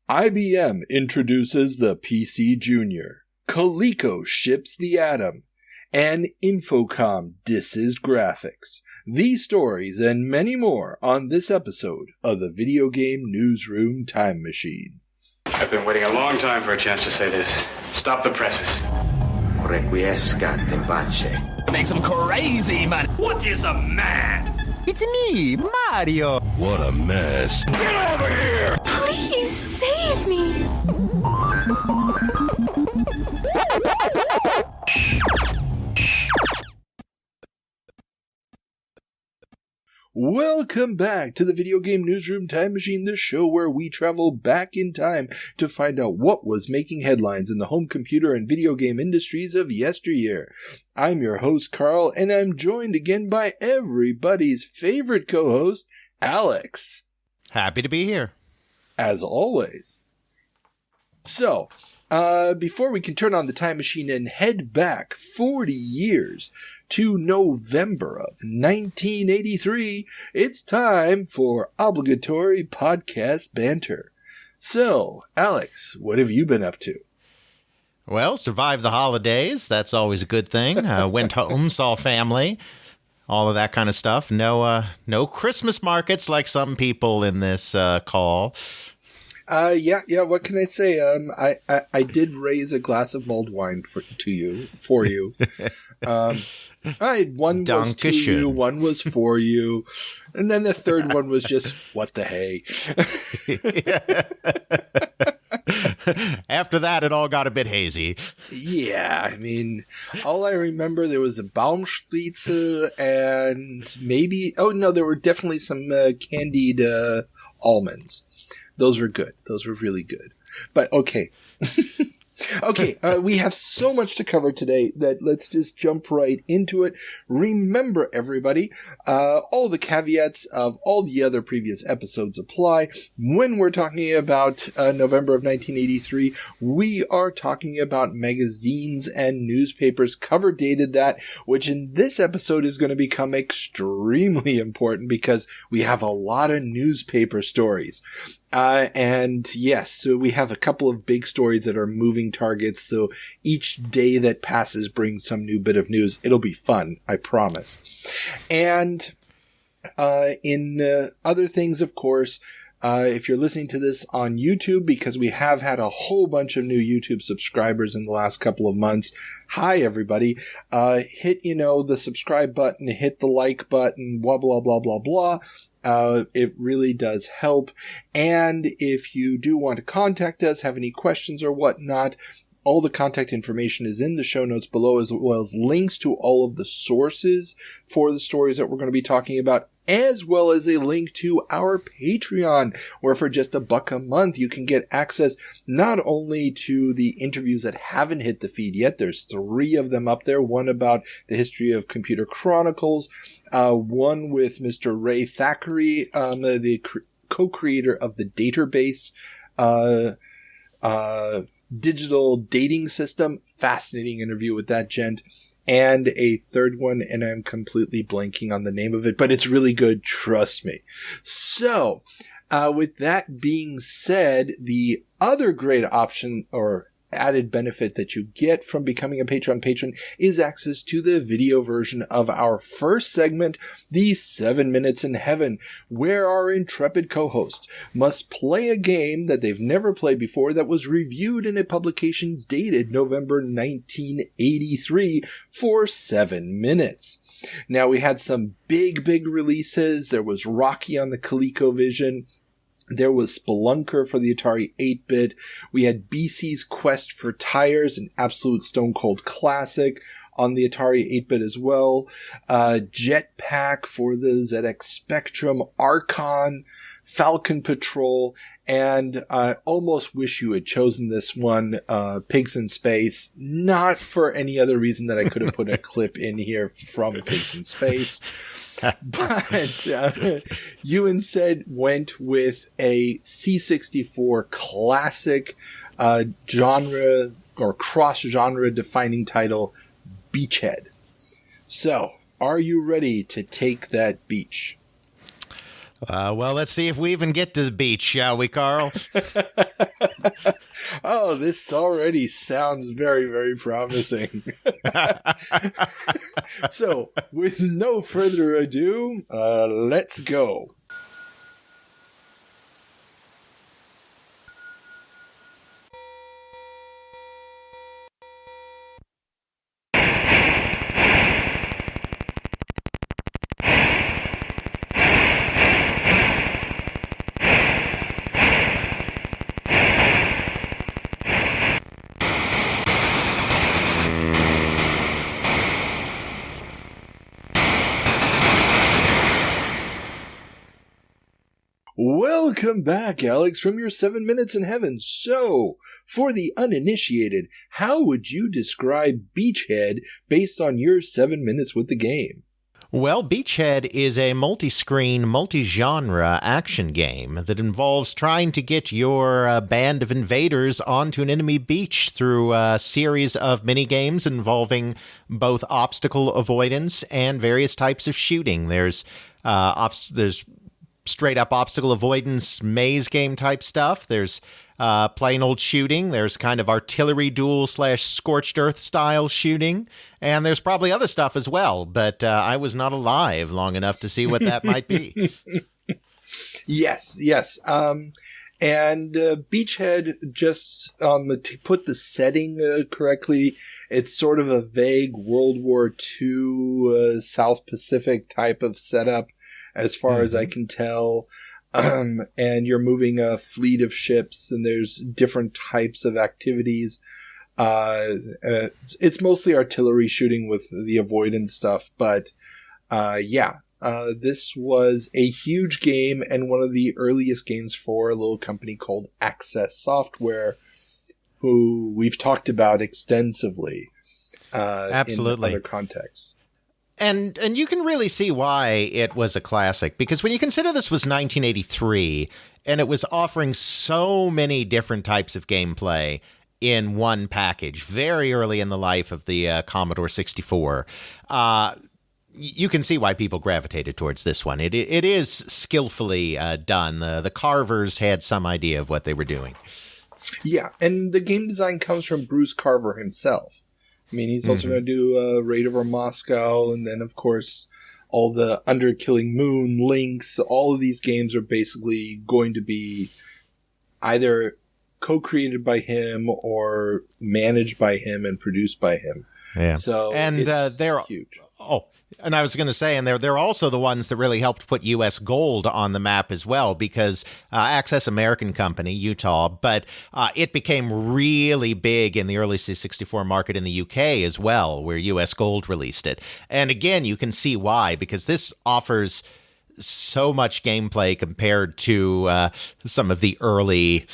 IBM introduces the PCJr. Coleco ships the Atom. And Infocom disses graphics. These stories and many more on this episode of the Video Game Newsroom Time Machine. I've been waiting a long time for a chance to say this. Stop the presses. Requiescat in pace. Makes him crazy, man. What is a man? It's me, Mario. What a mess. Get over here! Please save me. Welcome back to the Video Game Newsroom Time Machine, the show where we travel back in time to find out what was making headlines in the home computer and video game industries of yesteryear. I'm your host, Carl, and I'm joined again by everybody's favorite co-host, Alex. Happy to be here. As always. So, before we can turn on the time machine and head back 40 years to November of 1983, it's time for obligatory podcast banter. So, Alex, what have you been up to? Well, survived the holidays. That's always a good thing. Went home, saw family, all of that kind of stuff. No Christmas markets like some people in this call. Yeah. What can I say? I did raise a glass of mulled wine for you. One was to you, one was for you, and then the third one was just what the hey. After that, it all got a bit hazy. Yeah, I mean, all I remember, there was a Baumspitze and maybe, there were definitely some candied almonds. Those were good. Those were really good. But okay. We have so much to cover today that let's just jump right into it. Remember, everybody, all the caveats of all the other previous episodes apply. When we're talking about November of 1983, we are talking about magazines and newspapers cover dated that, which in this episode is going to become extremely important because we have a lot of newspaper stories. And yes, so we have a couple of big stories that are moving targets, so each day that passes brings some new bit of news. It'll be fun, I promise. And in other things, of course, if you're listening to this on YouTube, because we have had a whole bunch of new YouTube subscribers in the last couple of months. Hi, everybody. Hit, the subscribe button, hit the like button, blah, blah, blah, blah, blah. It really does help. And if you do want to contact us, have any questions or whatnot, all the contact information is in the show notes below, as well as links to all of the sources for the stories that we're going to be talking about, as well as a link to our Patreon, where for just $1 a month, you can get access not only to the interviews that haven't hit the feed yet. There's 3 of them up there. One about the history of Computer Chronicles, one with Mr. Ray Thackeray, the co-creator of the database, digital dating system. Fascinating interview with that gent. And a third one, and I'm completely blanking on the name of it, but it's really good, trust me. So, with that being said, the other great option or added benefit that you get from becoming a Patreon patron is access to the video version of our first segment, the 7 Minutes in Heaven, where our intrepid co-host must play a game that they've never played before that was reviewed in a publication dated November 1983 for 7 minutes. Now, we had some big releases. There was Rocky on the ColecoVision. There was Spelunker for the Atari 8-bit. We had BC's Quest for Tires, an absolute stone-cold classic on the Atari 8-bit as well. Jetpack for the ZX Spectrum, Archon, Falcon Patrol, and I almost wish you had chosen this one, Pigs in Space, not for any other reason that I could have put a clip in here from Pigs in Space. But you instead went with a C64 classic genre or cross-genre defining title, Beachhead. So, are you ready to take that beach? Well, let's see if we even get to the beach, shall we, Carl? Oh, this already sounds very, very promising. So, with no further ado, let's go. Welcome back, Alex, from your 7 minutes in heaven. So, for the uninitiated, how would you describe Beachhead based on your 7 minutes with the game? Well, Beachhead is a multi-screen, multi-genre action game that involves trying to get your band of invaders onto an enemy beach through a series of mini-games involving both obstacle avoidance and various types of shooting. There's straight-up obstacle avoidance, maze game type stuff. There's plain old shooting. There's kind of artillery duel / scorched earth style shooting. And there's probably other stuff as well, but I was not alive long enough to see what that might be. Yes. And Beachhead, just to put the setting correctly, it's sort of a vague World War II South Pacific type of setup, as far as I can tell. And you're moving a fleet of ships, and there's different types of activities. It's mostly artillery shooting with the avoidance stuff, but this was a huge game and one of the earliest games for a little company called Access Software, who we've talked about extensively Absolutely. in other contexts. And you can really see why it was a classic, because when you consider this was 1983 and it was offering so many different types of gameplay in one package, very early in the life of the Commodore 64, you can see why people gravitated towards this one. It is skillfully done. The carvers had some idea of what they were doing. Yeah, and the game design comes from Bruce Carver himself. I mean, he's also going to do Raid Over Moscow, and then, of course, all the Under Killing Moon, Lynx. All of these games are basically going to be either co-created by him or managed by him and produced by him. Yeah. So they're huge. Oh, and I was going to say, and they're also the ones that really helped put U.S. Gold on the map as well, because Access American Company, Utah, but it became really big in the early C64 market in the UK as well, where U.S. Gold released it. And again, you can see why, because this offers so much gameplay compared to some of the early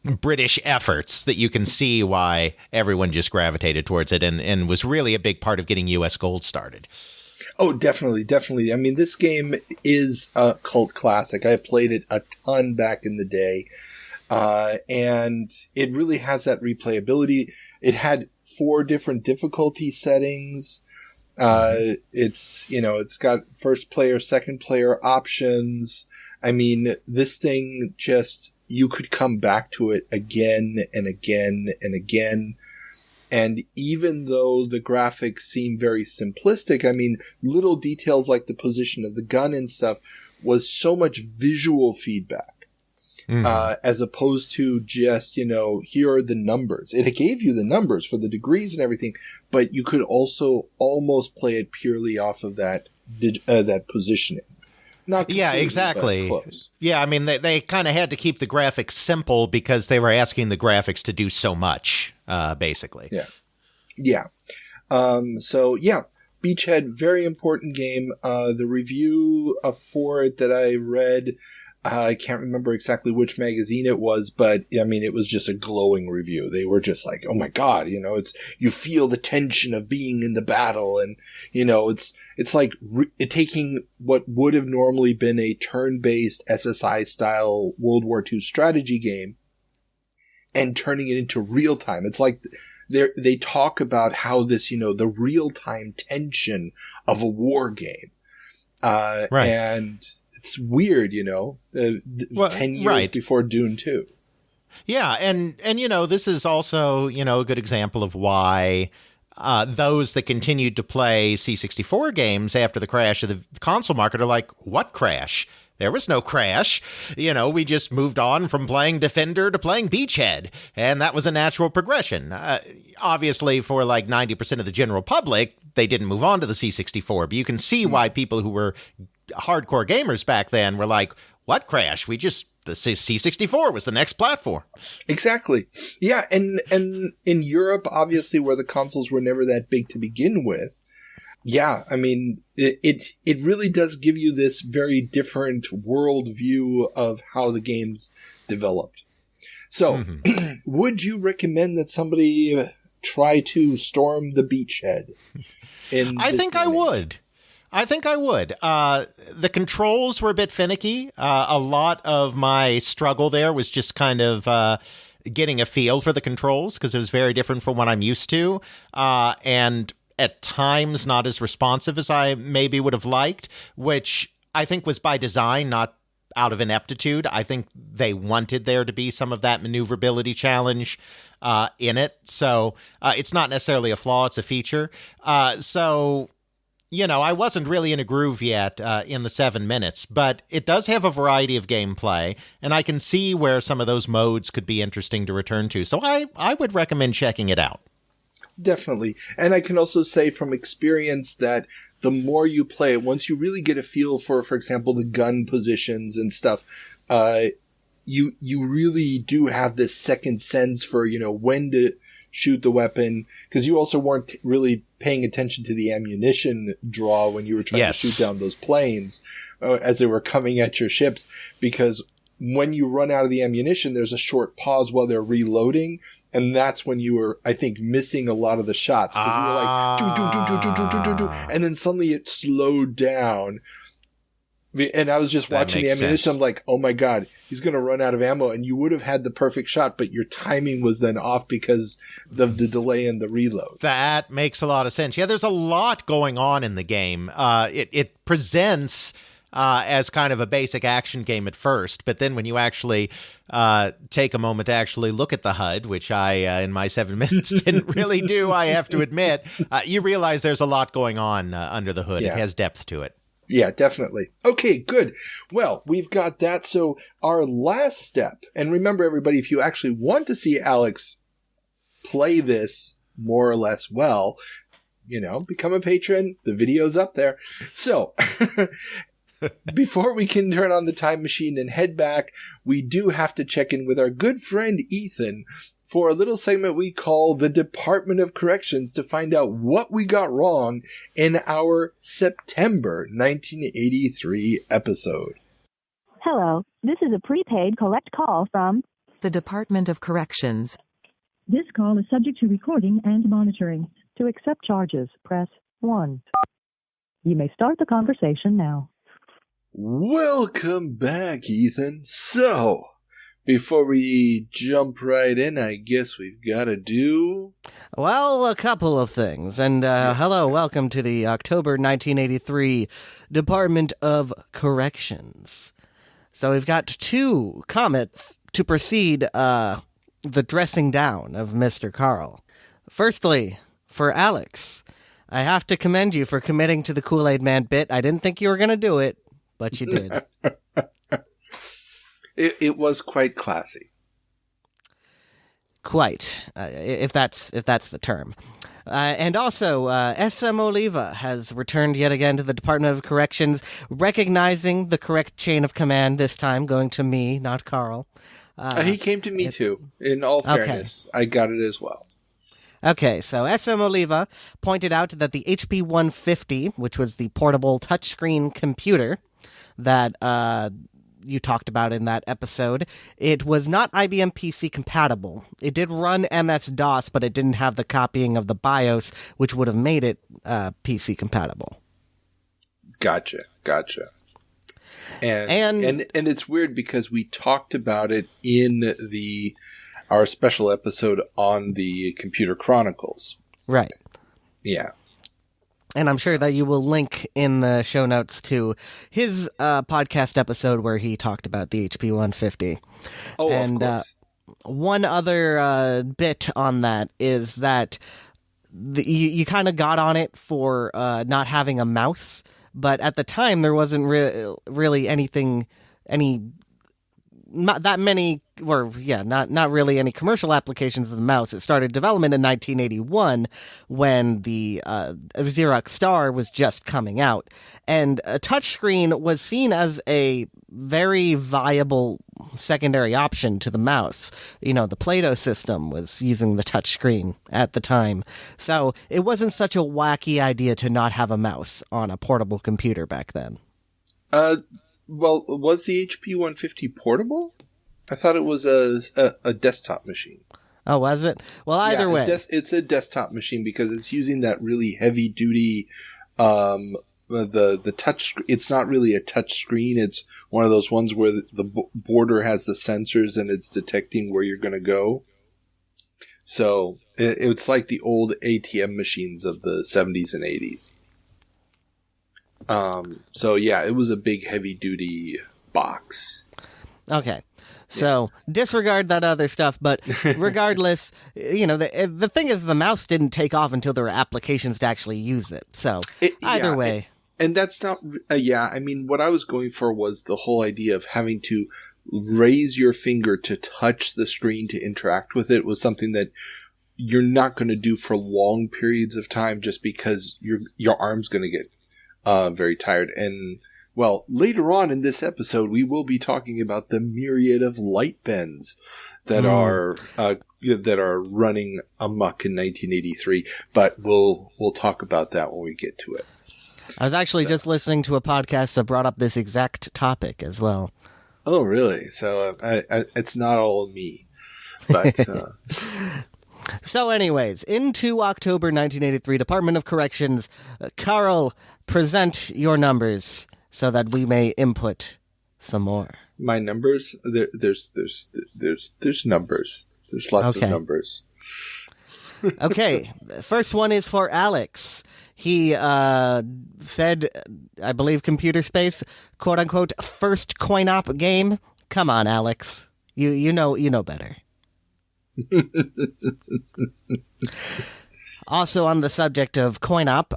British efforts that you can see why everyone just gravitated towards it and was really a big part of getting U.S. Gold started. Oh, definitely. I mean, this game is a cult classic. I played it a ton back in the day, and it really has that replayability. It had 4 different difficulty settings. It's got first player, second player options. I mean, this thing just... you could come back to it again and again and again. And even though the graphics seem very simplistic, I mean, little details like the position of the gun and stuff was so much visual feedback, as opposed to just, here are the numbers. It gave you the numbers for the degrees and everything, but you could also almost play it purely off of that positioning. Not exactly. Close. Yeah, I mean, they kind of had to keep the graphics simple because they were asking the graphics to do so much, basically. Yeah. Beachhead, very important game. The review for it that I read, I can't remember exactly which magazine it was, but I mean, it was just a glowing review. They were just like, "Oh my God, you feel the tension of being in the battle," and it's like taking what would have normally been a turn-based SSI style World War II strategy game and turning it into real time. It's like they talk about how this, the real time tension of a war game, right. And it's weird, 10 years before Dune 2. Yeah, and this is also, a good example of why those that continued to play C64 games after the crash of the console market are like, what crash? There was no crash. We just moved on from playing Defender to playing Beachhead, and that was a natural progression. Obviously, for like 90% of the general public, they didn't move on to the C64, but you can see why people who were hardcore gamers back then were like, what crash? The C64 was the next platform. Exactly. Yeah, and in Europe, obviously, where the consoles were never that big to begin with, yeah, I mean, it really does give you this very different world view of how the games developed. So, would you recommend that somebody try to storm the beachhead? I think I would. The controls were a bit finicky. A lot of my struggle there was just kind of getting a feel for the controls because it was very different from what I'm used to. And at times not as responsive as I maybe would have liked, which I think was by design, not out of ineptitude. I think they wanted there to be some of that maneuverability challenge in it. So it's not necessarily a flaw, it's a feature. So I wasn't really in a groove yet in the 7 minutes, but it does have a variety of gameplay, and I can see where some of those modes could be interesting to return to. So I would recommend checking it out. Definitely. And I can also say from experience that the more you play it, once you really get a feel for example, the gun positions and stuff, you really do have this second sense for, when to shoot the weapon, because you also weren't really paying attention to the ammunition draw when you were trying to shoot down those planes as they were coming at your ships, because when you run out of the ammunition, there's a short pause while they're reloading, and that's when you were, I think, missing a lot of the shots, because you were like, do, and then suddenly it slowed down. And I was just watching the ammunition. Sense. I'm like, oh my God, he's going to run out of ammo. And you would have had the perfect shot, but your timing was then off because of the delay in the reload. That makes a lot of sense. Yeah, there's a lot going on in the game. It presents as kind of a basic action game at first, but then when you actually take a moment to actually look at the HUD, which I, in my 7 minutes, didn't really do, I have to admit, you realize there's a lot going on under the hood. Yeah. It has depth to it. Yeah, definitely. Okay, good. Well, we've got that. So our last step, and remember everybody, if you actually want to see Alex play this more or less well, become a patron. The video's up there. So before we can turn on the time machine and head back, we do have to check in with our good friend Ethan for a little segment we call the Department of Corrections to find out what we got wrong in our September 1983 episode. Hello, this is a prepaid collect call from the Department of Corrections. This call is subject to recording and monitoring. To accept charges, press 1. You may start the conversation now. Welcome back, Ethan. So, before we jump right in, I guess we've got to do... Well, a couple of things. And hello, welcome to the October 1983 Department of Corrections. So we've got 2 comments to precede the dressing down of Mr. Carl. Firstly, for Alex, I have to commend you for committing to the Kool-Aid Man bit. I didn't think you were going to do it, but you did. It was quite classy. Quite, if that's the term. And also, SM Oliva has returned yet again to the Department of Corrections, recognizing the correct chain of command this time, going to me, not Carl. He came to me too, in all fairness. Okay. I got it as well. Okay, so SM Oliva pointed out that the HP 150, which was the portable touchscreen computer that you talked about in that episode, it was not IBM PC compatible. It did run MS-DOS, but it didn't have the copying of the BIOS, which would have made it PC compatible. Gotcha. And it's weird because we talked about it in our special episode on the Computer Chronicles. Right. Yeah. And I'm sure that you will link in the show notes to his podcast episode where he talked about the HP 150. Oh, and, of course. One other bit on that is that you kind of got on it for not having a mouse, but at the time there wasn't really not that many, or not really any commercial applications of the mouse. It started development in 1981 when the Xerox Star was just coming out, and a touchscreen was seen as a very viable secondary option to the mouse. You know, the Play-Doh system was using the touchscreen at the time, so it wasn't such a wacky idea to not have a mouse on a portable computer back then. Well, was the HP 150 portable? I thought it was a desktop machine. Oh, was it? Well, either way. It's a desktop machine because it's using that really heavy-duty, the touch. It's not really a touch screen. It's one of those ones where the border has the sensors and it's detecting where you're going to go. So it's like the old ATM machines of the 70s and 80s. So yeah, it was a big heavy duty box. Okay. So disregard that other stuff, but regardless, you know, the thing is the mouse didn't take off until there were applications to actually use it. So either way. And that's not, I mean, what I was going for was the whole idea of having to raise your finger to touch the screen to interact with it was something that you're not going to do for long periods of time just because your arm's going to get very tired. And, well, later on in this episode, we will be talking about the myriad of light pens that are running amok in 1983. But we'll talk about that when we get to it. I was actually just listening to a podcast that brought up this exact topic as well. Oh, really? So it's not all me. But so anyways, into October 1983, Department of Corrections, Carl, present your numbers so that we may input some more. My numbers? There's numbers. There's lots of numbers. Okay, first one is for Alex. He said, I believe, computer space, quote unquote, first coin-op game. Come on, Alex. You know better. Also on the subject of coin-op,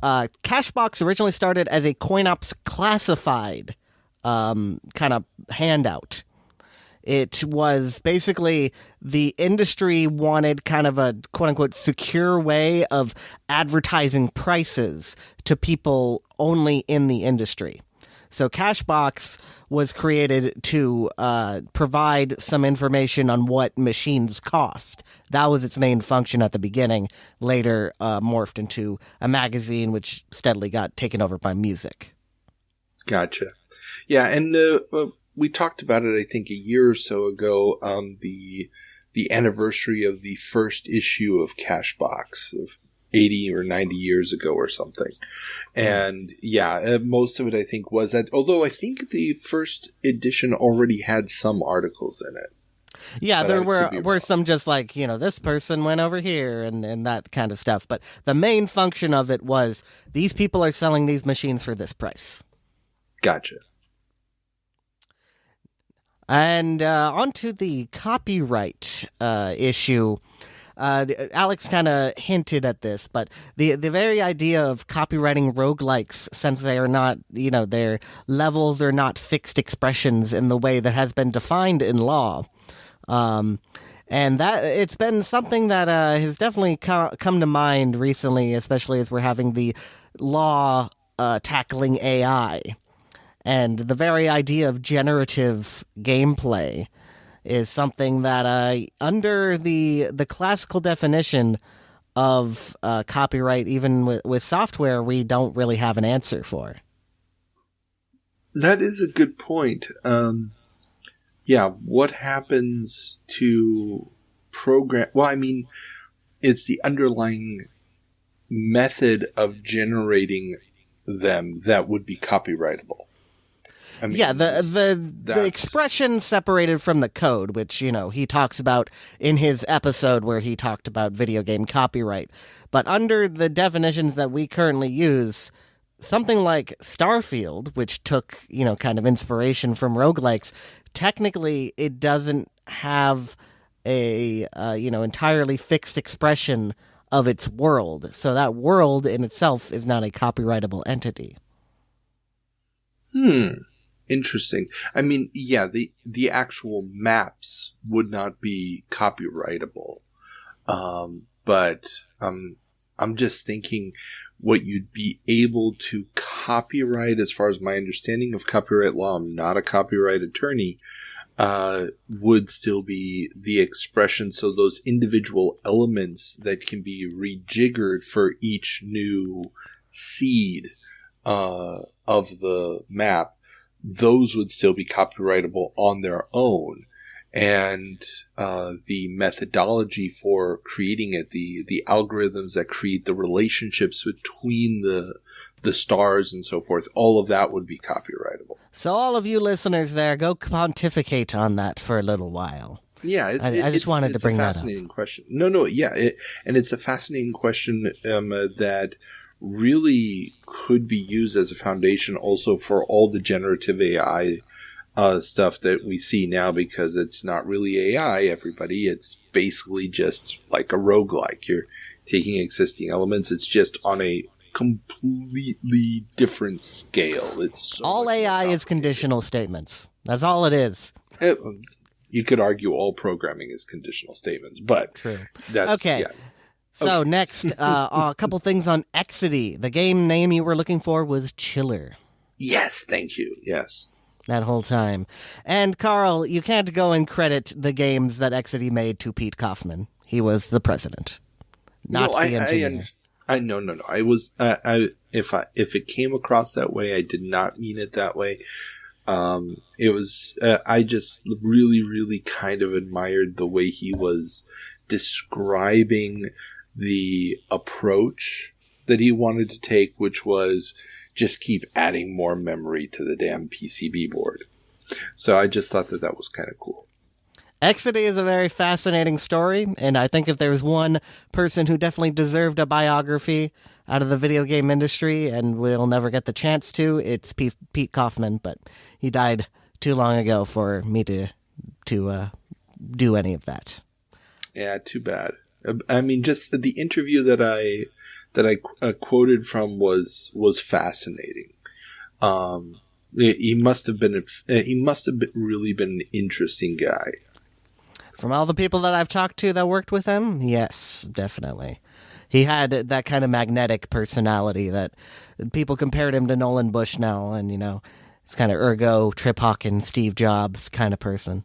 Cashbox originally started as a coin-ops classified kind of handout. It was basically the industry wanted kind of a quote-unquote secure way of advertising prices to people only in the industry. So Cashbox was created to provide some information on what machines cost. That was its main function at the beginning, later morphed into a magazine which steadily got taken over by music. Gotcha. Yeah, and we talked about it, I think, a year or so ago on the anniversary of the first issue of Cashbox of 80 or 90 years ago or something. And most of it, I think, was that, although I think the first edition already had some articles in it. Yeah, there were some just like, this person went over here and that kind of stuff. But the main function of it was these people are selling these machines for this price. Gotcha. And onto the copyright issue. Alex kind of hinted at this, but the very idea of copywriting roguelikes, since they are not, their levels are not fixed expressions in the way that has been defined in law. And that it's been something that has definitely come to mind recently, especially as we're having the law tackling AI. And the very idea of generative gameplay is something that under the classical definition of copyright, even with software, we don't really have an answer for. That is a good point. What happens to program? Well, I mean, it's the underlying method of generating them that would be copyrightable. I mean, yeah, the expression separated from the code, which, you know, he talks about in his episode where he talked about video game copyright. But under the definitions that we currently use, something like Starfield, which took, you know, kind of inspiration from roguelikes, technically it doesn't have a, you know, entirely fixed expression of its world. So that world in itself is not a copyrightable entity. Interesting. I mean, yeah, the actual maps would not be copyrightable. But I'm just thinking what you'd be able to copyright, as far as my understanding of copyright law, I'm not a copyright attorney, would still be the expression. So those individual elements that can be rejiggered for each new seed of the map, those would still be copyrightable on their own. And the methodology for creating it, the algorithms that create the relationships between the stars and so forth, all of that would be copyrightable. So all of you listeners there, go pontificate on that for a little while. Yeah, I just wanted to bring that up. It's a fascinating question. No, yeah, and it's a fascinating question that really could be used as a foundation also for all the generative AI stuff that we see now, because it's not really AI, everybody. It's basically just like a roguelike. You're taking existing elements. It's just on a completely different scale. It's so all AI is conditional statements. That's all it is. You could argue all programming is conditional statements, but true. That's, okay. Yeah. So next, a couple things on Exidy. The game name you were looking for was Chiller. Yes, thank you. Yes. That whole time. And Carl, you can't go and credit the games that Exidy made to Pete Kaufman. He was the president, not the engineer. No. I was. If it came across that way, I did not mean it that way. It was. I just really, really kind of admired the way he was describing the approach that he wanted to take, which was just keep adding more memory to the damn PCB board. So I just thought that was kind of cool. Exidy is a very fascinating story, and I think if there's one person who definitely deserved a biography out of the video game industry, and we'll never get the chance to, it's Pete Kaufman, but he died too long ago for me to do any of that. Yeah, too bad. I mean, just the interview that I quoted from was fascinating. He must have really been an interesting guy. From all the people that I've talked to that worked with him, yes, definitely. He had that kind of magnetic personality that people compared him to Nolan Bushnell, and, you know, it's kind of ergo, Trip Hawkins, Steve Jobs kind of person.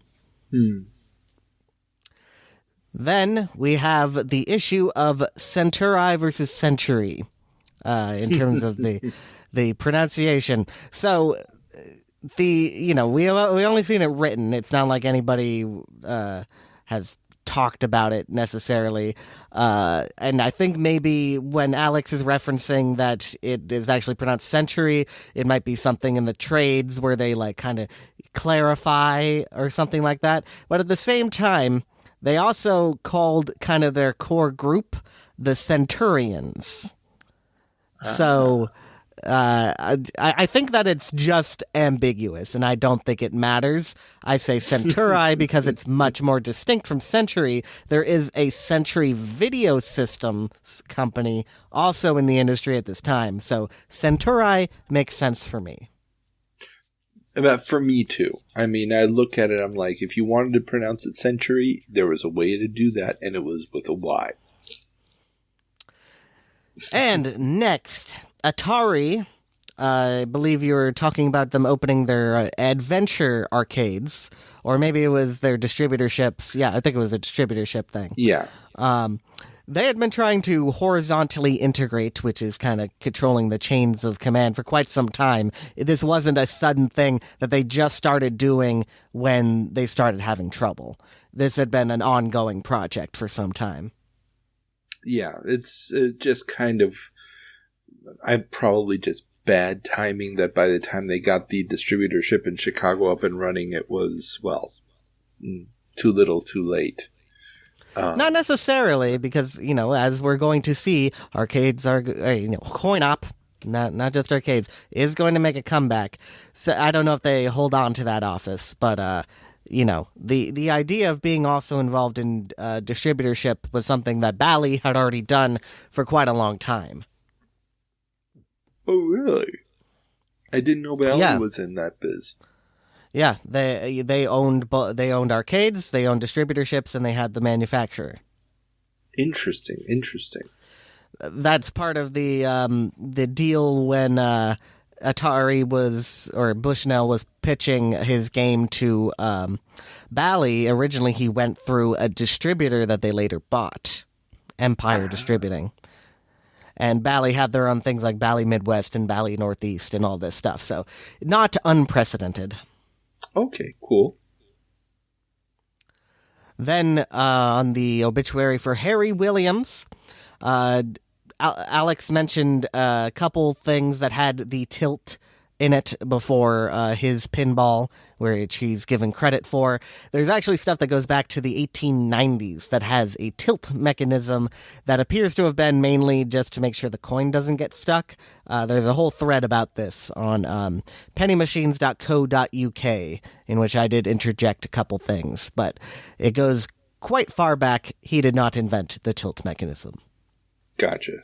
Then we have the issue of Centuri versus Century in terms of the pronunciation. So we only seen it written. It's not like anybody has talked about it necessarily. And I think maybe when Alex is referencing that it is actually pronounced century, it might be something in the trades where they like kind of clarify or something like that. But at the same time, they also called kind of their core group the Centurions. So I think that it's just ambiguous, and I don't think it matters. I say Centuri because it's much more distinct from Century. There is a Century Video Systems company also in the industry at this time. So Centuri makes sense for me. But for me, too. I mean, I look at it, I'm like, if you wanted to pronounce it Century, there was a way to do that, and it was with a Y. And next, Atari. I believe you were talking about them opening their adventure arcades, or maybe it was their distributorships. Yeah, I think it was a distributorship thing. Yeah. They had been trying to horizontally integrate, which is kind of controlling the chains of command, for quite some time. This wasn't a sudden thing that they just started doing when they started having trouble. This had been an ongoing project for some time. Yeah, it's just kind of... I probably just bad timing that by the time they got the distributorship in Chicago up and running, it was, well, too little, too late. Not necessarily, because, as we're going to see, arcades are, coin-op, not just arcades, is going to make a comeback. So I don't know if they hold on to that office, but, the idea of being also involved in distributorship was something that Bally had already done for quite a long time. Oh, really? I didn't know Bally was in that biz. Yeah, they owned arcades, they owned distributorships, and they had the manufacturer. Interesting. That's part of the deal when Atari or Bushnell was pitching his game to Bally. Originally, he went through a distributor that they later bought, Empire Distributing. And Bally had their own things like Bally Midwest and Bally Northeast and all this stuff. So not unprecedented. Okay, cool. Then on the obituary for Harry Williams, Alex mentioned a couple things that had the tilt in it before his pinball, which he's given credit for. There's actually stuff that goes back to the 1890s that has a tilt mechanism that appears to have been mainly just to make sure the coin doesn't get stuck. There's a whole thread about this on pennymachines.co.uk in which I did interject a couple things, but it goes quite far back. He did not invent the tilt mechanism. Gotcha.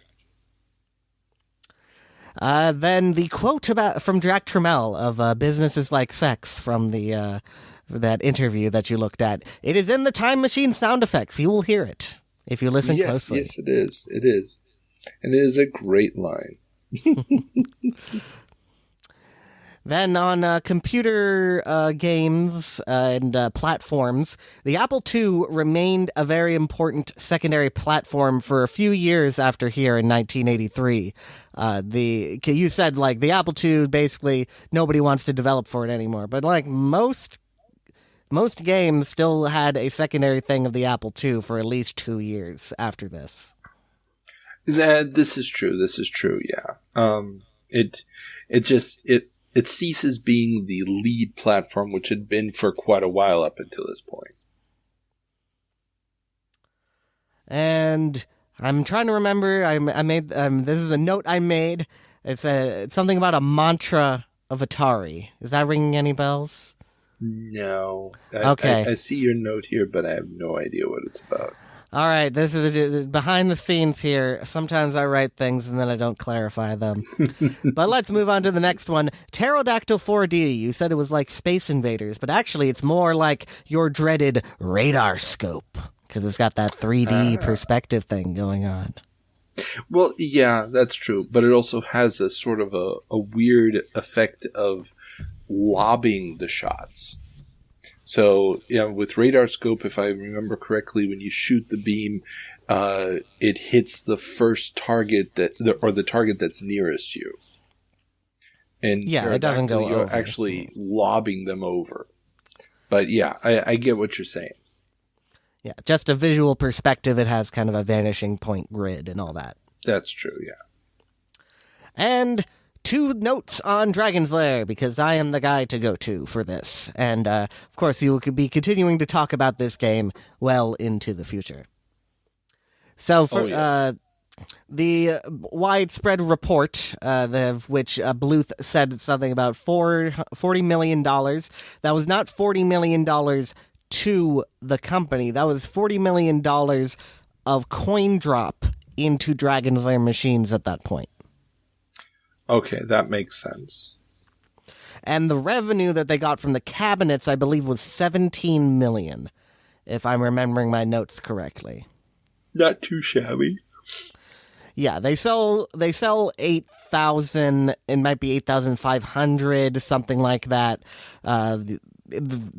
Then the quote from Jack Trammell of "Business is like sex" from the that interview that you looked at. It is in the Time Machine sound effects. You will hear it if you listen closely. Yes, it is. It is, and it is a great line. Then on computer games and platforms, the Apple II remained a very important secondary platform for a few years after here in 1983. You said, like, the Apple II, basically, nobody wants to develop for it anymore. But, like, most games still had a secondary thing of the Apple II for at least 2 years after this. This is true, yeah. It ceases being the lead platform, which had been for quite a while up until this point. And I'm trying to remember. I made this is a note I made. It's something about a mantra of Atari. Is that ringing any bells? No. Okay. I see your note here, but I have no idea what it's about. All right, this is behind the scenes here. Sometimes I write things and then I don't clarify them. But let's move on to the next one. Pterodactyl 4D. You said it was like Space Invaders, but actually it's more like your dreaded radar scope, because it's got that 3D perspective thing going on. Well, yeah, that's true. But it also has a sort of a weird effect of lobbing the shots. So, with radar scope, if I remember correctly, when you shoot the beam, it hits the first target the target that's nearest you. And it doesn't go you're over. actually lobbing them over. But yeah, I get what you're saying. Yeah, just a visual perspective. It has kind of a vanishing point grid and all that. That's true, yeah. And 2 notes on Dragon's Lair, because I am the guy to go to for this. And, of course, you will be continuing to talk about this game well into the future. So, for the widespread report, which Bluth said something about $40 million, that was not $40 million to the company. That was $40 million of coin drop into Dragon's Lair machines at that point. Okay, that makes sense. And the revenue that they got from the cabinets, I believe, was $17 million, if I'm remembering my notes correctly. Not too shabby. Yeah, they sell 8,000. It might be 8,500, something like that.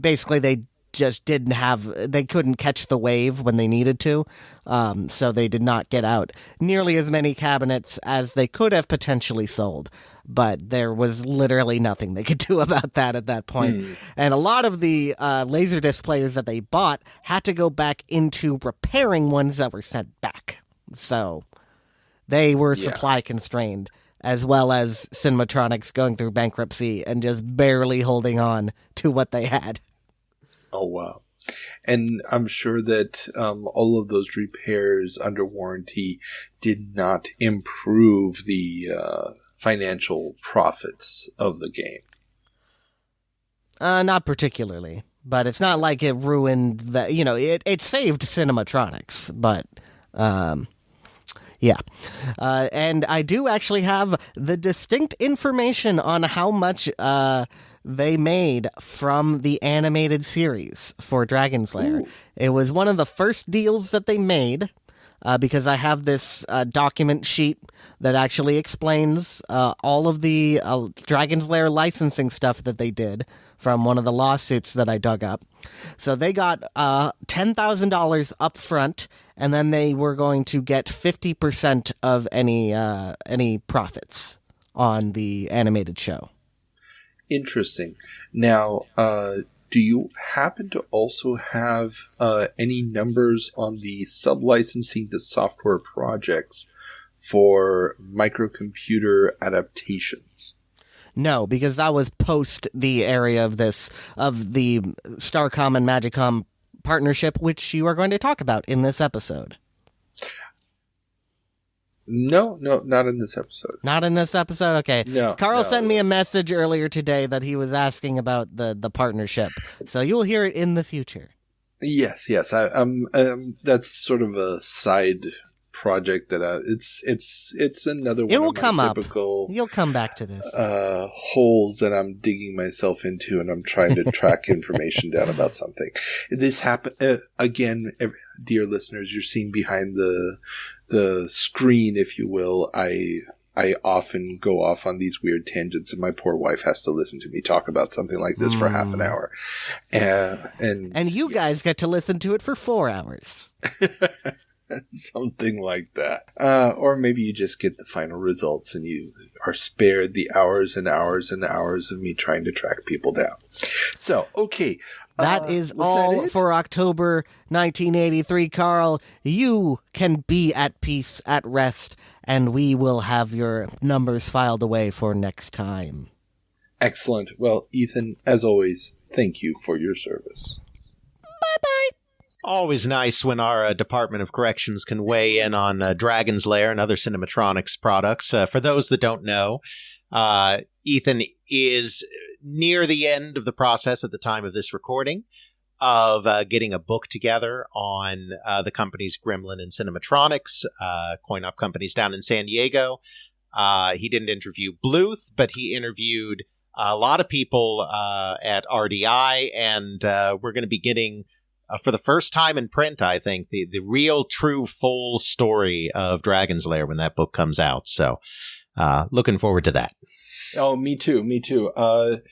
Basically, they just they couldn't catch the wave when they needed to, so they did not get out nearly as many cabinets as they could have potentially sold, but there was literally nothing they could do about that at that point. And a lot of the Laserdisc players that they bought had to go back into repairing ones that were sent back, so they were supply constrained as well as Cinematronics going through bankruptcy and just barely holding on to what they had. Oh, wow. And I'm sure that all of those repairs under warranty did not improve the financial profits of the game. Not particularly, but it's not like it ruined the, it saved Cinematronics, but, yeah. And I do actually have the distinct information on how much, they made from the animated series for Dragon's Lair. Ooh. It was one of the first deals that they made, because I have this document sheet that actually explains all of the Dragon's Lair licensing stuff that they did from one of the lawsuits that I dug up. So they got $10,000 up front, and then they were going to get 50% of any profits on the animated show. Interesting. Now, do you happen to also have any numbers on the sub-licensing to software projects for microcomputer adaptations? No, because that was post the area of the Starcom and Magicom partnership, which you are going to talk about in this episode. No, not in this episode. Not in this episode? Okay. No. Carl sent me a message earlier today that he was asking about the partnership. So you'll hear it in the future. Yes. That's sort of a side project that it's another one. It will of my come typical, up. You'll come back to this. Holes that I'm digging myself into, and I'm trying to track information down about something. This happened again, dear listeners. You're seeing behind the screen, if you will. I often go off on these weird tangents, and my poor wife has to listen to me talk about something like this for half an hour. And you guys get to listen to it for 4 hours. Something like that. Or maybe you just get the final results and you are spared the hours and hours and hours of me trying to track people down. So, okay. That is all for October 1983, Carl. You can be at peace, at rest, and we will have your numbers filed away for next time. Excellent. Well, Ethan, as always, thank you for your service. Bye-bye. Always nice when our Department of Corrections can weigh in on Dragon's Lair and other Cinematronics products. For those that don't know, Ethan is near the end of the process at the time of this recording of getting a book together on the companies Gremlin and Cinematronics, coin-op companies down in San Diego. He didn't interview Bluth, but he interviewed a lot of people at RDI, and we're going to be getting... for the first time in print, I think, the real, true, full story of Dragon's Lair when that book comes out. So, looking forward to that. Oh, me too. I'm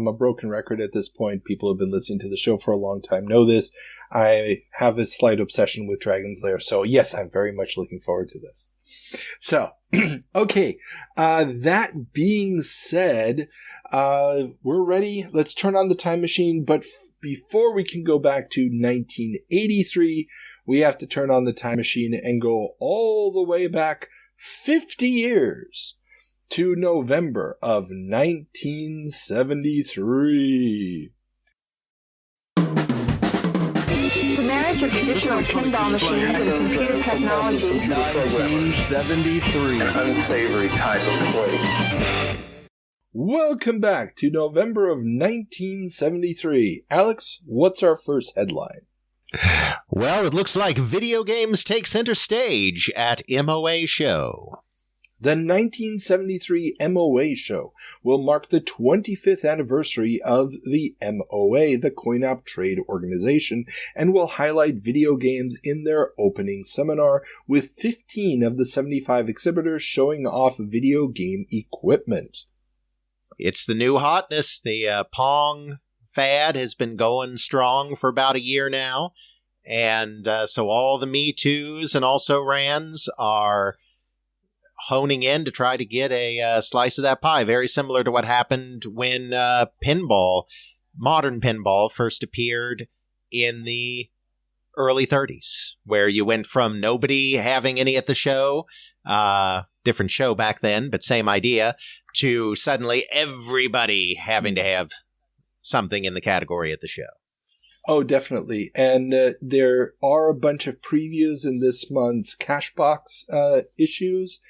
a broken record at this point. People who have been listening to the show for a long time know this. I have a slight obsession with Dragon's Lair. So, yes, I'm very much looking forward to this. So, okay. That being said, we're ready. Let's turn on the time machine. But before we can go back to 1983, we have to turn on the time machine and go all the way back 50 years to November of 1973. The marriage of traditional pinball machines and computer technology. 1973. An unsavory type of play. Welcome back to November of 1973. Alex, what's our first headline? Well, it looks like video games take center stage at MOA Show. The 1973 MOA Show will mark the 25th anniversary of the MOA, the coin-op trade organization, and will highlight video games in their opening seminar, with 15 of the 75 exhibitors showing off video game equipment. It's the new hotness. The Pong fad has been going strong for about a year now, and so all the Me Too's and also Rans are honing in to try to get a slice of that pie, very similar to what happened when modern pinball, first appeared in the early 30s, where you went from nobody having any at the show different show back then, but same idea, to suddenly everybody having to have something in the category at the show. Oh, definitely. And there are a bunch of previews in this month's Cashbox issues,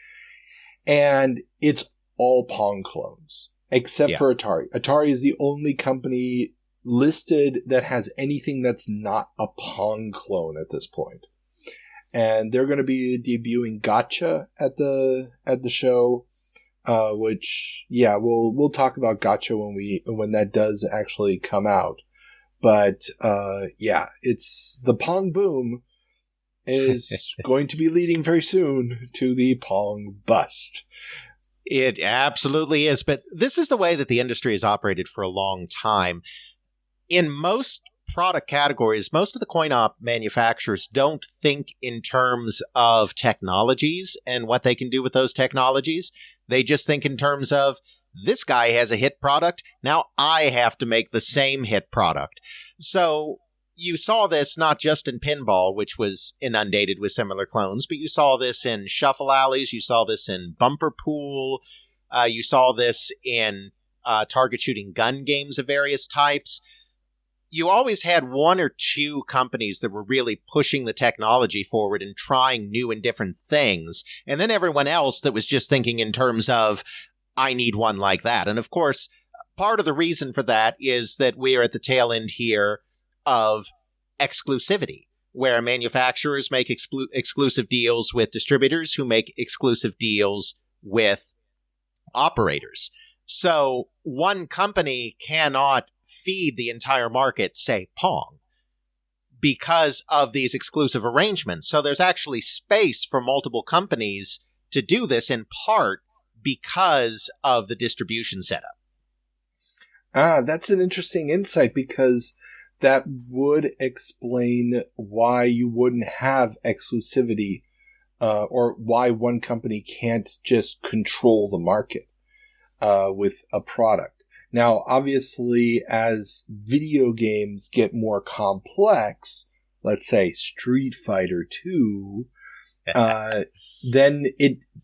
and it's all Pong clones, except for Atari. Atari is the only company listed that has anything that's not a Pong clone at this point. And they're going to be debuting Gotcha at the show, which, we'll talk about Gotcha when that does actually come out. But, it's the Pong boom is going to be leading very soon to the Pong bust. It absolutely is. But this is the way that the industry has operated for a long time. In most product categories, most of the coin-op manufacturers don't think in terms of technologies and what they can do with those technologies. They just think in terms of, this guy has a hit product, now I have to make the same hit product. So you saw this not just in pinball, which was inundated with similar clones, but you saw this in Shuffle Alleys, you saw this in Bumper Pool, you saw this in target shooting gun games of various types. You always had one or two companies that were really pushing the technology forward and trying new and different things, and then everyone else that was just thinking in terms of, I need one like that. And of course, part of the reason for that is that we are at the tail end here of exclusivity, where manufacturers make exclusive deals with distributors who make exclusive deals with operators. So one company cannot feed the entire market, say Pong, because of these exclusive arrangements. So there's actually space for multiple companies to do this, in part because of the distribution setup. That's an interesting insight, because that would explain why you wouldn't have exclusivity, or why one company can't just control the market with a product. Now, obviously, as video games get more complex, let's say Street Fighter 2, then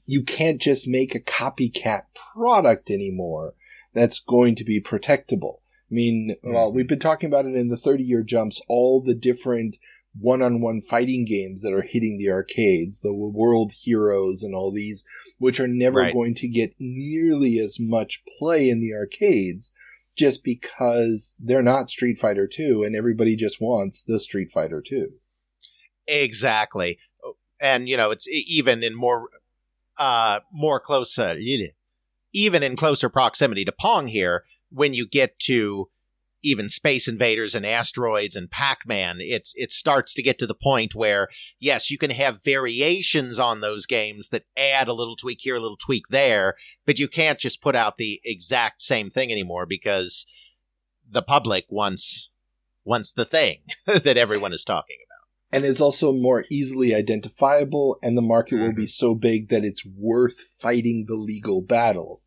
you can't just make a copycat product anymore that's going to be protectable. I mean, well, we've been talking about it in the 30-year jumps, all the different one-on-one fighting games that are hitting the arcades, the World Heroes and all these, which are never going to get nearly as much play in the arcades, just because they're not Street Fighter 2 and everybody just wants the Street Fighter 2. Exactly. And, it's even in more closer, even in closer proximity to Pong here, when you get to even Space Invaders and Asteroids and Pac-Man, it starts to get to the point where, yes, you can have variations on those games that add a little tweak here, a little tweak there, but you can't just put out the exact same thing anymore, because the public wants the thing that everyone is talking about. And it's also more easily identifiable, and the market will be so big that it's worth fighting the legal battle.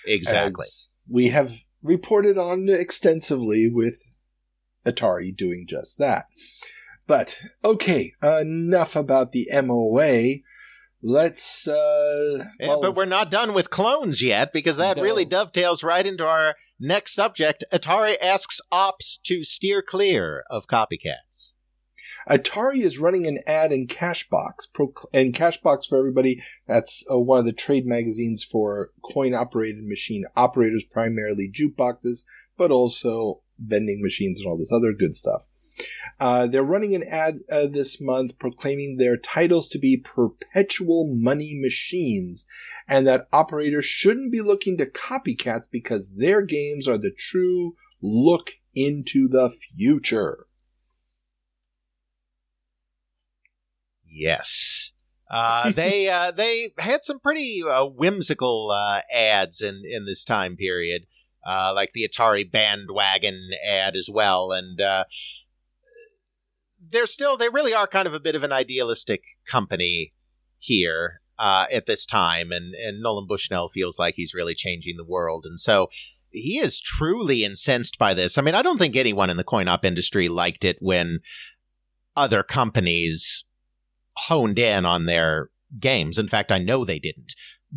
Exactly. As we have reported on extensively with Atari doing just that. But, okay, enough about the MOA. Let's... but we're not done with clones yet, because that really dovetails right into our next subject. Atari asks ops to steer clear of copycats. Atari is running an ad in Cashbox. And Cashbox, for everybody, that's one of the trade magazines for coin-operated machine operators, primarily jukeboxes, but also vending machines and all this other good stuff. They're running an ad this month proclaiming their titles to be perpetual money machines, and that operators shouldn't be looking to copycats because their games are the true look into the future. Yes. They had some pretty whimsical ads in this time period, like the Atari bandwagon ad as well. And they really are kind of a bit of an idealistic company here at this time. And Nolan Bushnell feels like he's really changing the world. And so he is truly incensed by this. I mean, I don't think anyone in the coin-op industry liked it when other companies honed in on their games. In fact, I know they didn't.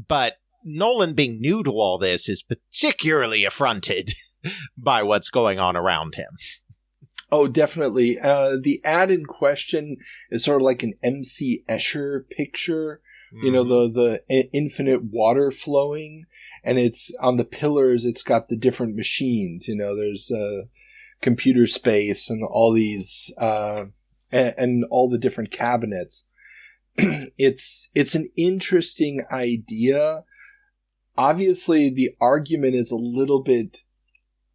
But Nolan, being new to all this, is particularly affronted by what's going on around him. Oh, definitely. The ad in question is sort of like an MC Escher picture. You know, the infinite water flowing, and it's on the pillars. It's got the different machines. You know, there's computer space and all these and all the different cabinets. It's an interesting idea. Obviously, the argument is a little bit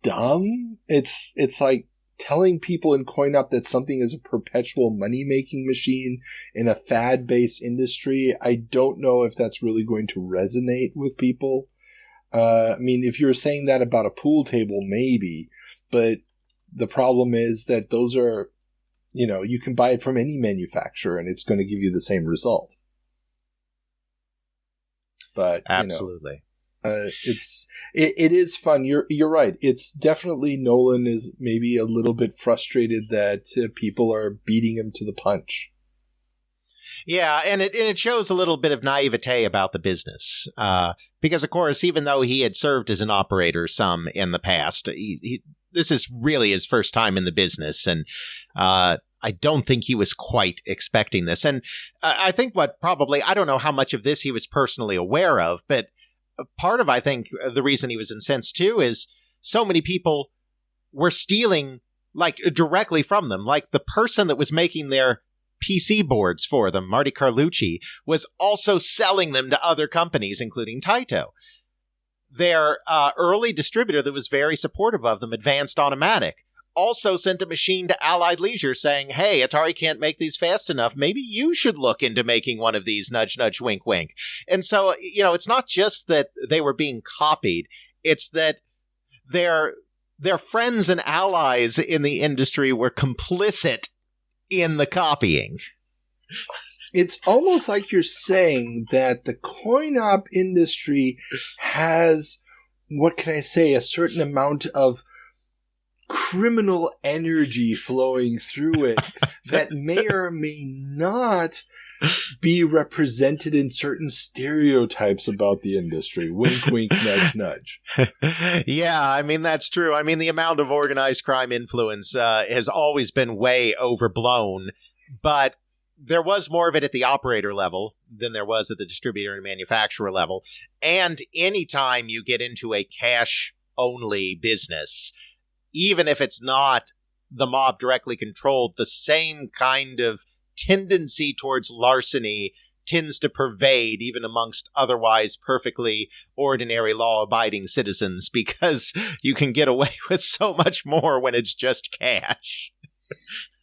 dumb. It's like telling people in CoinOp that something is a perpetual money-making machine in a fad-based industry. I don't know if that's really going to resonate with people. I mean, if you're saying that about a pool table, maybe. But the problem is that those are, you know, you can buy it from any manufacturer and it's going to give you the same result. But absolutely. You know, it is fun. You're right. It's definitely Nolan is maybe a little bit frustrated that people are beating him to the punch. Yeah, and it shows a little bit of naivete about the business. Because, of course, even though he had served as an operator some in the past, this is really his first time in the business, and I don't think he was quite expecting this. And I think I don't know how much of this he was personally aware of, but part of, I think, the reason he was incensed too is so many people were stealing like directly from them. Like the person that was making their PC boards for them, Marty Carlucci, was also selling them to other companies, including Taito. Their early distributor that was very supportive of them, Advanced Automatic, also sent a machine to Allied Leisure saying, hey, Atari can't make these fast enough. Maybe you should look into making one of these, nudge, nudge, wink, wink. And so, you know, it's not just that they were being copied. It's that their friends and allies in the industry were complicit in the copying. It's almost like you're saying that the coin-op industry has, what can I say, a certain amount of criminal energy flowing through it that may or may not be represented in certain stereotypes about the industry. Wink, wink, nudge, nudge. Yeah, I mean, that's true. I mean, the amount of organized crime influence has always been way overblown, but there was more of it at the operator level than there was at the distributor and manufacturer level. And anytime you get into a cash-only business, even if it's not the mob directly controlled, the same kind of tendency towards larceny tends to pervade even amongst otherwise perfectly ordinary law-abiding citizens, because you can get away with so much more when it's just cash.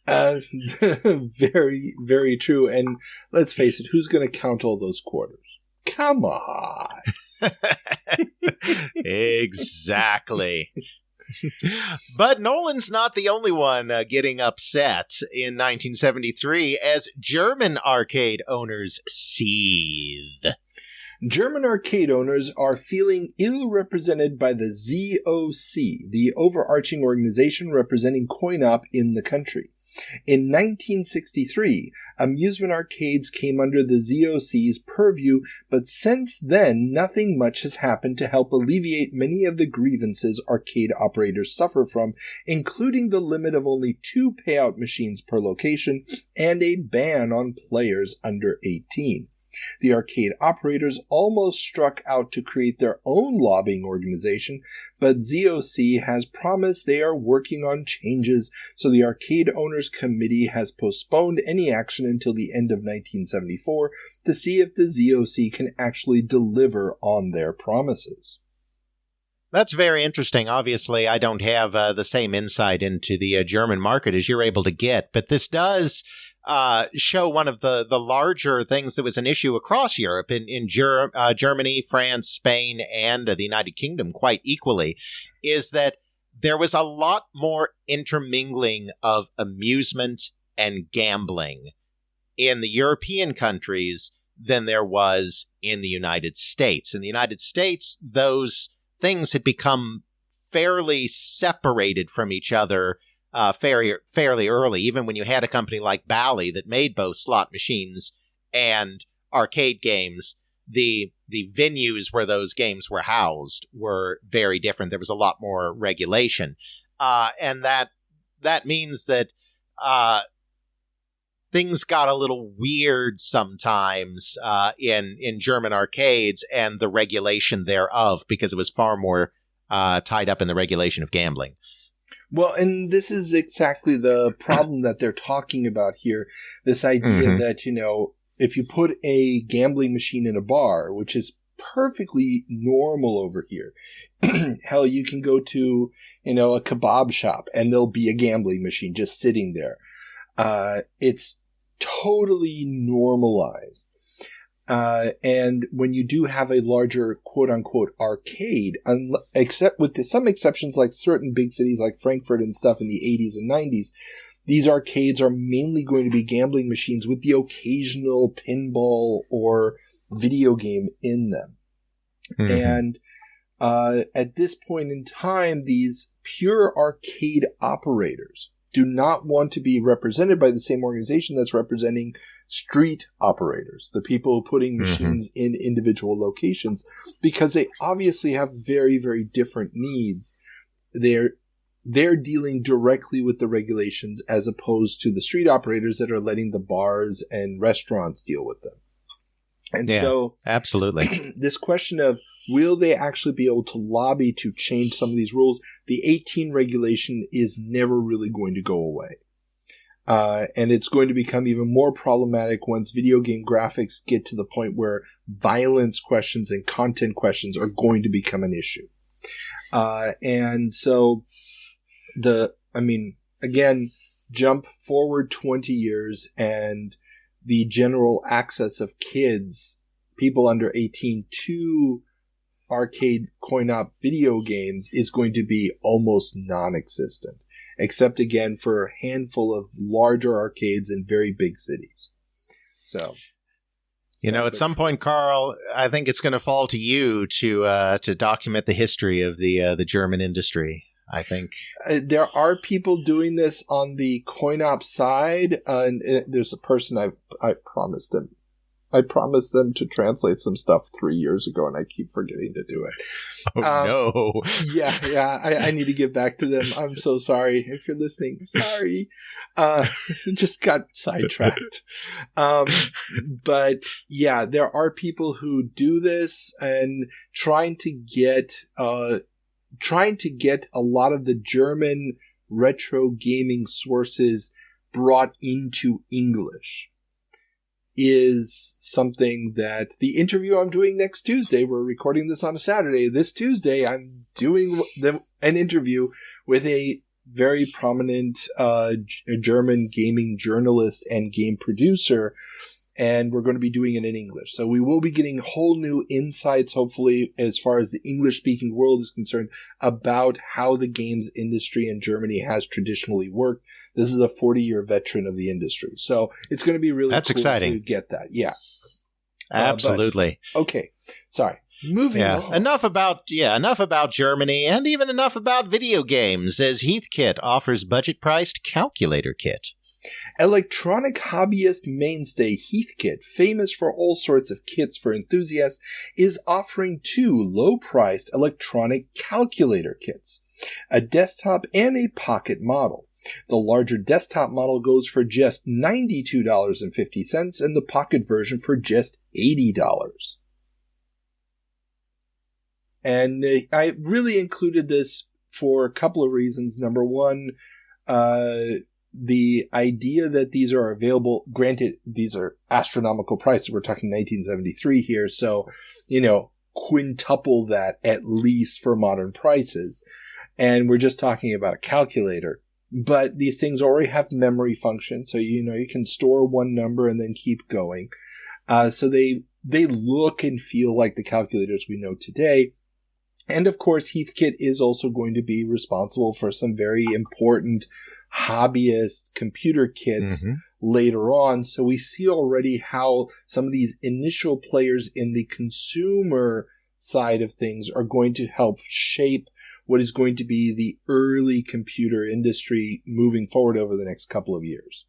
Very, very true. And let's face it, who's going to count all those quarters? Come on. Exactly. But Nolan's not the only one getting upset in 1973 as German arcade owners seethe. German arcade owners are feeling ill-represented by the ZOC, the overarching organization representing coin-op in the country. In 1963, amusement arcades came under the ZOC's purview, but since then, nothing much has happened to help alleviate many of the grievances arcade operators suffer from, including the limit of only 2 payout machines per location and a ban on players under 18. The arcade operators almost struck out to create their own lobbying organization, but ZOC has promised they are working on changes, so the Arcade Owners Committee has postponed any action until the end of 1974 to see if the ZOC can actually deliver on their promises. That's very interesting. Obviously, I don't have the same insight into the German market as you're able to get, but this does show one of the larger things that was an issue across Europe, in Germany, France, Spain, and the United Kingdom quite equally, is that there was a lot more intermingling of amusement and gambling in the European countries than there was in the United States. In the United States, those things had become fairly separated from each other fairly early, even when you had a company like Bally that made both slot machines and arcade games, the venues where those games were housed were very different. There was a lot more regulation. And that means that things got a little weird sometimes in German arcades and the regulation thereof, because it was far more tied up in the regulation of gambling. Well, and this is exactly the problem that they're talking about here. This idea that, if you put a gambling machine in a bar, which is perfectly normal over here, hell, you can go to, a kebab shop and there'll be a gambling machine just sitting there. It's totally normalized. And when you do have a larger quote-unquote arcade, except with some exceptions like certain big cities like Frankfurt and stuff in the 80s and 90s, these arcades are mainly going to be gambling machines with the occasional pinball or video game in them. And at this point in time, these pure arcade operators do not want to be represented by the same organization that's representing street operators, the people putting machines in individual locations, because they obviously have very, very different needs. They're dealing directly with the regulations as opposed to the street operators that are letting the bars and restaurants deal with them. And so absolutely, this question of will they actually be able to lobby to change some of these rules? The 18 regulation is never really going to go away. And it's going to become even more problematic once video game graphics get to the point where violence questions and content questions are going to become an issue. And so again, jump forward 20 years and the general access of kids, people under 18, to arcade coin-op video games is going to be almost non-existent, except again for a handful of larger arcades in very big cities. So, at some point, Carl, I think it's going to fall to you to document the history of the German industry. I think there are people doing this on the coin-op side, and there's a person I promised them. I promised them to translate some stuff 3 years ago, and I keep forgetting to do it. Oh, no. Yeah, I need to get back to them. I'm so sorry. If you're listening, sorry. Just got sidetracked. But yeah, there are people who do this and trying to get a lot of the German retro gaming sources brought into English is something that the interview I'm doing next Tuesday, we're recording this on a Saturday. This Tuesday, I'm doing an interview with a very prominent German gaming journalist and game producer, and we're going to be doing it in English. So we will be getting whole new insights, hopefully, as far as the English-speaking world is concerned, about how the games industry in Germany has traditionally worked. This is a 40-year veteran of the industry. So it's going to be really That's cool exciting. To get that. Yeah. Absolutely. Okay. Sorry. Moving on. Enough about Germany, and even enough about video games, as Heathkit offers budget-priced calculator kit. Electronic hobbyist mainstay Heathkit, famous for all sorts of kits for enthusiasts, is offering 2 low-priced electronic calculator kits, a desktop and a pocket model. The larger desktop model goes for just $92.50 and the pocket version for just $80. And I really included this for a couple of reasons. Number one, the idea that these are available, granted, these are astronomical prices. We're talking 1973 here, so, quintuple that at least for modern prices. And we're just talking about a calculator. But these things already have memory function, so, you can store one number and then keep going. So they look and feel like the calculators we know today. And of course, Heathkit is also going to be responsible for some very important hobbyist computer kits later on. So we see already how some of these initial players in the consumer side of things are going to help shape what is going to be the early computer industry moving forward over the next couple of years.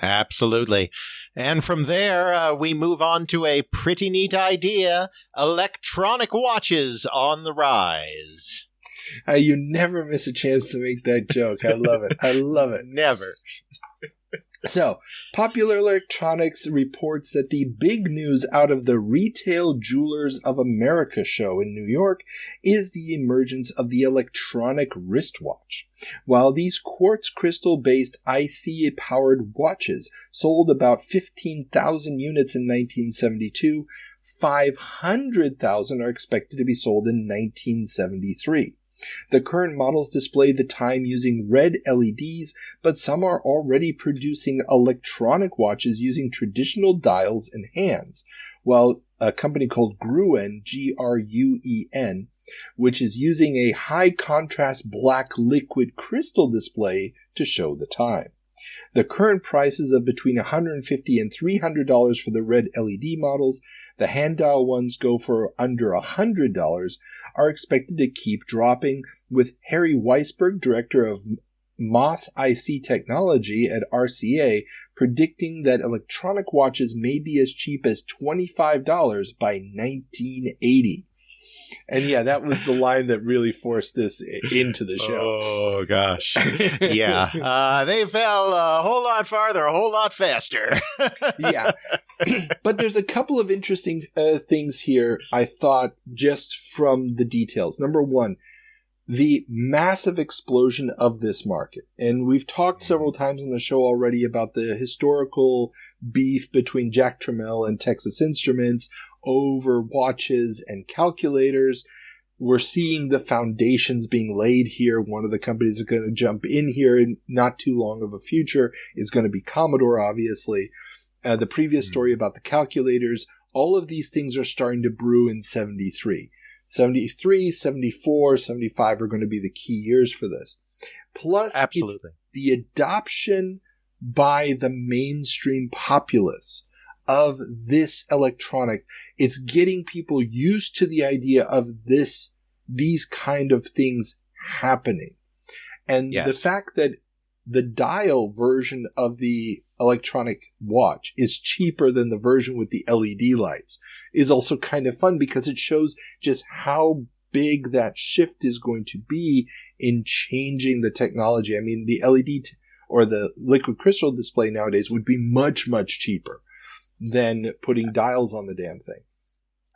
Absolutely. And from there, we move on to a pretty neat idea, electronic watches on the rise. You never miss a chance to make that joke. I love it. I love it. Never. So, Popular Electronics reports that the big news out of the Retail Jewelers of America show in New York is the emergence of the electronic wristwatch. While these quartz crystal-based IC-powered watches sold about 15,000 units in 1972, 500,000 are expected to be sold in 1973. The current models display the time using red LEDs, but some are already producing electronic watches using traditional dials and hands, while a company called Gruen, Gruen, which is using a high-contrast black liquid crystal display to show the time. The current prices of between $150 and $300 for the red LED models, the hand dial ones go for under $100, are expected to keep dropping, with Harry Weisberg, director of MOS IC technology at RCA, predicting that electronic watches may be as cheap as $25 by 1980. And yeah, that was the line that really forced this into the show. Oh, gosh. Yeah. They fell a whole lot farther, a whole lot faster. Yeah. But there's a couple of interesting things here, I thought, just from the details. Number one, the massive explosion of this market. And we've talked several times on the show already about the historical beef between Jack Tramiel and Texas Instruments over watches and calculators. We're seeing the foundations being laid here. One of the companies that are going to jump in here in not too long of a future is going to be Commodore, obviously. The previous story about the calculators, all of these things are starting to brew in 73. 73, 74, 75 are going to be the key years for this. Plus, absolutely, it's the adoption by the mainstream populace of this electronic. It's getting people used to the idea of these kind of things happening. And the fact that the dial version of the electronic watch is cheaper than the version with the LED lights is also kind of fun, because it shows just how big that shift is going to be in changing the technology. I mean, the LED or the liquid crystal display nowadays would be much, much cheaper than putting dials on the damn thing.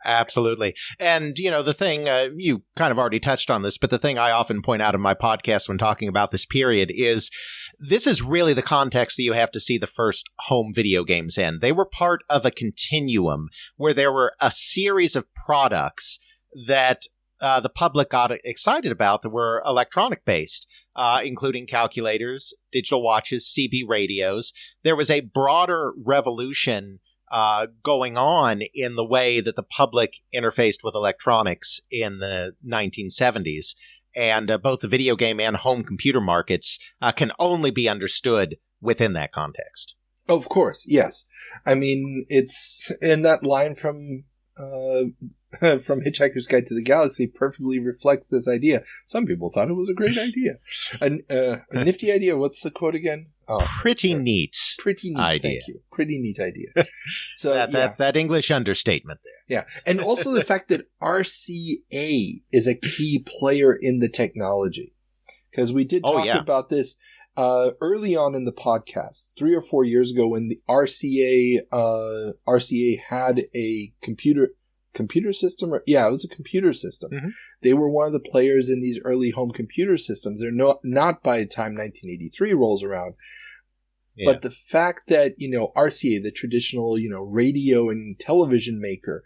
Absolutely. And, you know, the thing, you kind of already touched on this, but the thing I often point out in my podcast when talking about this period is this is really the context that you have to see the first home video games in. They were part of a continuum where there were a series of products that the public got excited about that were electronic based, including calculators, digital watches, CB radios. There was a broader revolution going on in the way that the public interfaced with electronics in the 1970s. And both the video game and home computer markets can only be understood within that context. Of course, yes. I mean, it's in that line from Hitchhiker's Guide to the Galaxy perfectly reflects this idea. Some people thought it was a great idea. A nifty idea. What's the quote again? Oh, pretty neat. Pretty neat idea. Thank you. Pretty neat idea. So that English understatement there. Yeah. And also the fact that RCA is a key player in the technology. Because we did talk about this early on in the podcast, 3 or 4 years ago, when the RCA had a computer system. It was a computer system. Mm-hmm. They were one of the players in these early home computer systems. They're not by the time 1983 rolls around. Yeah. But the fact that, RCA, the traditional, radio and television maker,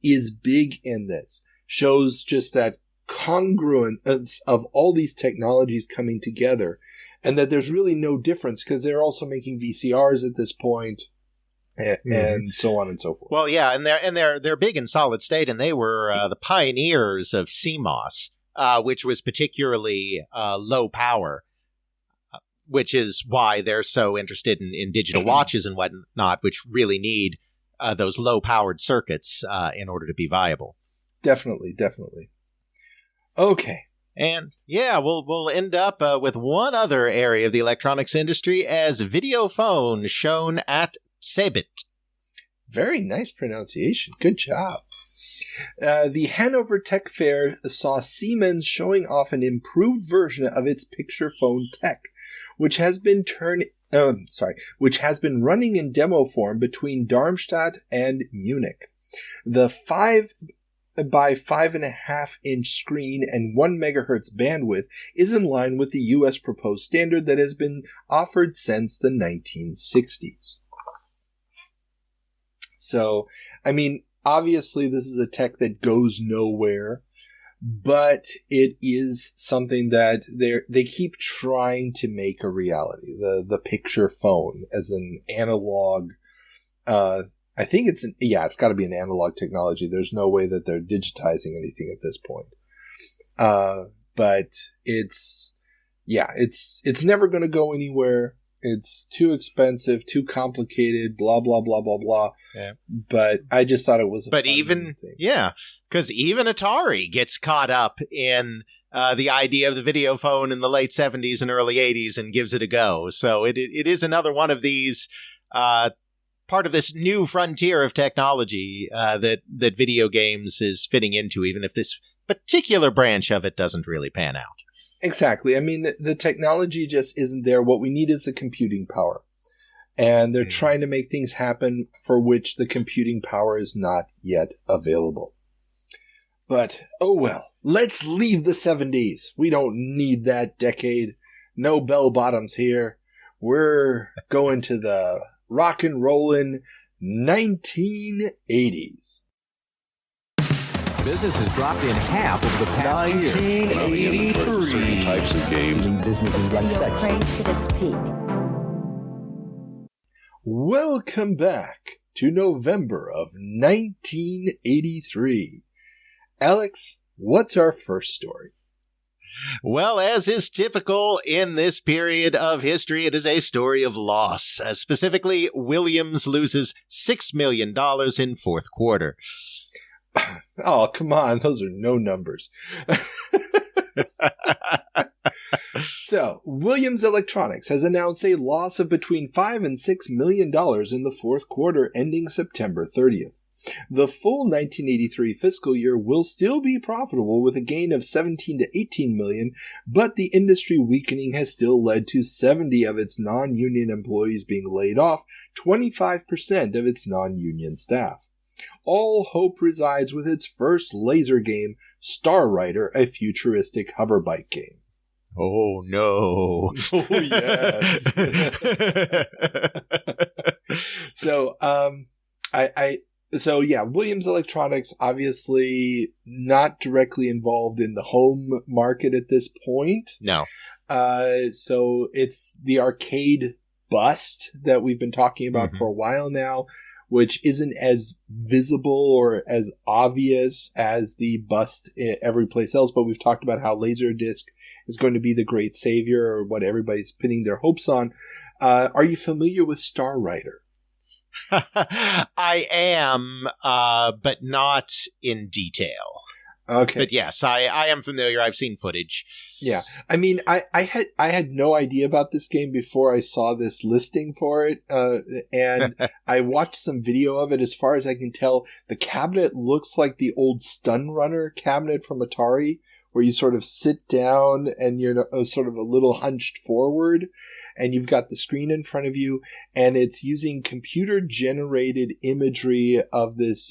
is big in this shows just that congruence of all these technologies coming together, and that there's really no difference because they're also making VCRs at this point. And so on and so forth. Well, yeah, and they're big in solid state, and they were the pioneers of CMOS, which was particularly low power, which is why they're so interested in digital watches and whatnot, which really need those low-powered circuits in order to be viable. Definitely. Okay. And yeah, we'll end up with one other area of the electronics industry as video phone shown at CeBIT. Very nice pronunciation. Good job. The Hanover Tech Fair saw Siemens showing off an improved version of its picture phone tech, which has been running in demo form between Darmstadt and Munich. The 5 by 5.5 inch screen and 1 megahertz bandwidth is in line with the US proposed standard that has been offered since the 1960s. So, I mean, obviously this is a tech that goes nowhere, but it is something that they keep trying to make a reality. The picture phone as an analog, I think it's got to be an analog technology. There's no way that they're digitizing anything at this point. But it's never going to go anywhere. It's too expensive, too complicated, blah, blah, blah, blah, blah. Yeah. But I just thought it was a fun thing. Because even Atari gets caught up in the idea of the video phone in the late 70s and early 80s and gives it a go. So it is another one of these part of this new frontier of technology that video games is fitting into, even if this particular branch of it doesn't really pan out. Exactly. I mean, the technology just isn't there. What we need is the computing power. And they're trying to make things happen for which the computing power is not yet available. But, oh well, let's leave the 70s. We don't need that decade. No bell bottoms here. We're going to the rock and rollin' 1980s. Business has dropped in half over the past 1983. Certain types of games. Business is like sex. Praise to its peak. Welcome back to November of 1983. Alex, what's our first story? Well, as is typical in this period of history, it is a story of loss. Specifically, Williams loses $6 million in fourth quarter. Oh, come on. Those are no numbers. So, Williams Electronics has announced a loss of between $5 and $6 million in the fourth quarter ending September 30th. The full 1983 fiscal year will still be profitable with a gain of 17 to 18 million, but the industry weakening has still led to 70 of its non-union employees being laid off, 25% of its non-union staff. All hope resides with its first laser game, Star Rider, a futuristic hoverbike game. Oh, no. Oh, yes. So, Williams Electronics, obviously not directly involved in the home market at this point. No. So it's the arcade bust that we've been talking about for a while now, which isn't as visible or as obvious as the bust every place else. But we've talked about how Laserdisc is going to be the great savior, or what everybody's pinning their hopes on. Are you familiar with Star Rider? I am, but not in detail. Okay. But yes, I am familiar. I've seen footage. Yeah. I mean, I had no idea about this game before I saw this listing for it. And I watched some video of it. As far as I can tell, the cabinet looks like the old Stun Runner cabinet from Atari, where you sort of sit down and you're sort of a little hunched forward, and you've got the screen in front of you, and it's using computer-generated imagery of this,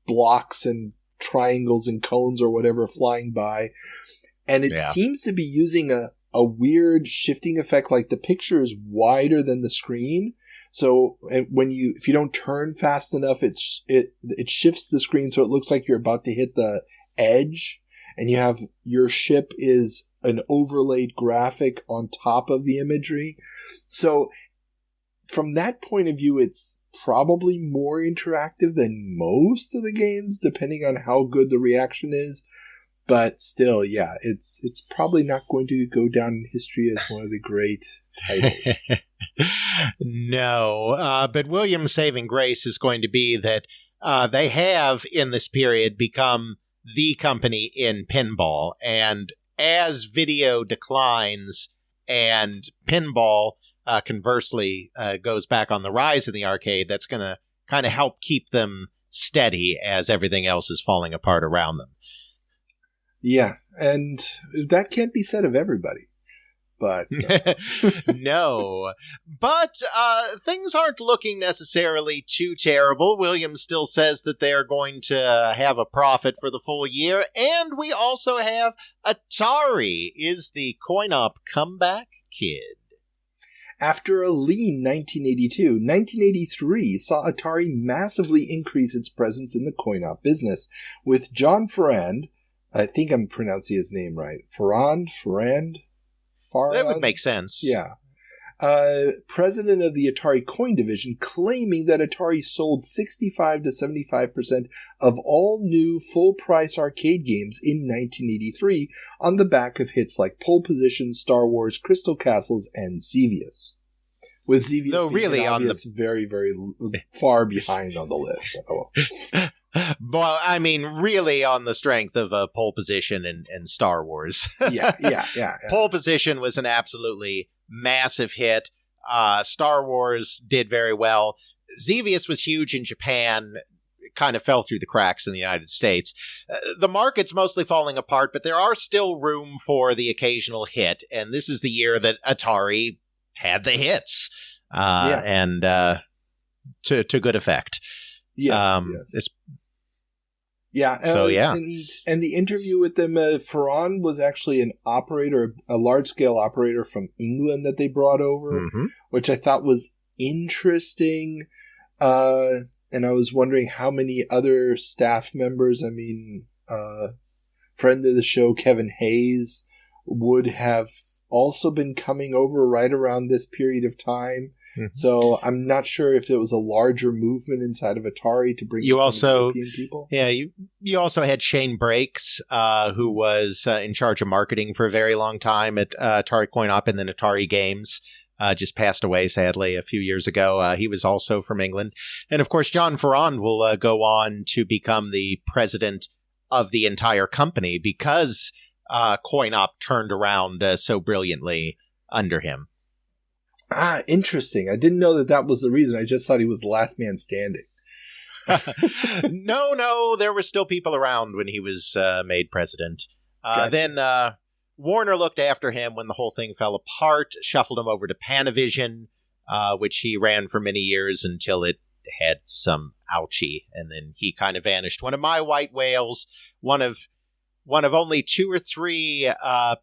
blocks and triangles and cones or whatever flying by. And it seems to be using a weird shifting effect, like the picture is wider than the screen. So if you don't turn fast enough, it shifts the screen so it looks like you're about to hit the edge, and you have your ship is an overlaid graphic on top of the imagery. So from that point of view, it's probably more interactive than most of the games, depending on how good the reaction is. But still, it's probably not going to go down in history as one of the great titles. No, but Williams' saving grace is going to be that they have, in this period, become the company in pinball. And as video declines and pinball, conversely, goes back on the rise in the arcade, that's going to kind of help keep them steady as everything else is falling apart around them. Yeah, and that can't be said of everybody. But no. But things aren't looking necessarily too terrible. Williams still says that they are going to have a profit for the full year. And we also have Atari is the coin-op comeback kid. After a lean 1982, 1983 saw Atari massively increase its presence in the coin-op business, with John Farrand, I think I'm pronouncing his name right, Farrand? That would make sense. Yeah. President of the Atari Coin Division, claiming that Atari sold 65 to 75% of all new full-price arcade games in 1983 on the back of hits like Pole Position, Star Wars, Crystal Castles, and Xevious. With Xevious being obvious, very, very far behind on the list. Well, I mean, really on the strength of Pole Position and Star Wars. Yeah. Pole Position was an absolutely massive hit. Star Wars did very well. Xevious was huge in Japan. It kind of fell through the cracks in the United States. The market's mostly falling apart, but there are still room for the occasional hit. And this is the year that Atari had the hits. And to good effect. Yes. Yeah. And the interview with them, Farhan was actually an operator, a large-scale operator from England that they brought over, which I thought was interesting. And I was wondering how many other staff members, friend of the show, Kevin Hayes, would have also been coming over right around this period of time. So I'm not sure if there was a larger movement inside of Atari to bring in some European people. Yeah, you also had Shane Breaks, who was in charge of marketing for a very long time at Atari Coin-Op and then Atari Games. Just passed away, sadly, a few years ago. He was also from England. And, of course, John Farrand will go on to become the president of the entire company because Coin-Op turned around so brilliantly under him. Interesting. I didn't know that was the reason. I just thought he was the last man standing. No, there were still people around when he was made president. Gotcha. Then Warner looked after him when the whole thing fell apart, shuffled him over to Panavision, which he ran for many years until it had some ouchie, and then he kind of vanished. One of my white whales, one of only 2 or 3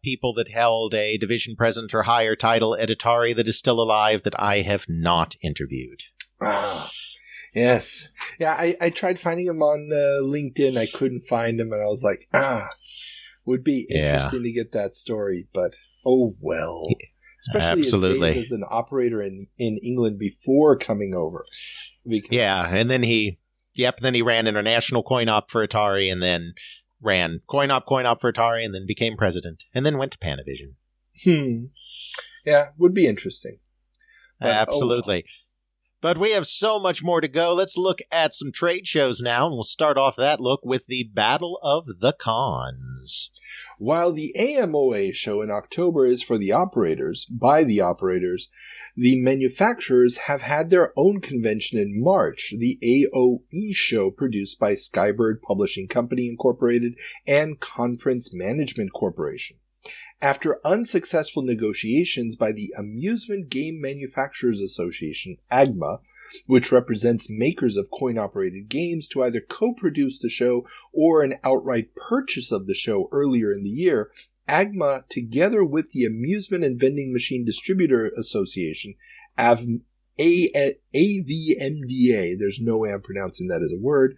people that held a division president or higher title at Atari that is still alive that I have not interviewed. Yes. Yeah, I tried finding him on LinkedIn. I couldn't find him, and I was like, would be interesting to get that story, but oh well. Especially his days as an operator in England before coming over. And then he ran international coin-op for Atari, and then ran coin-op for Atari, and then became president, and then went to Panavision. Yeah, would be interesting. But, absolutely. But we have so much more to go. Let's look at some trade shows now, and we'll start off that look with the Battle of the Cons. While the AMOA show in October is for the operators, by the operators, the manufacturers have had their own convention in March, the AOE show produced by Skybird Publishing Company Incorporated and Conference Management Corporation. After unsuccessful negotiations by the Amusement Game Manufacturers Association, AGMA, which represents makers of coin-operated games, to either co-produce the show or an outright purchase of the show earlier in the year, AGMA, together with the Amusement and Vending Machine Distributor Association, AVMDA, there's no way I'm pronouncing that as a word,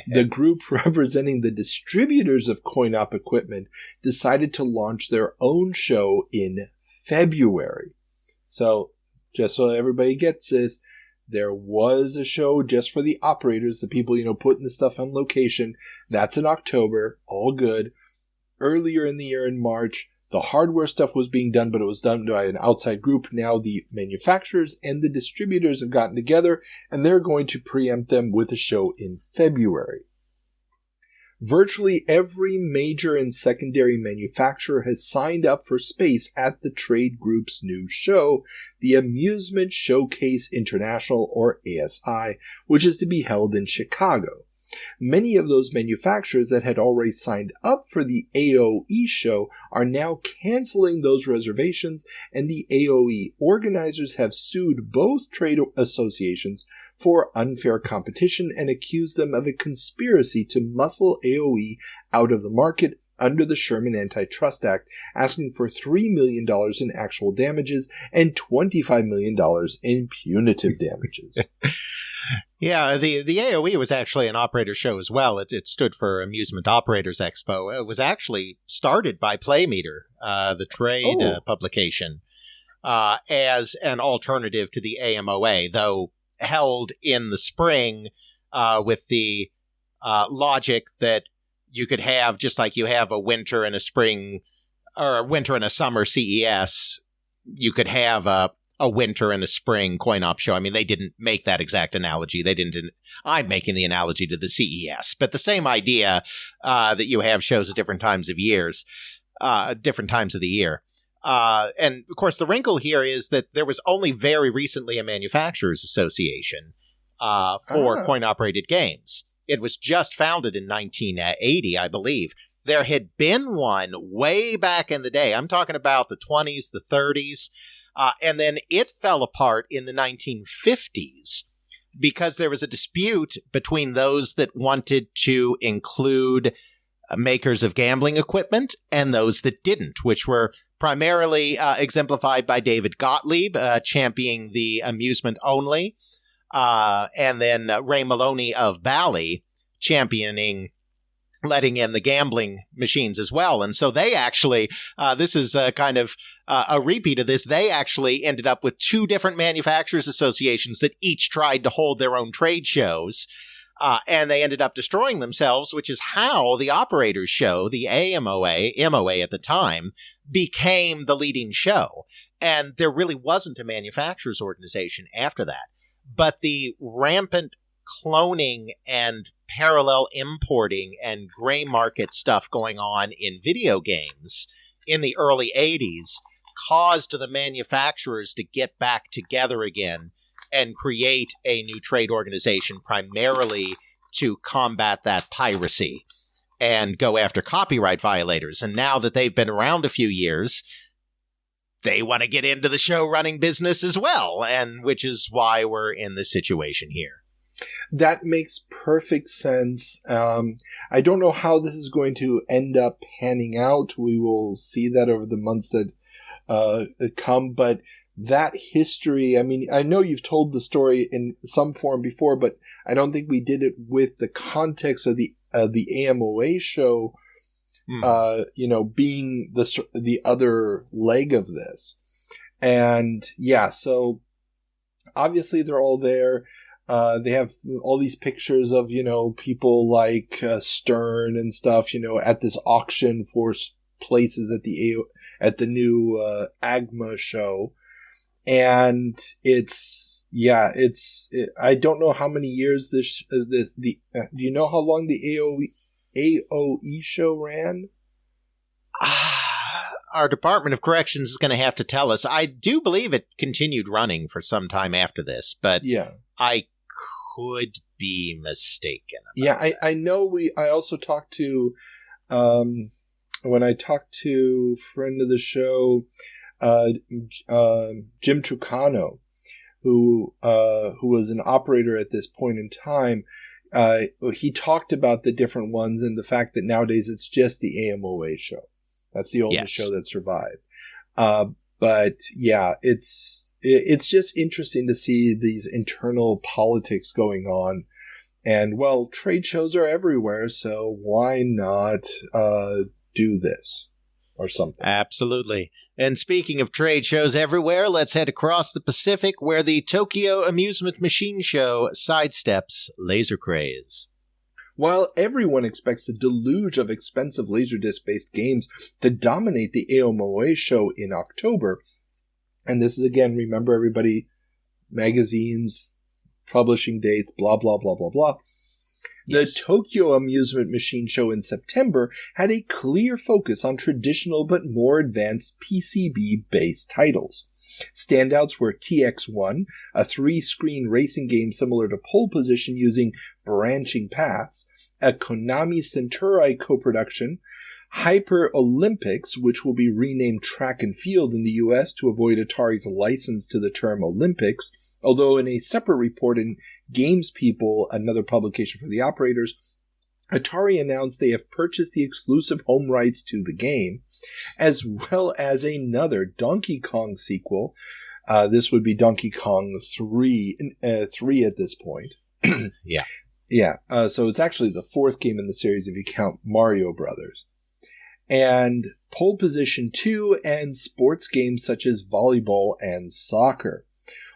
the group representing the distributors of coin-op equipment, decided to launch their own show in February. So, just so everybody gets this, there was a show just for the operators, the people, putting the stuff on location. That's in October, all good. Earlier in the year, in March, the hardware stuff was being done, but it was done by an outside group. Now the manufacturers and the distributors have gotten together, and they're going to preempt them with a show in February. Virtually every major and secondary manufacturer has signed up for space at the trade group's new show, the Amusement Showcase International, or ASI, which is to be held in Chicago. Many of those manufacturers that had already signed up for the AOE show are now canceling those reservations, and the AOE organizers have sued both trade associations for unfair competition and accused them of a conspiracy to muscle AOE out of the market under the Sherman Antitrust Act, asking for $3 million in actual damages and $25 million in punitive damages. Yeah, the AOE was actually an operator show as well. It stood for Amusement Operators Expo. It was actually started by Playmeter, the trade publication, as an alternative to the AMOA, though held in the spring with the logic that you could have, just like you have a winter and a spring, or a winter and a summer CES, you could have a winter and a spring coin-op show. I mean, they didn't make that exact analogy. They didn't. I'm making the analogy to the CES, but the same idea that you have shows at different times of years, different times of the year. And of course, the wrinkle here is that there was only very recently a manufacturers association for coin-operated games. It was just founded in 1980, I believe. There had been one way back in the day. I'm talking about the 20s, the 30s. And then it fell apart in the 1950s because there was a dispute between those that wanted to include makers of gambling equipment and those that didn't, which were primarily exemplified by David Gottlieb, championing the amusement only, and then Ray Maloney of Bally championing letting in the gambling machines as well. And so they actually, this is kind of a repeat of this, they actually ended up with two different manufacturers associations that each tried to hold their own trade shows. And they ended up destroying themselves, which is how the operators show, the MOA at the time, became the leading show. And there really wasn't a manufacturers organization after that. But the rampant cloning and parallel importing and gray market stuff going on in video games in the early 80s caused the manufacturers to get back together again and create a new trade organization primarily to combat that piracy and go after copyright violators. And now that they've been around a few years, they want to get into the show running business as well, and which is why we're in this situation here. That makes perfect sense. I don't know how this is going to end up panning out. We will see that over the months that come, but that history, I mean, I know you've told the story in some form before, but I don't think we did it with the context of the AMOA show, being the other leg of this. And yeah, so obviously they're all there. They have all these pictures of, people like Stern and stuff, at this auction for places at the new AGMA show. And I don't know how many years do you know how long the AOE show ran? Our Department of Corrections is going to have to tell us. I do believe it continued running for some time after this, but yeah, I could be mistaken. I know I also talked to, when I talked to friend of the show, Jim Trucano, who was an operator at this point in time, he talked about the different ones and the fact that nowadays it's just the AMOA show. That's the only show that survived. But yeah, it's just interesting to see these internal politics going on. And well, trade shows are everywhere, so why not do this or something? Absolutely. And speaking of trade shows everywhere, let's head across the Pacific where the Tokyo Amusement Machine Show sidesteps laser craze. While everyone expects a deluge of expensive Laserdisc-based games to dominate the AMOA show in October, and this is again, remember everybody, magazines, publishing dates, blah, blah, blah, blah, blah. The Yes. Tokyo Amusement Machine Show in September had a clear focus on traditional but more advanced PCB-based titles. Standouts were TX1, a 3-screen racing game similar to Pole Position using branching paths, a Konami Centauri co-production, Hyper Olympics, which will be renamed Track and Field in the US to avoid Atari's license to the term Olympics, although in a separate report in Games People, another publication for the operators, Atari announced they have purchased the exclusive home rights to the game, as well as another Donkey Kong sequel. This would be Donkey Kong 3 at this point. Yeah. Yeah, so it's actually the 4th game in the series if you count Mario Brothers. And Pole Position 2 and sports games such as volleyball and soccer.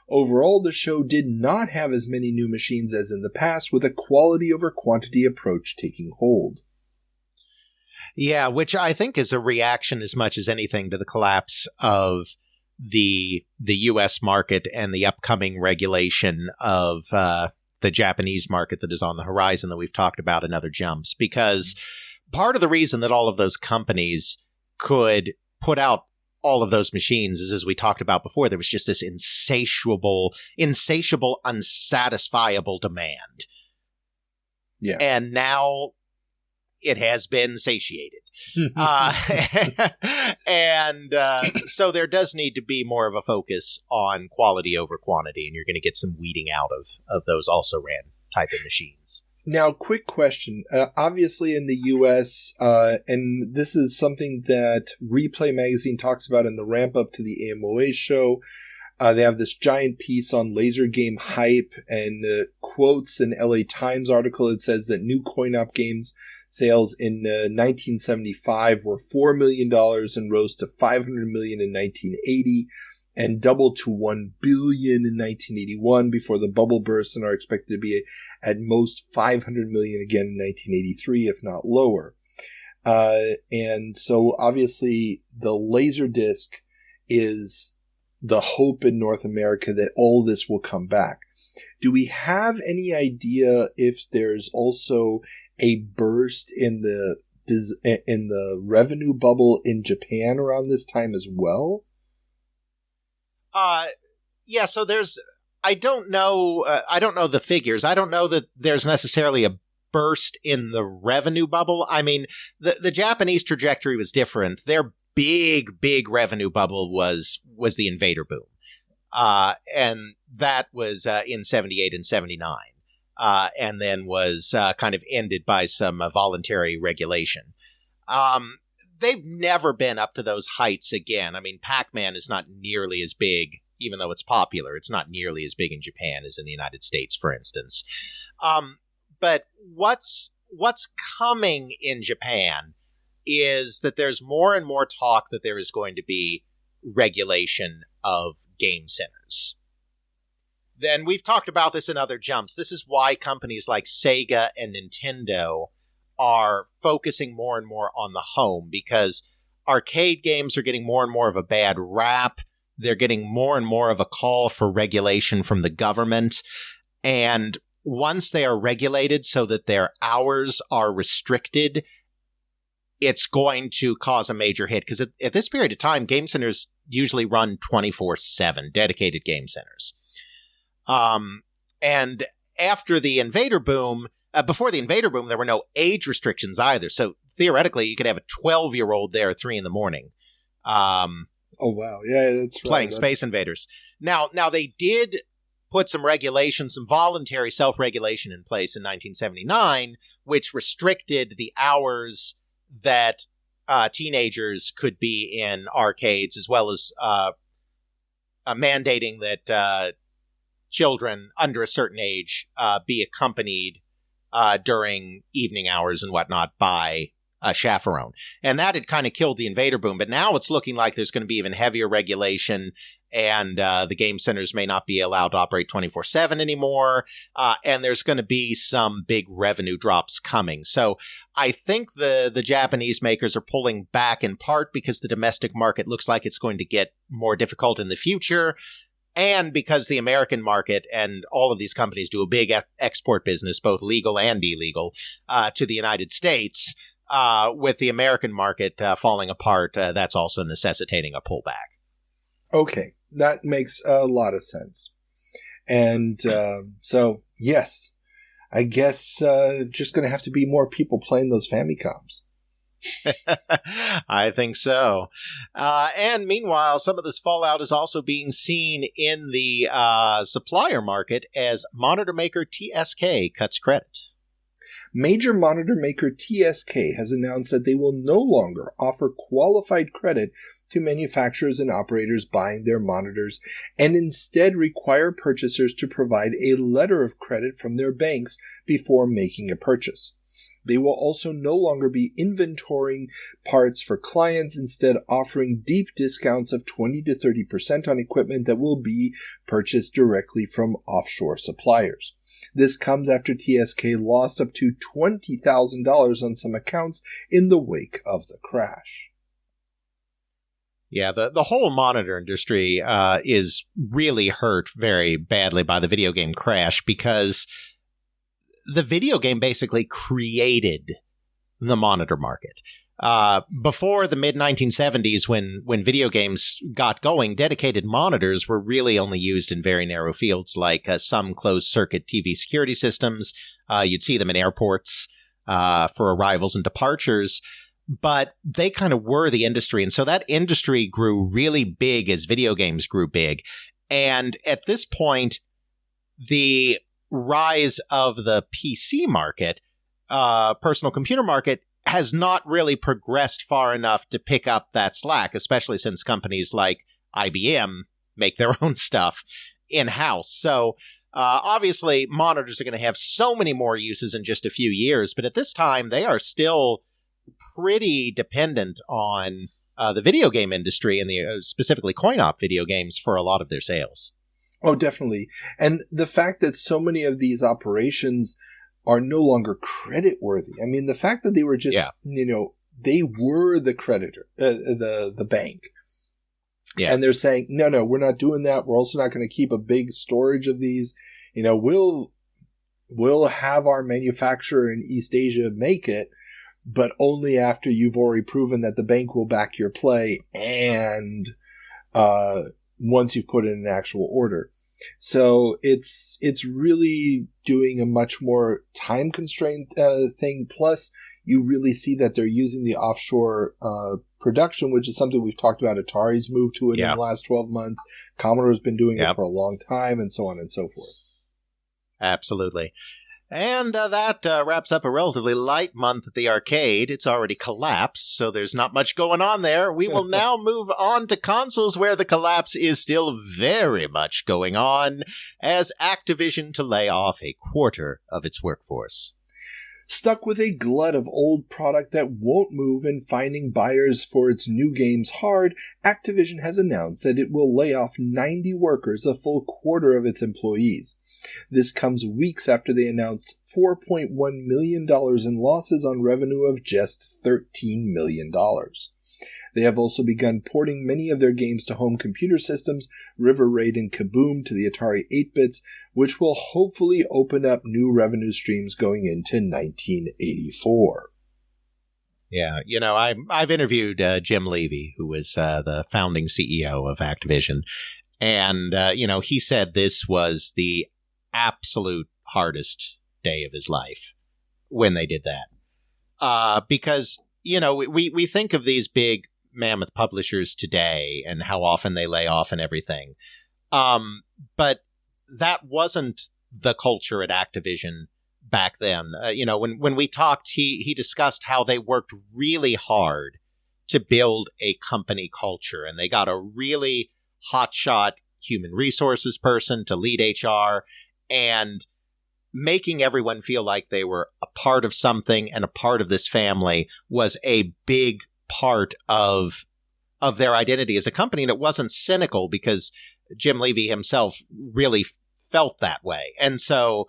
Overall, the show did not have as many new machines as in the past, with a quality over quantity approach taking hold. Yeah, which I think is a reaction as much as anything to the collapse of the U.S. market and the upcoming regulation of the Japanese market that is on the horizon that we've talked about in other jumps. Because part of the reason that all of those companies could put out all of those machines is, as we talked about before, there was just this insatiable, unsatisfiable demand. Yeah. And now it has been satiated. So there does need to be more of a focus on quality over quantity, and you're going to get some weeding out of those also-ran type of machines. Now, quick question. Obviously in the U.S., and this is something that Replay Magazine talks about in the ramp-up to the AMOA show, they have this giant piece on laser game hype and quotes an LA Times article. It says that new coin-op games sales in 1975 were $4 million and rose to $500 million in 1980 and doubled to $1 billion in 1981 before the bubble burst, and are expected to be at most $500 million again in 1983, if not lower. And so obviously the Laserdisc is the hope in North America that all this will come back. Do we have any idea if there's also a burst in the revenue bubble in Japan around this time as well? Yeah, so I don't know the figures. I don't know that there's necessarily a burst in the revenue bubble. I mean, the Japanese trajectory was different. Their big revenue bubble was the Invader boom. And that was in 78 and 79. And then was kind of ended by some voluntary regulation. They've never been up to those heights again. I mean, Pac-Man is not nearly as big, even though it's popular. It's not nearly as big in Japan as in the United States, for instance. But what's coming in Japan is that there's more and more talk that there is going to be regulation of game centers. Then we've talked about this in other jumps. This is why companies like Sega and Nintendo are focusing more and more on the home, because arcade games are getting more and more of a bad rap. They're getting more and more of a call for regulation from the government. And once they are regulated so that their hours are restricted, it's going to cause a major hit. Because at this period of time, game centers usually run 24/7, dedicated game centers. And after the Invader boom, before the Invader boom, there were no age restrictions either. So theoretically, you could have a 12-year-old there at 3 a.m. Oh, wow. Yeah, that's right. Playing Space Invaders. Now they did put some regulation, some voluntary self-regulation in place in 1979, which restricted the hours that teenagers could be in arcades, as well as mandating that children under a certain age be accompanied during evening hours and whatnot by a chaperone. And that had kind of killed the Invader boom. But now it's looking like there's going to be even heavier regulation, and the game centers may not be allowed to operate 24/7 anymore. And there's going to be some big revenue drops coming. So I think the Japanese makers are pulling back in part because the domestic market looks like it's going to get more difficult in the future. And because the American market and all of these companies do a big export business, both legal and illegal, to the United States, with the American market falling apart, that's also necessitating a pullback. Okay, that makes a lot of sense. And so, yes, I guess just going to have to be more people playing those Famicoms. I think so. And meanwhile, some of this fallout is also being seen in the supplier market as monitor maker TSK cuts credit. Major monitor maker TSK has announced that they will no longer offer qualified credit to manufacturers and operators buying their monitors, and instead require purchasers to provide a letter of credit from their banks before making a purchase. They will also no longer be inventorying parts for clients, instead offering deep discounts of 20 to 30% on equipment that will be purchased directly from offshore suppliers. This comes after TSK lost up to $20,000 on some accounts in the wake of the crash. Yeah, the whole monitor industry is really hurt very badly by the video game crash, because the video game basically created the monitor market. Before the mid-1970s, when video games got going, dedicated monitors were really only used in very narrow fields, like some closed-circuit TV security systems. You'd see them in airports for arrivals and departures. But they kind of were the industry. And so that industry grew really big as video games grew big. And at this point, the rise of the PC market, personal computer market, has not really progressed far enough to pick up that slack, especially since companies like IBM make their own stuff in-house. So obviously, monitors are going to have so many more uses in just a few years. But at this time, they are still pretty dependent on the video game industry and the specifically coin-op video games for a lot of their sales. Oh, definitely. And the fact that so many of these operations are no longer credit worthy. I mean, the fact that they were just, they were the creditor, the bank. Yeah. And they're saying, no, we're not doing that. We're also not going to keep a big storage of these. We'll have our manufacturer in East Asia make it, but only after you've already proven that the bank will back your play and once you've put in an actual order. So it's really doing a much more time constrained thing. Plus, you really see that they're using the offshore production, which is something we've talked about. Atari's moved to it in the last 12 months. Commodore's been doing it for a long time, and so on and so forth. Absolutely. And that wraps up a relatively light month at the arcade. It's already collapsed, so there's not much going on there. We will now move on to consoles, where the collapse is still very much going on, as Activision to lay off a quarter of its workforce. Stuck with a glut of old product that won't move and finding buyers for its new games hard, Activision has announced that it will lay off 90 workers, a full quarter of its employees. This comes weeks after they announced $4.1 million in losses on revenue of just $13 million. They have also begun porting many of their games to home computer systems, River Raid and Kaboom to the Atari 8-bits, which will hopefully open up new revenue streams going into 1984. Yeah, I've interviewed Jim Levy, who was the founding CEO of Activision, and, he said this was the absolute hardest day of his life when they did that. Because, we think of these big mammoth publishers today and how often they lay off and everything. But that wasn't the culture at Activision back then. When we talked, he discussed how they worked really hard to build a company culture, and they got a really hotshot human resources person to lead HR, and making everyone feel like they were a part of something and a part of this family was a big part of their identity as a company. And it wasn't cynical, because Jim Levy himself really felt that way. And so,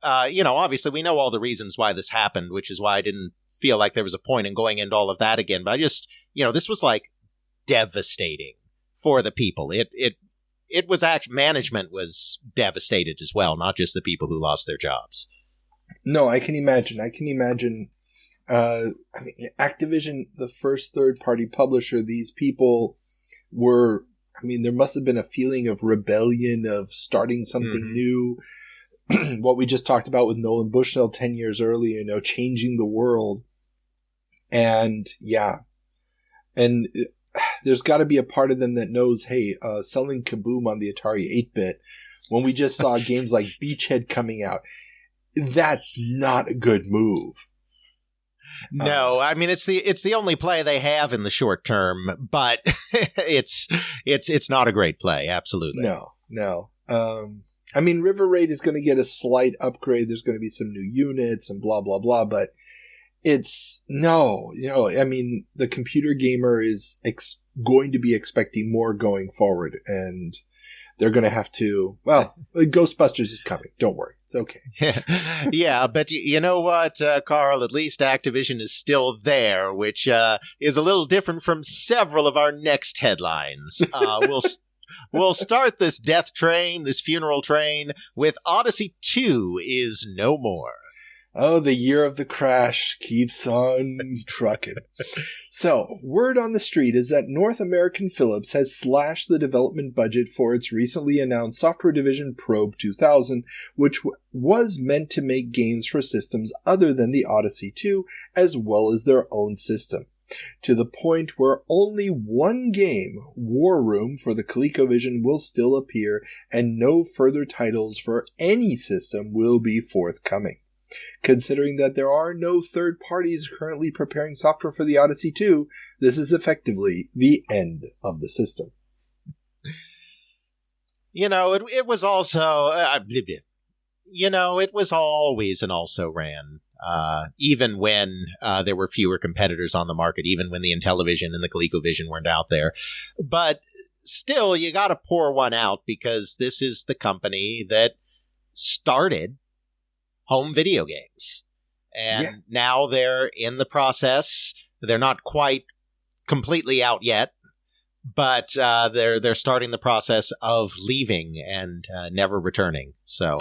obviously we know all the reasons why this happened, which is why I didn't feel like there was a point in going into all of that again. But I just, this was like devastating for the people. It it was actually, management was devastated as well, not just the people who lost their jobs. No, I can imagine. Activision, the first third-party publisher, these people were, there must have been a feeling of rebellion, of starting something new. What we just talked about with Nolan Bushnell 10 years earlier, changing the world. And there's got to be a part of them that knows, hey, selling Kaboom on the Atari 8-bit, when we just saw games like Beachhead coming out, that's not a good move. No, it's the only play they have in the short term, but it's not a great play. Absolutely. No. River Raid is going to get a slight upgrade. There's going to be some new units and blah, blah, blah, but the computer gamer is going to be expecting more going forward, and they're going to have to, Ghostbusters is coming. Don't worry. It's okay. Yeah, but you know what, Carl? At least Activision is still there, which is a little different from several of our next headlines. We'll start this death train, this funeral train, with Odyssey 2 is no more. Oh, the year of the crash keeps on trucking. So, word on the street is that North American Philips has slashed the development budget for its recently announced software division Probe 2000, which was meant to make games for systems other than the Odyssey 2, as well as their own system. To the point where only one game, War Room, for the ColecoVision will still appear, and no further titles for any system will be forthcoming. Considering that there are no third parties currently preparing software for the Odyssey 2, this is effectively the end of the system. It was also, it was always an also ran. Even when there were fewer competitors on the market, even when the Intellivision and the ColecoVision weren't out there. But still, you got to pour one out, because this is the company that started home video games. And now they're in the process. They're not quite completely out yet, but they're starting the process of leaving and never returning. So,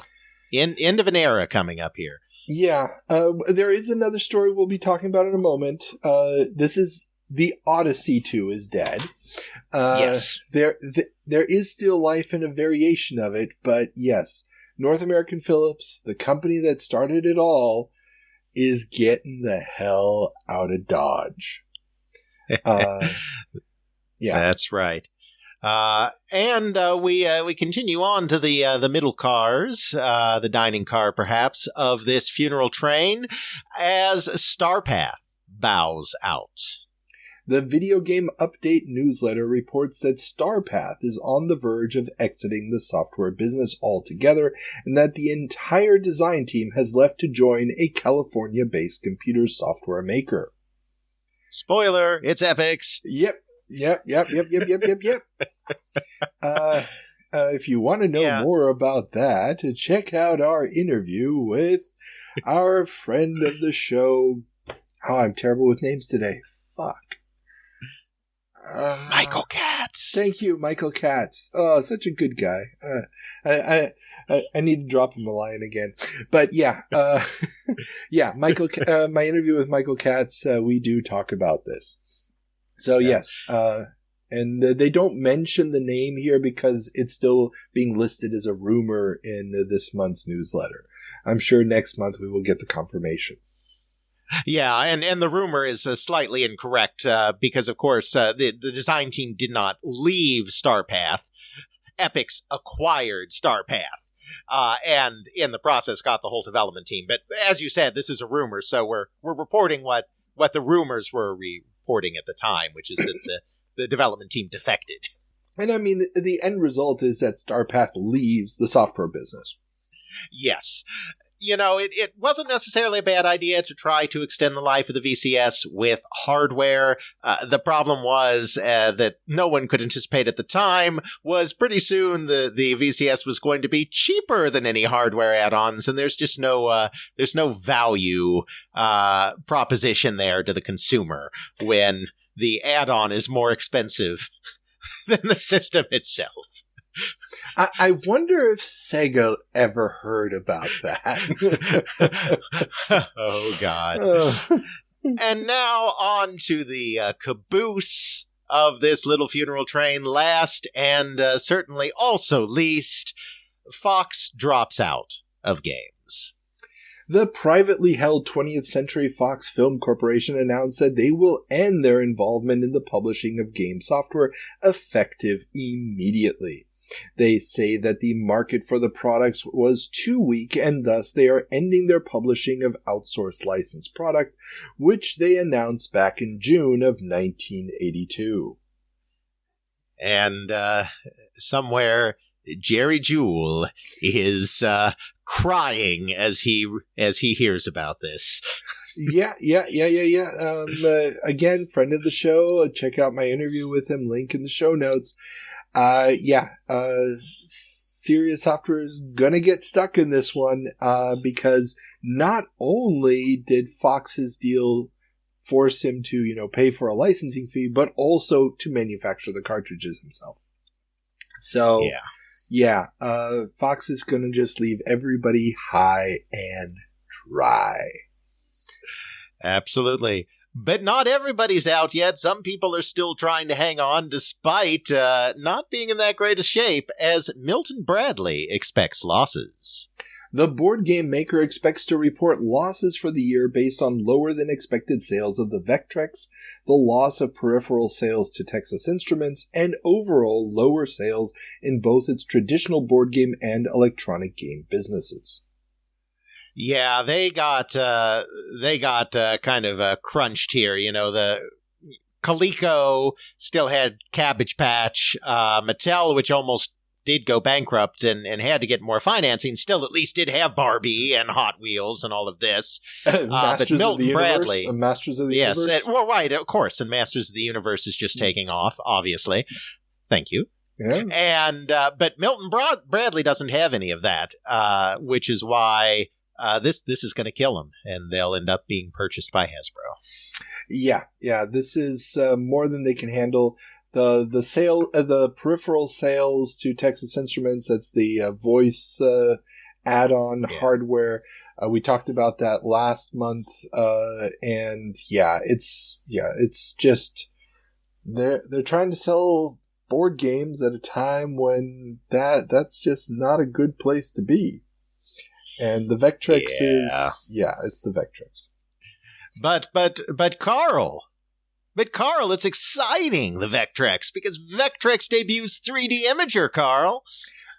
end of an era coming up here. Yeah, there is another story we'll be talking about in a moment. This is the Odyssey 2 is dead. Yes. There is still life in a variation of it, but yes, North American Philips, the company that started it all, is getting the hell out of Dodge. Yeah. That's right. And we continue on to the middle cars, the dining car perhaps, of this funeral train, as Starpath bows out. The Video Game Update newsletter reports that Starpath is on the verge of exiting the software business altogether, and that the entire design team has left to join a California-based computer software maker. Spoiler, it's Epix. Yep. If you want to know more about that, check out our interview with our friend of the show. Oh, I'm terrible with names today. Fuck. Michael Katz. Thank you, Michael Katz. Oh, such a good guy. I need to drop him a line again. But yeah, Michael. My interview with Michael Katz, we do talk about this. So yes, and they don't mention the name here because it's still being listed as a rumor in this month's newsletter. I'm sure next month we will get the confirmation. Yeah, and the rumor is slightly incorrect because, of course, the design team did not leave Starpath. Epix acquired Starpath, and in the process got the whole development team. But as you said, this is a rumor, so we're reporting what the rumors were reporting at the time, which is that the development team defected. And I mean, the end result is that Starpath leaves the software business. Yes. It wasn't necessarily a bad idea to try to extend the life of the VCS with hardware. The problem was that no one could anticipate at the time was pretty soon the VCS was going to be cheaper than any hardware add-ons, and there's just no value proposition there to the consumer when the add-on is more expensive than the system itself. I wonder if Sega ever heard about that. Oh, God. And now on to the caboose of this little funeral train. Last and certainly also least, Fox drops out of games. The privately held 20th Century Fox Film Corporation announced that they will end their involvement in the publishing of game software effective immediately. They say that the market for the products was too weak, and thus they are ending their publishing of outsourced licensed product, which they announced back in June of 1982. And somewhere, Jerry Jewell is crying as he hears about this. Yeah. Again, friend of the show. Check out my interview with him. Link in the show notes. Serious Software is gonna get stuck in this one because not only did Fox's deal force him to, pay for a licensing fee, but also to manufacture the cartridges himself. So, Fox is gonna just leave everybody high and dry. Absolutely. But not everybody's out yet. Some people are still trying to hang on despite not being in that great a shape, as Milton Bradley expects losses. The board game maker expects to report losses for the year based on lower than expected sales of the Vectrex, the loss of peripheral sales to Texas Instruments, and overall lower sales in both its traditional board game and electronic game businesses. Yeah, they got kind of crunched here. The Coleco still had Cabbage Patch. Mattel, which almost did go bankrupt and had to get more financing, still at least did have Barbie and Hot Wheels and all of this. But Milton Bradley, Masters of the Universe. Yes, well, right, of course, and Masters of the Universe is just taking off, obviously. Thank you. Yeah. And but Milton Bradley doesn't have any of that, which is why. This is going to kill them, and they'll end up being purchased by Hasbro. Yeah. This is more than they can handle. The peripheral sales to Texas Instruments. That's the voice add-on hardware. We talked about that last month, and it's just they're trying to sell board games at a time when that's just not a good place to be. And the Vectrex it's the Vectrex. But Carl, it's exciting, the Vectrex, because Vectrex debuts 3D Imager, Carl.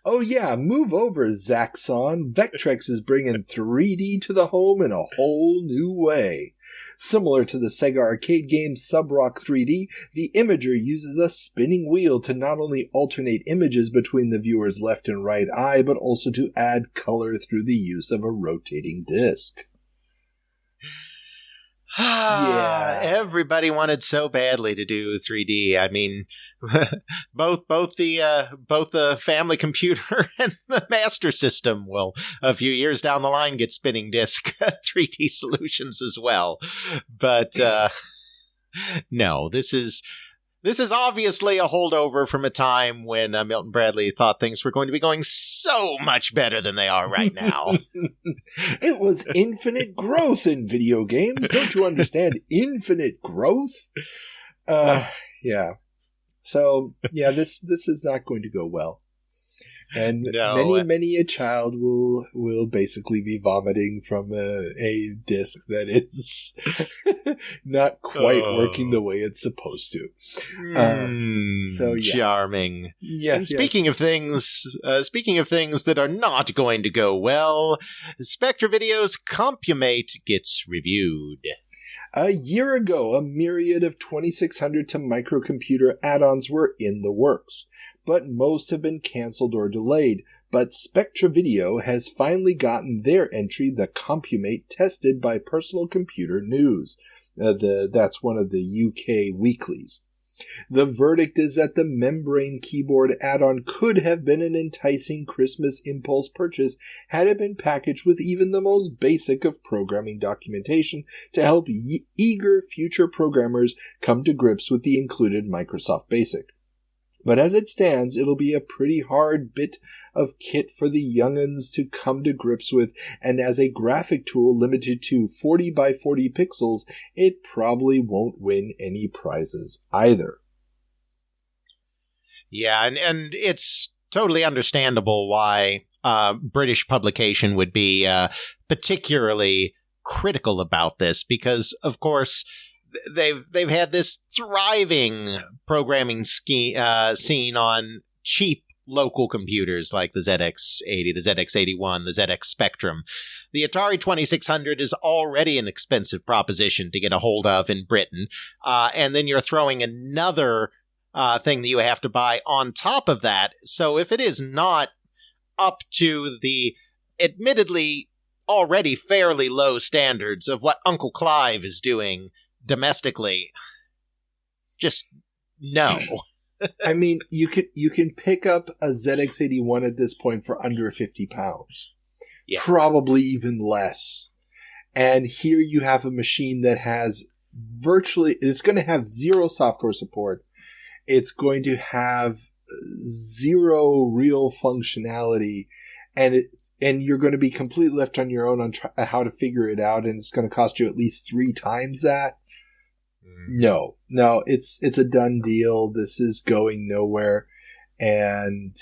Oh yeah, move over, Zaxxon. Vectrex is bringing 3D to the home in a whole new way. Similar to the Sega arcade game Subrock 3D, the Imager uses a spinning wheel to not only alternate images between the viewer's left and right eye, but also to add color through the use of a rotating disc. Everybody wanted so badly to do 3D. I mean, both the family computer and the Master System will, a few years down the line, get spinning disc 3D solutions as well. But no, this is obviously a holdover from a time when Milton Bradley thought things were going to be going so much better than they are right now. It was infinite growth in video games. Don't you understand? Infinite growth? Yeah. So, this is not going to go well. And many a child will basically be vomiting from a disc that is not quite working the way it's supposed to. Charming. Yes. And speaking of things that are not going to go well, Spectra Video's Compumate gets reviewed. A year ago, a myriad of 2600 to microcomputer add-ons were in the works, but most have been canceled or delayed. But Spectra Video has finally gotten their entry, the Compumate, tested by Personal Computer News. That's one of the UK weeklies. The verdict is that the Membrane keyboard add-on could have been an enticing Christmas impulse purchase had it been packaged with even the most basic of programming documentation to help eager future programmers come to grips with the included Microsoft Basic. But as it stands, it'll be a pretty hard bit of kit for the young'uns to come to grips with, and as a graphic tool limited to 40 by 40 pixels, it probably won't win any prizes either. Yeah, and it's totally understandable why British publication would be particularly critical about this, because, of course, they've had this thriving programming scene on cheap local computers like the ZX80, the ZX81, the ZX Spectrum. The Atari 2600 is already an expensive proposition to get a hold of in Britain, and then you're throwing another thing that you have to buy on top of that. So if it is not up to the admittedly already fairly low standards of what Uncle Clive is doing domestically, just no. I mean, you can pick up a ZX81 at this point for under £50. Yeah. Probably even less. And here you have a machine that has it's going to have zero software support. It's going to have zero real functionality, and you're going to be completely left on your own on how to figure it out, and it's going to cost you at least 3 times that. No, it's a done deal. This is going nowhere, and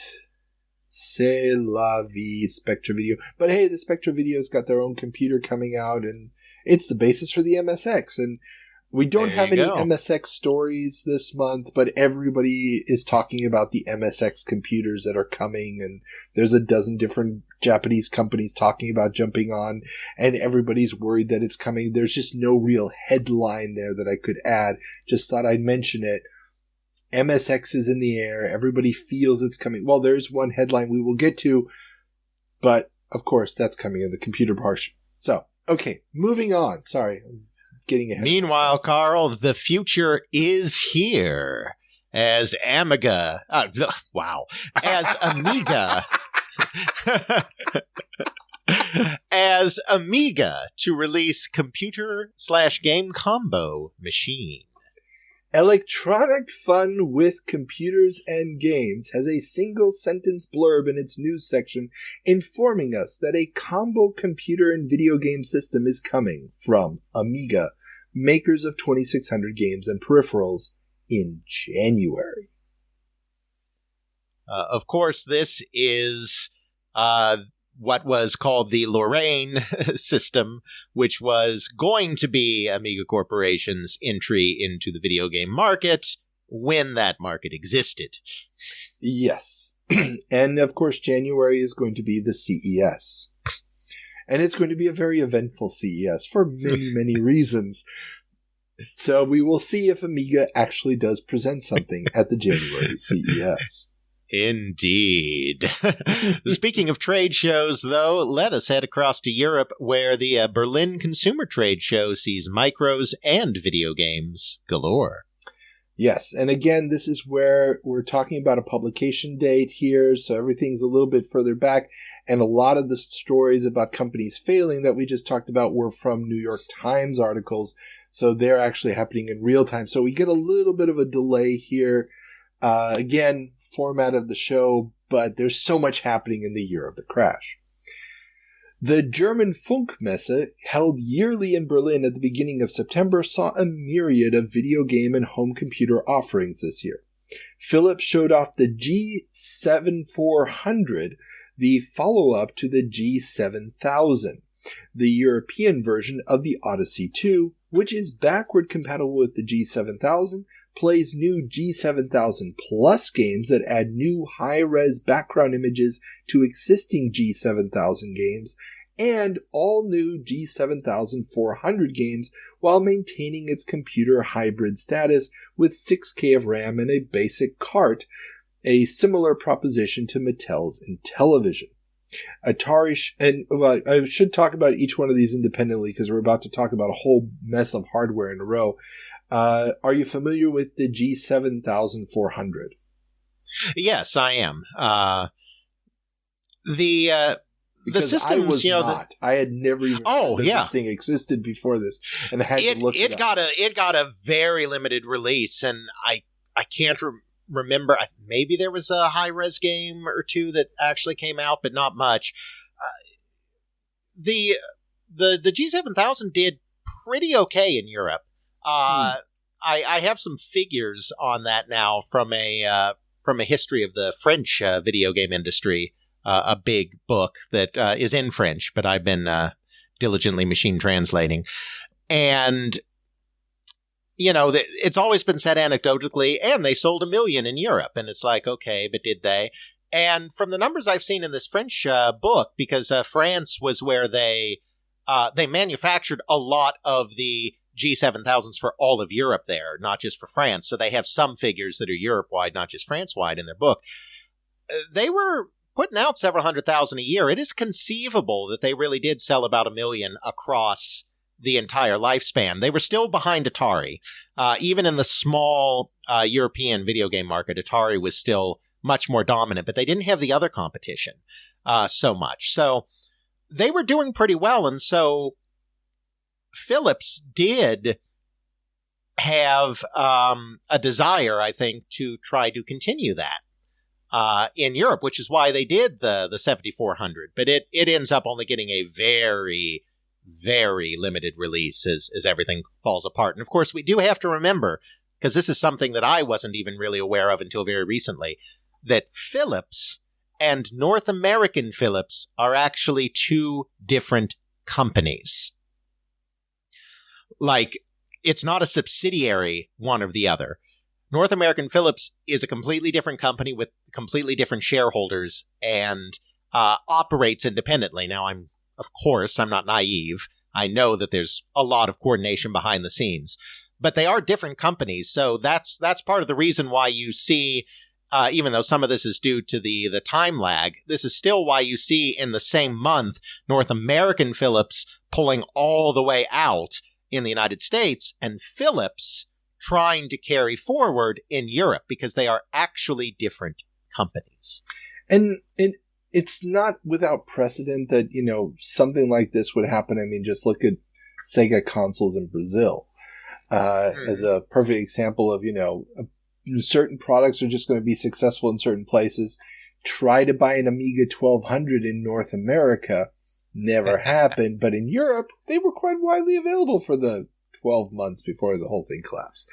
c'est la vie, Spectra Video. But hey, the Spectra Video's got their own computer coming out, and it's the basis for the MSX, and we don't have any MSX stories this month, but everybody is talking about the MSX computers that are coming, and there's a dozen different Japanese companies talking about jumping on, and everybody's worried that it's coming. There's just no real headline there that I could add. Just thought I'd mention it. MSX is in the air. Everybody feels it's coming. Well, there's one headline we will get to, but of course that's coming in the computer portion. So, okay, moving on. Sorry. Getting ahead. Meanwhile, Carl, the future is here as Amiga. As Amiga. As Amiga to release computer/game combo machine. Electronic Fun with Computers and Games has a single-sentence blurb in its news section informing us that a combo computer and video game system is coming from Amiga, makers of 2600 games and peripherals, in January. Of course, this is what was called the Lorraine system, which was going to be Amiga Corporation's entry into the video game market when that market existed. Yes. And of course, January is going to be the CES. And it's going to be a very eventful CES for many, many reasons. So we will see if Amiga actually does present something at the January CES. Indeed. Speaking of trade shows, though, let us head across to Europe, where the Berlin Consumer Trade Show sees micros and video games galore. Yes, and again, this is where we're talking about a publication date here, so everything's a little bit further back, and a lot of the stories about companies failing that we just talked about were from New York Times articles, so they're actually happening in real time. So we get a little bit of a delay here. Again, format of the show, but there's so much happening in the year of the crash. The German Funkmesse, held yearly in Berlin at the beginning of September, saw a myriad of video game and home computer offerings this year. Philips showed off the G7400, the follow-up to the G7000, the European version of the Odyssey 2, which is backward compatible with the G7000, plays new G7000 Plus games that add new high-res background images to existing G7000 games, and all new G7400 games while maintaining its computer hybrid status with 6K of RAM and a basic cart, a similar proposition to Mattel's Intellivision. Atari, I should talk about each one of these independently because we're about to talk about a whole mess of hardware in a row. Are you familiar with the G7400? Yes, I am. The systems, I was not. I had never even heard that this thing existed before this, and I had to look it up. It got a very limited release, and I can't remember. Maybe there was a high-res game or two that actually came out, but not much. The G7000 did pretty okay in Europe. I have some figures on that now from a history of the French video game industry, a big book that is in French, but I've been diligently machine translating. And, it's always been said anecdotally, and they sold 1 million in Europe. And it's like, okay, but did they? And from the numbers I've seen in this French book, because France was where they manufactured a lot of the G7000s for all of Europe there, not just for France. So they have some figures that are Europe-wide, not just France-wide in their book. They were putting out several 100,000 a year. It is conceivable that they really did sell about 1 million across the entire lifespan. They were still behind Atari. Even in the small European video game market, Atari was still much more dominant, but they didn't have the other competition so much. So they were doing pretty well, and so Philips did have a desire, I think, to try to continue that in Europe, which is why they did the 7400. But it ends up only getting a very, very limited release as everything falls apart. And of course, we do have to remember, because this is something that I wasn't even really aware of until very recently, that Philips and North American Philips are actually two different companies. Like, it's not a subsidiary one of the other. North American Philips is a completely different company with completely different shareholders and operates independently. Now, I'm not naive. I know that there's a lot of coordination behind the scenes, but they are different companies. So that's part of the reason why you see, even though some of this is due to the time lag, this is still why you see in the same month North American Philips pulling all the way out in the United States and Philips trying to carry forward in Europe, because they are actually different companies. And it's not without precedent that, something like this would happen. I mean, just look at Sega consoles in Brazil as a perfect example of, certain products are just going to be successful in certain places. Try to buy an Amiga 1200 in North America. Never happened. But in Europe, they were quite widely available for the 12 months before the whole thing collapsed.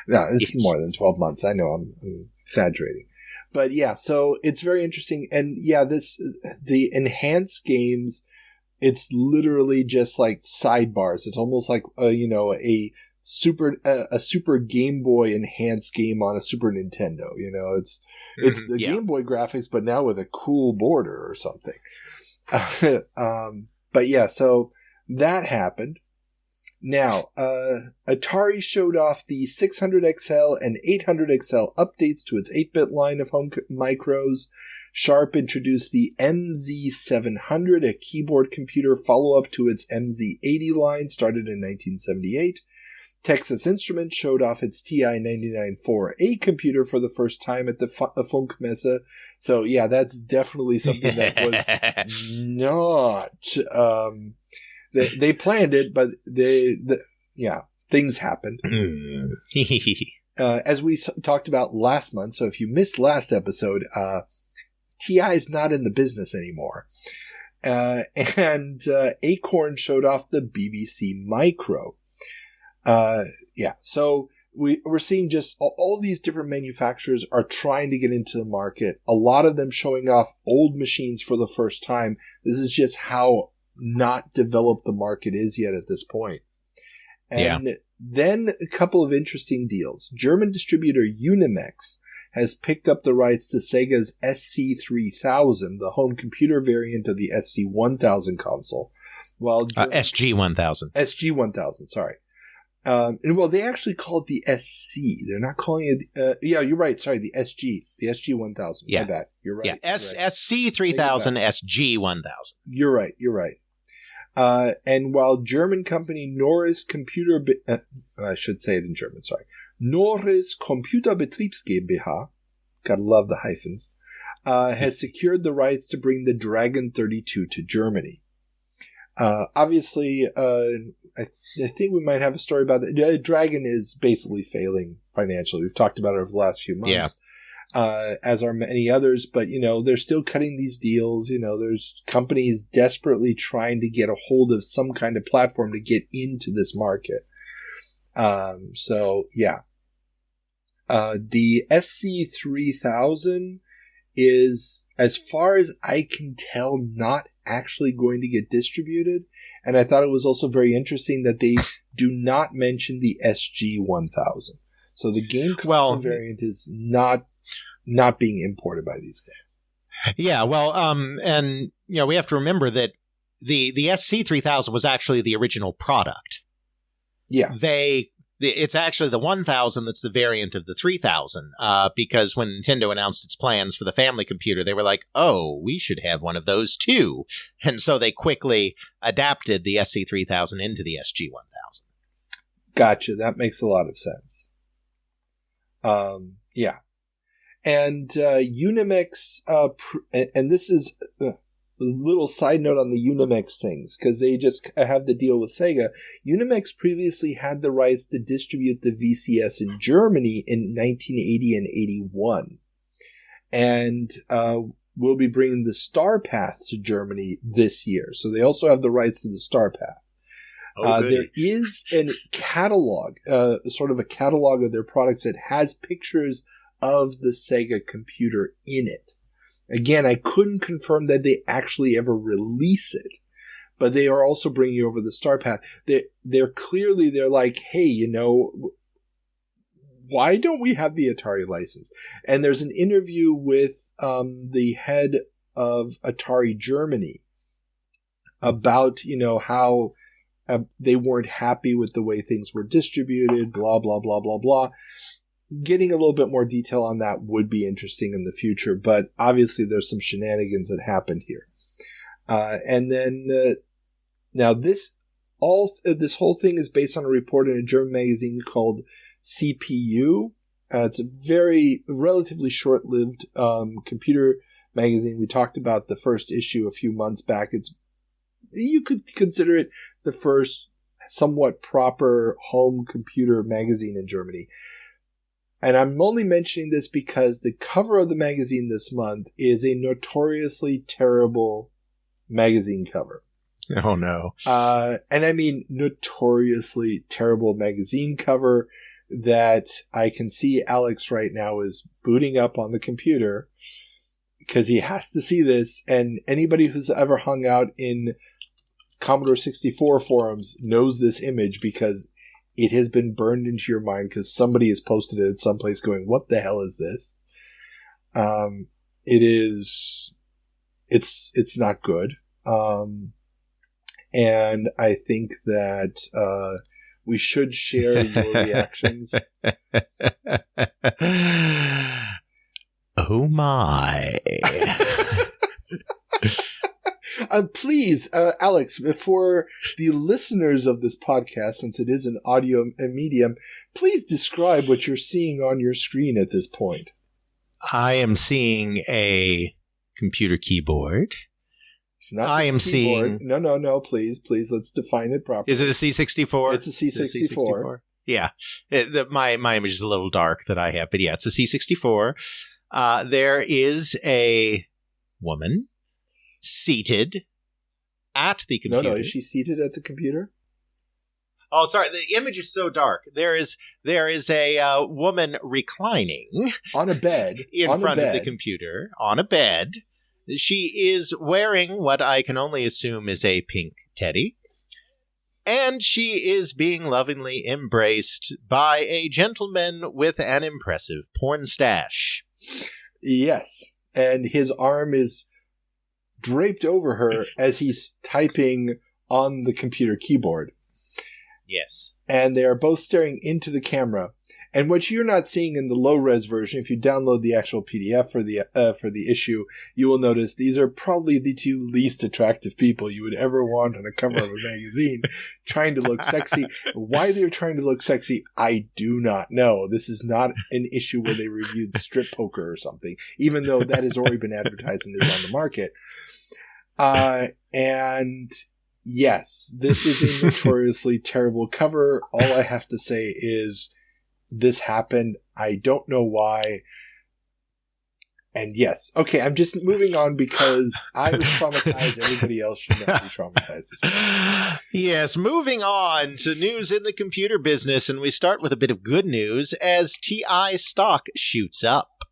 No, it's more than 12 months. I know I'm exaggerating. But yeah, so it's very interesting. And yeah, the enhanced games, it's literally just like sidebars. It's almost like, a Super Game Boy enhanced game on a Super Nintendo. It's the Game Boy graphics, but now with a cool border or something. But yeah, so that happened. Now, Atari showed off the 600XL and 800XL updates to its 8-bit line of home micros. Sharp introduced the MZ700, a keyboard computer follow-up to its MZ80 line, started in 1978. Texas Instruments showed off its TI-99-4A computer for the first time at the Funkmesse. So yeah, that's definitely something that was not... They planned it, but things happened. As we talked about last month, so if you missed last episode, TI is not in the business anymore. And Acorn showed off the BBC Micro. So we're seeing just all these different manufacturers are trying to get into the market. A lot of them showing off old machines for the first time. This is just how not developed the market is yet at this point. And then a couple of interesting deals. German distributor Unimex has picked up the rights to Sega's SC3000, the home computer variant of the SC1000 console. While SG1000. SG1000, sorry. They actually call it the SC. They're not calling it... you're right. Sorry, the SG. The SG1000. Yeah. My bad. You're right. Yeah, SC3000, SG1000. You're right. And while German company Norris I should say it in German, sorry. Norris Computerbetriebs GmbH, gotta love the hyphens, has secured the rights to bring the Dragon 32 to Germany. Obviously, I think we might have a story about that. Dragon is basically failing financially. We've talked about it over the last few months. as are many others. But, they're still cutting these deals. There's companies desperately trying to get a hold of some kind of platform to get into this market. The SC3000 is, as far as I can tell, not actually going to get distributed. And I thought it was also very interesting that they do not mention the SG1000. So the game console variant is not being imported by these guys. Yeah, and we have to remember that the SC3000 was actually the original product. Yeah. It's actually the 1000 that's the variant of the 3000, because when Nintendo announced its plans for the family computer, they were like, oh, we should have one of those too. And so they quickly adapted the SC3000 into the SG1000. Gotcha. That makes a lot of sense. Yeah. And Unimix, and this is a little side note on the Unimix things, because they just have the deal with Sega. Unimix previously had the rights to distribute the VCS in Germany in 1980 and 81. And will be bringing the Starpath to Germany this year. So they also have the rights to the Starpath. There is a catalog, sort of a catalog of their products that has pictures of the Sega computer in it. Again, I couldn't confirm that they actually ever release it, but they are also bringing over the Starpath. They're like, hey, why don't we have the Atari license? And there's an interview with the head of Atari Germany about, how they weren't happy with the way things were distributed, blah, blah, blah, blah, blah. Getting a little bit more detail on that would be interesting in the future, but obviously there's some shenanigans that happened here. And then now this whole thing is based on a report in a German magazine called CPU. It's a relatively short-lived computer magazine. We talked about the first issue a few months back. You could consider it the first somewhat proper home computer magazine in Germany. And I'm only mentioning this because the cover of the magazine this month is a notoriously terrible magazine cover. Oh, no. And I mean notoriously terrible magazine cover that I can see Alex right now is booting up on the computer because he has to see this. And anybody who's ever hung out in Commodore 64 forums knows this image because it has been burned into your mind because somebody has posted it at some place going, what the hell is this? It's not good. And I think that we should share your reactions. Oh my. Please, Alex, for the listeners of this podcast, since it is an audio medium, please describe what you're seeing on your screen at this point. I am seeing a computer keyboard. I am seeing... No, please, let's define it properly. Is it a C64? It's a C64. Yeah. My image is a little dark that I have, but yeah, it's a C64. There is a woman seated at the computer. No, is she seated at the computer? Oh, sorry. The image is so dark. There is a woman reclining on a bed in front of the computer on a bed. She is wearing what I can only assume is a pink teddy, and she is being lovingly embraced by a gentleman with an impressive porn stash. Yes, and his arm is draped over her as he's typing on the computer keyboard. Yes. And they are both staring into the camera. And what you're not seeing in the low-res version, if you download the actual PDF for the issue, you will notice these are probably the two least attractive people you would ever want on a cover of a magazine trying to look sexy. Why they're trying to look sexy, I do not know. This is not an issue where they reviewed strip poker or something, even though that has already been advertised and is on the market. And yes, this is a notoriously terrible cover. All I have to say is this happened. I don't know why. And yes. Okay, I'm just moving on because I was traumatized. Everybody else should not be traumatized as well. Yes, moving on to news in the computer business, and we start with a bit of good news as TI stock shoots up.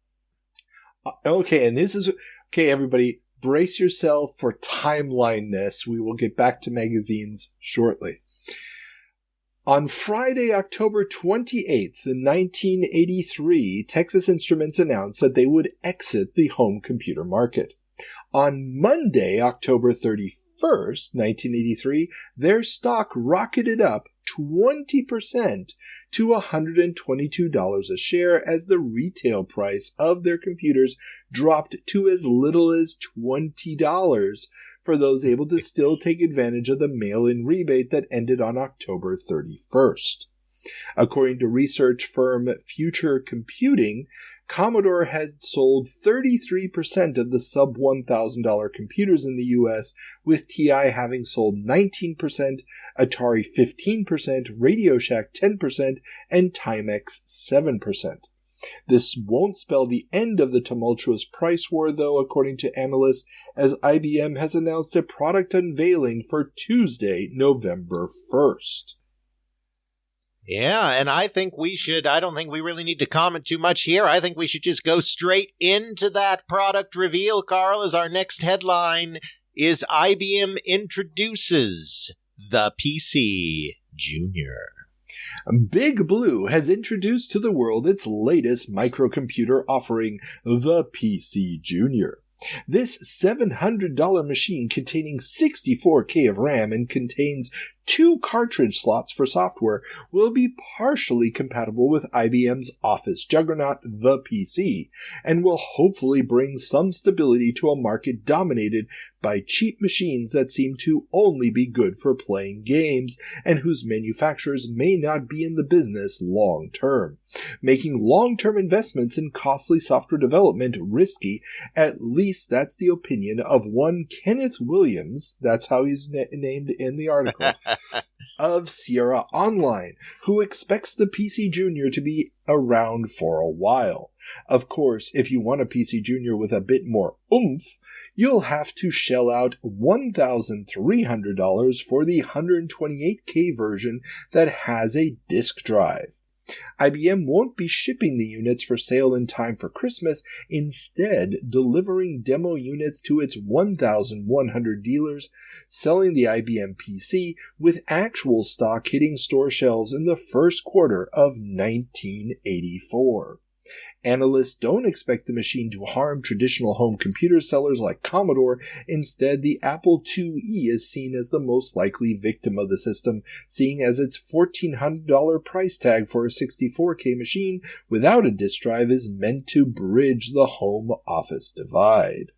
Okay, and this is... Okay, everybody, brace yourself for timeline-ness. We will get back to magazines shortly. On Friday, October 28th, in 1983, Texas Instruments announced that they would exit the home computer market. On Monday, October 31st, 1983, their stock rocketed up 20% to $122 a share as the retail price of their computers dropped to as little as $20 for those able to still take advantage of the mail-in rebate that ended on October 31st. According to research firm Future Computing, Commodore had sold 33% of the sub-$1,000 computers in the U.S., with TI having sold 19%, Atari 15%, Radio Shack 10%, and Timex 7%. This won't spell the end of the tumultuous price war, though, according to analysts, as IBM has announced a product unveiling for Tuesday, November 1st. Yeah, and I don't think we really need to comment too much here. I think we should just go straight into that product reveal, Carl, as our next headline is IBM introduces the PC Junior. Big Blue has introduced to the world its latest microcomputer offering, the PC Junior. This $700 machine containing 64K of RAM and contains 2 cartridge slots for software will be partially compatible with IBM's Office juggernaut, the PC, and will hopefully bring some stability to a market dominated by cheap machines that seem to only be good for playing games and whose manufacturers may not be in the business long term, making long-term investments in costly software development risky. At least that's the opinion of one Kenneth Williams, that's how he's named in the article, of Sierra Online, who expects the PC Junior to be around for a while. Of course, if you want a PC Junior with a bit more oomph, you'll have to shell out $1,300 for the 128K version that has a disk drive. IBM won't be shipping the units for sale in time for Christmas, instead delivering demo units to its 1,100 dealers, selling the IBM PC with actual stock hitting store shelves in the first quarter of 1984. Analysts don't expect the machine to harm traditional home computer sellers like Commodore. Instead, the Apple IIe is seen as the most likely victim of the system, seeing as its $1,400 price tag for a 64K machine without a disk drive is meant to bridge the home office divide.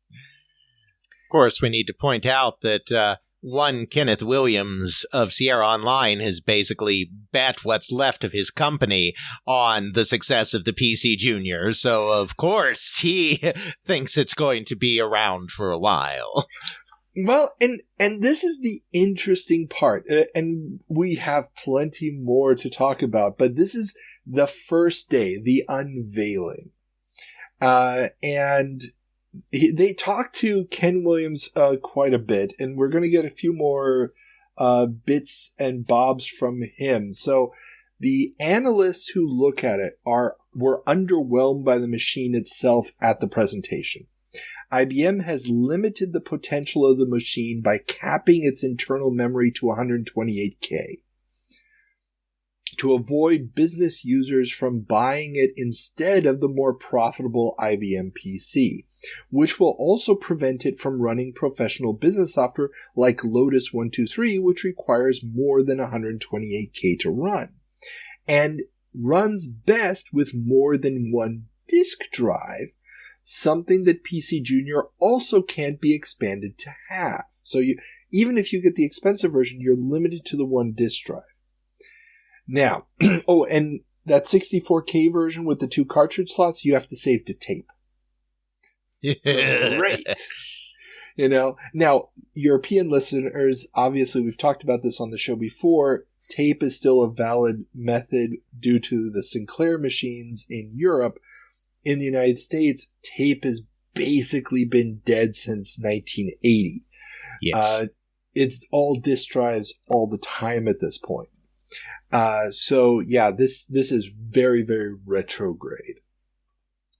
Of course, we need to point out that one Kenneth Williams of Sierra Online has basically bet what's left of his company on the success of the PC Junior, so of course he thinks it's going to be around for a while. Well, and this is the interesting part, and we have plenty more to talk about, but this is the first day, the unveiling. And they talked to Ken Williams quite a bit, and we're going to get a few more bits and bobs from him. So the analysts who look at it were underwhelmed by the machine itself at the presentation. IBM has limited the potential of the machine by capping its internal memory to 128K. To avoid business users from buying it instead of the more profitable IBM PC, which will also prevent it from running professional business software like Lotus 123, which requires more than 128K to run, and runs best with more than one disk drive, something that PC Junior also can't be expanded to have. So even if you get the expensive version, you're limited to the one disk drive. Now, and that 64K version with the 2 cartridge slots, you have to save to tape. Great. Now, European listeners, obviously we've talked about this on the show before, tape is still a valid method due to the Sinclair machines in Europe. in the United States, tape has basically been dead since 1980. Yes. It's all disk drives all the time at this point. So yeah, this is very, very retrograde.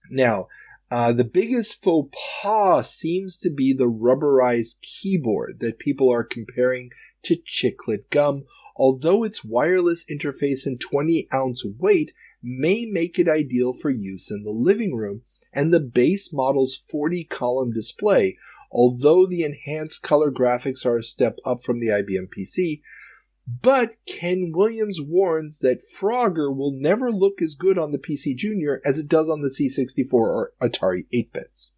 Now, the biggest faux pas seems to be the rubberized keyboard that people are comparing to chiclet gum, although its wireless interface and 20-ounce weight may make it ideal for use in the living room, and the base model's 40-column display, although the enhanced color graphics are a step up from the IBM PC. But Ken Williams warns that Frogger will never look as good on the PCJr as it does on the C64 or Atari 8-bits.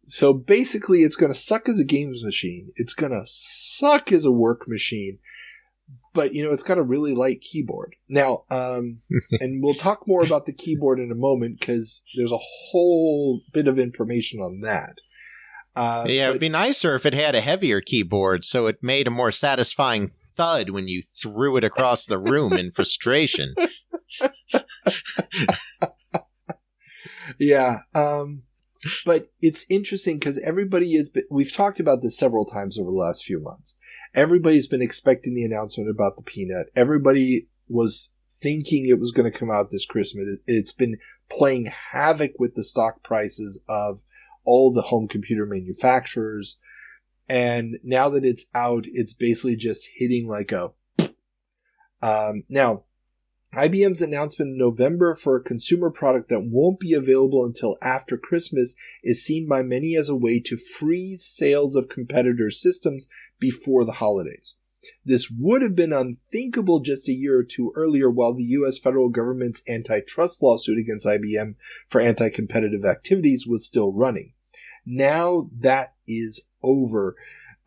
So basically, it's going to suck as a games machine. It's going to suck as a work machine. But, it's got a really light keyboard. Now, and we'll talk more about the keyboard in a moment because there's a whole bit of information on that. It would be nicer if it had a heavier keyboard so it made a more satisfying thud when you threw it across the room in frustration. Yeah. But it's interesting because we've talked about this several times over the last few months. Everybody's been expecting the announcement about the Peanut. Everybody was thinking it was going to come out this Christmas. It's been playing havoc with the stock prices of all the home computer manufacturers. And now that it's out, it's basically just hitting like a... Now, IBM's announcement in November for a consumer product that won't be available until after Christmas is seen by many as a way to freeze sales of competitor systems before the holidays. This would have been unthinkable just a year or two earlier while the U.S. federal government's antitrust lawsuit against IBM for anti-competitive activities was still running. Now that is over.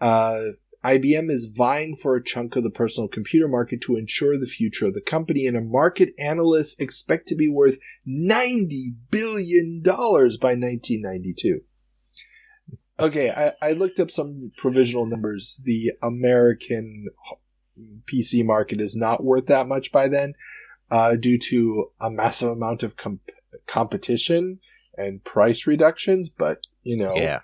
IBM is vying for a chunk of the personal computer market to ensure the future of the company, and market analysts expect to be worth $90 billion by 1992. Okay, I looked up some provisional numbers. The American PC market is not worth that much by then due to a massive amount of competition and price reductions, but, Yeah.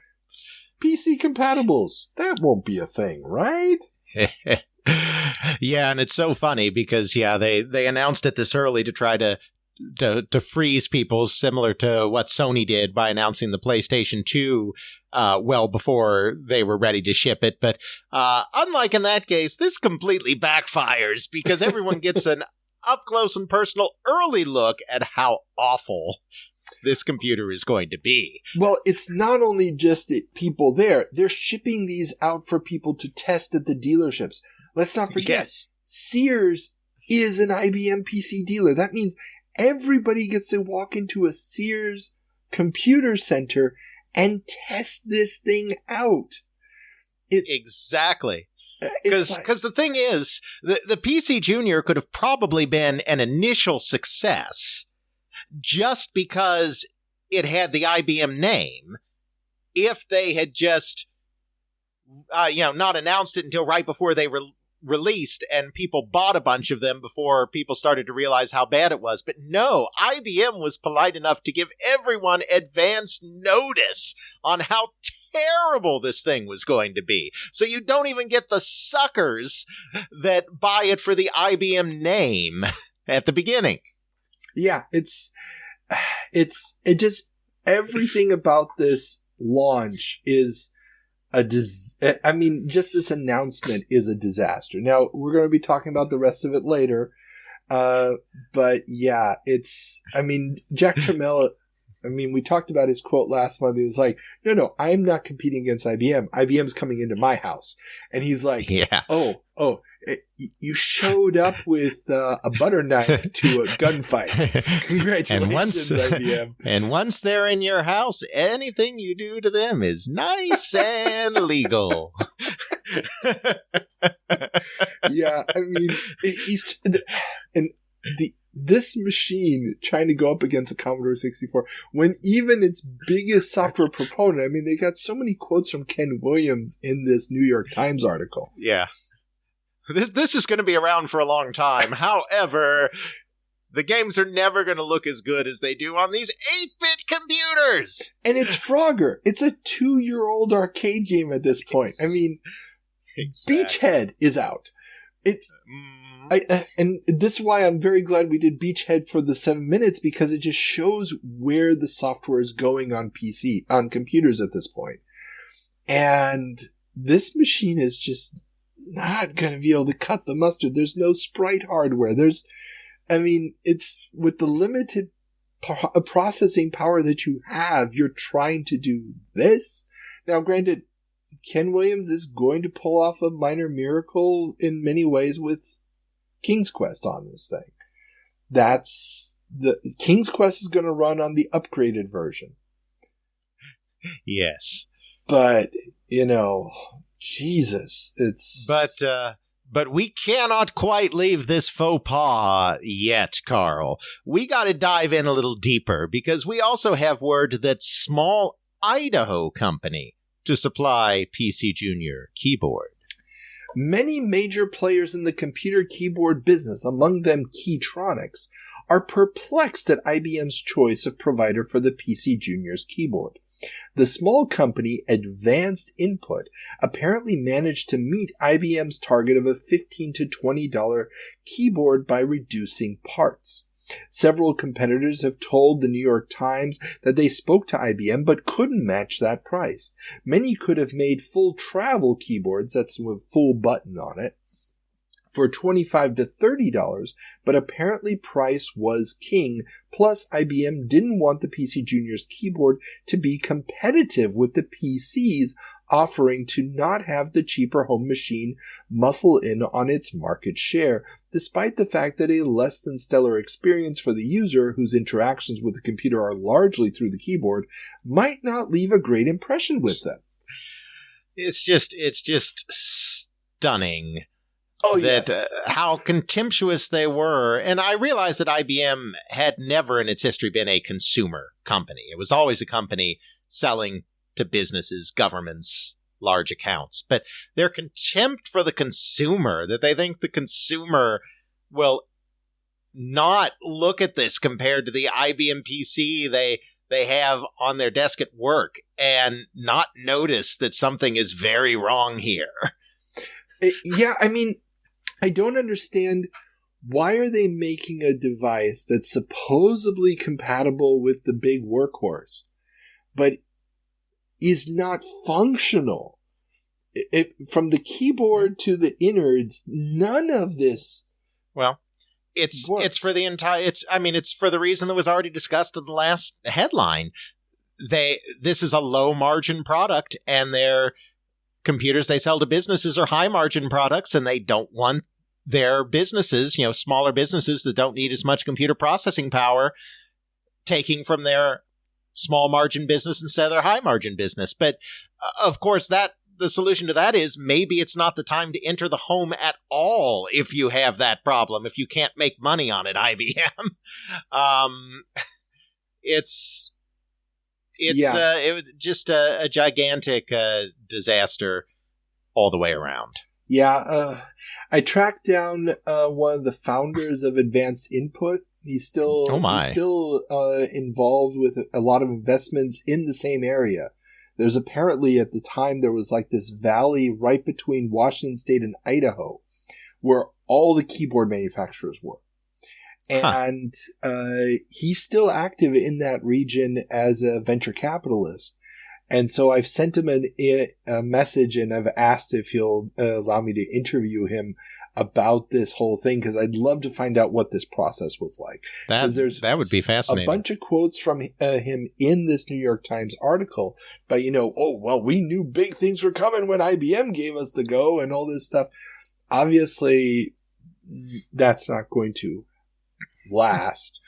PC compatibles, that won't be a thing, right? Yeah, and it's so funny because, they announced it this early to try to freeze people, similar to what Sony did by announcing the PlayStation 2 well before they were ready to ship it. But unlike in that case, this completely backfires because everyone gets an up-close and personal early look at how awful this computer is going to be. Well, it's not only just the people there. They're shipping these out for people to test at the dealerships. Let's not forget, yes. Sears is an IBM PC dealer. That means everybody gets to walk into a Sears computer center and test this thing out. Exactly. Because the thing is, the PCJr could have probably been an initial success just because it had the IBM name, if they had just, not announced it until right before they released and people bought a bunch of them before people started to realize how bad it was. But no, IBM was polite enough to give everyone advance notice on how terrible this thing was going to be. So you don't even get the suckers that buy it for the IBM name at the beginning. Yeah, everything about this launch is just this announcement is a disaster. Now, we're going to be talking about the rest of it later. But yeah, Jack Tramiel, we talked about his quote last month. He was like, no, I'm not competing against IBM. IBM's coming into my house. And he's like, yeah. You showed up with a butter knife to a gunfight. Congratulations, IBM. And once they're in your house, anything you do to them is nice and legal. Yeah, this machine trying to go up against a Commodore 64, when even its biggest software proponent, they got so many quotes from Ken Williams in this New York Times article. Yeah. This is going to be around for a long time. However, The games are never going to look as good as they do on these 8-bit computers. And it's Frogger. It's a 2-year-old arcade game at this point. I mean, exactly. Beachhead is out. It's and this is why I'm very glad we did Beachhead for the 7 minutes, because it just shows where the software is going on computers at this point. And this machine is just not going to be able to cut the mustard. There's no sprite hardware. It's with the limited processing power that you have, you're trying to do this. Now, granted, Ken Williams is going to pull off a minor miracle in many ways with King's Quest on this thing. King's Quest is going to run on the upgraded version. Yes. But, Jesus, it's... But we cannot quite leave this faux pas yet, Carl. We got to dive in a little deeper, because we also have word that small Idaho company to supply PCJr keyboard. Many major players in the computer keyboard business, among them Keytronics, are perplexed at IBM's choice of provider for the PCJr's keyboard. The small company Advanced Input apparently managed to meet IBM's target of a $15 to $20 keyboard by reducing parts. Several competitors have told the New York Times that they spoke to IBM but couldn't match that price. Many could have made full travel keyboards, that's with full button on it, for $25 to $30, but apparently price was king. Plus, IBM didn't want the PCJr's keyboard to be competitive with the PC's offering to not have the cheaper home machine muscle in on its market share, despite the fact that a less than stellar experience for the user, whose interactions with the computer are largely through the keyboard, might not leave a great impression with them. It's just stunning. Oh, that yes. How contemptuous they were. And I realized that IBM had never in its history been a consumer company. It was always a company selling to businesses, governments, large accounts. But their contempt for the consumer, that they think the consumer will not look at this compared to the IBM PC they have on their desk at work, and not notice that something is very wrong here. Yeah, I don't understand, why are they making a device that's supposedly compatible with the big workhorse, but is not functional? From the keyboard to the innards, none of this. Well, it's for the entire. It's for the reason that was already discussed in the last headline. This is a low margin product, and their computers they sell to businesses are high margin products, and they don't want their businesses, smaller businesses that don't need as much computer processing power, taking from their small margin business instead of their high margin business. But of course, the solution to that is maybe it's not the time to enter the home at all if you have that problem, if you can't make money on it, IBM. It's just a gigantic disaster all the way around. Yeah, I tracked down one of the founders of Advanced Input. He's still involved with a lot of investments in the same area. There's apparently, at the time, there was like this valley right between Washington State and Idaho where all the keyboard manufacturers were. And he's still active in that region as a venture capitalist. And so I've sent him a message, and I've asked if he'll allow me to interview him about this whole thing, because I'd love to find out what this process was like. That would be fascinating. A bunch of quotes from him in this New York Times article, but we knew big things were coming when IBM gave us the go and all this stuff. Obviously, that's not going to last.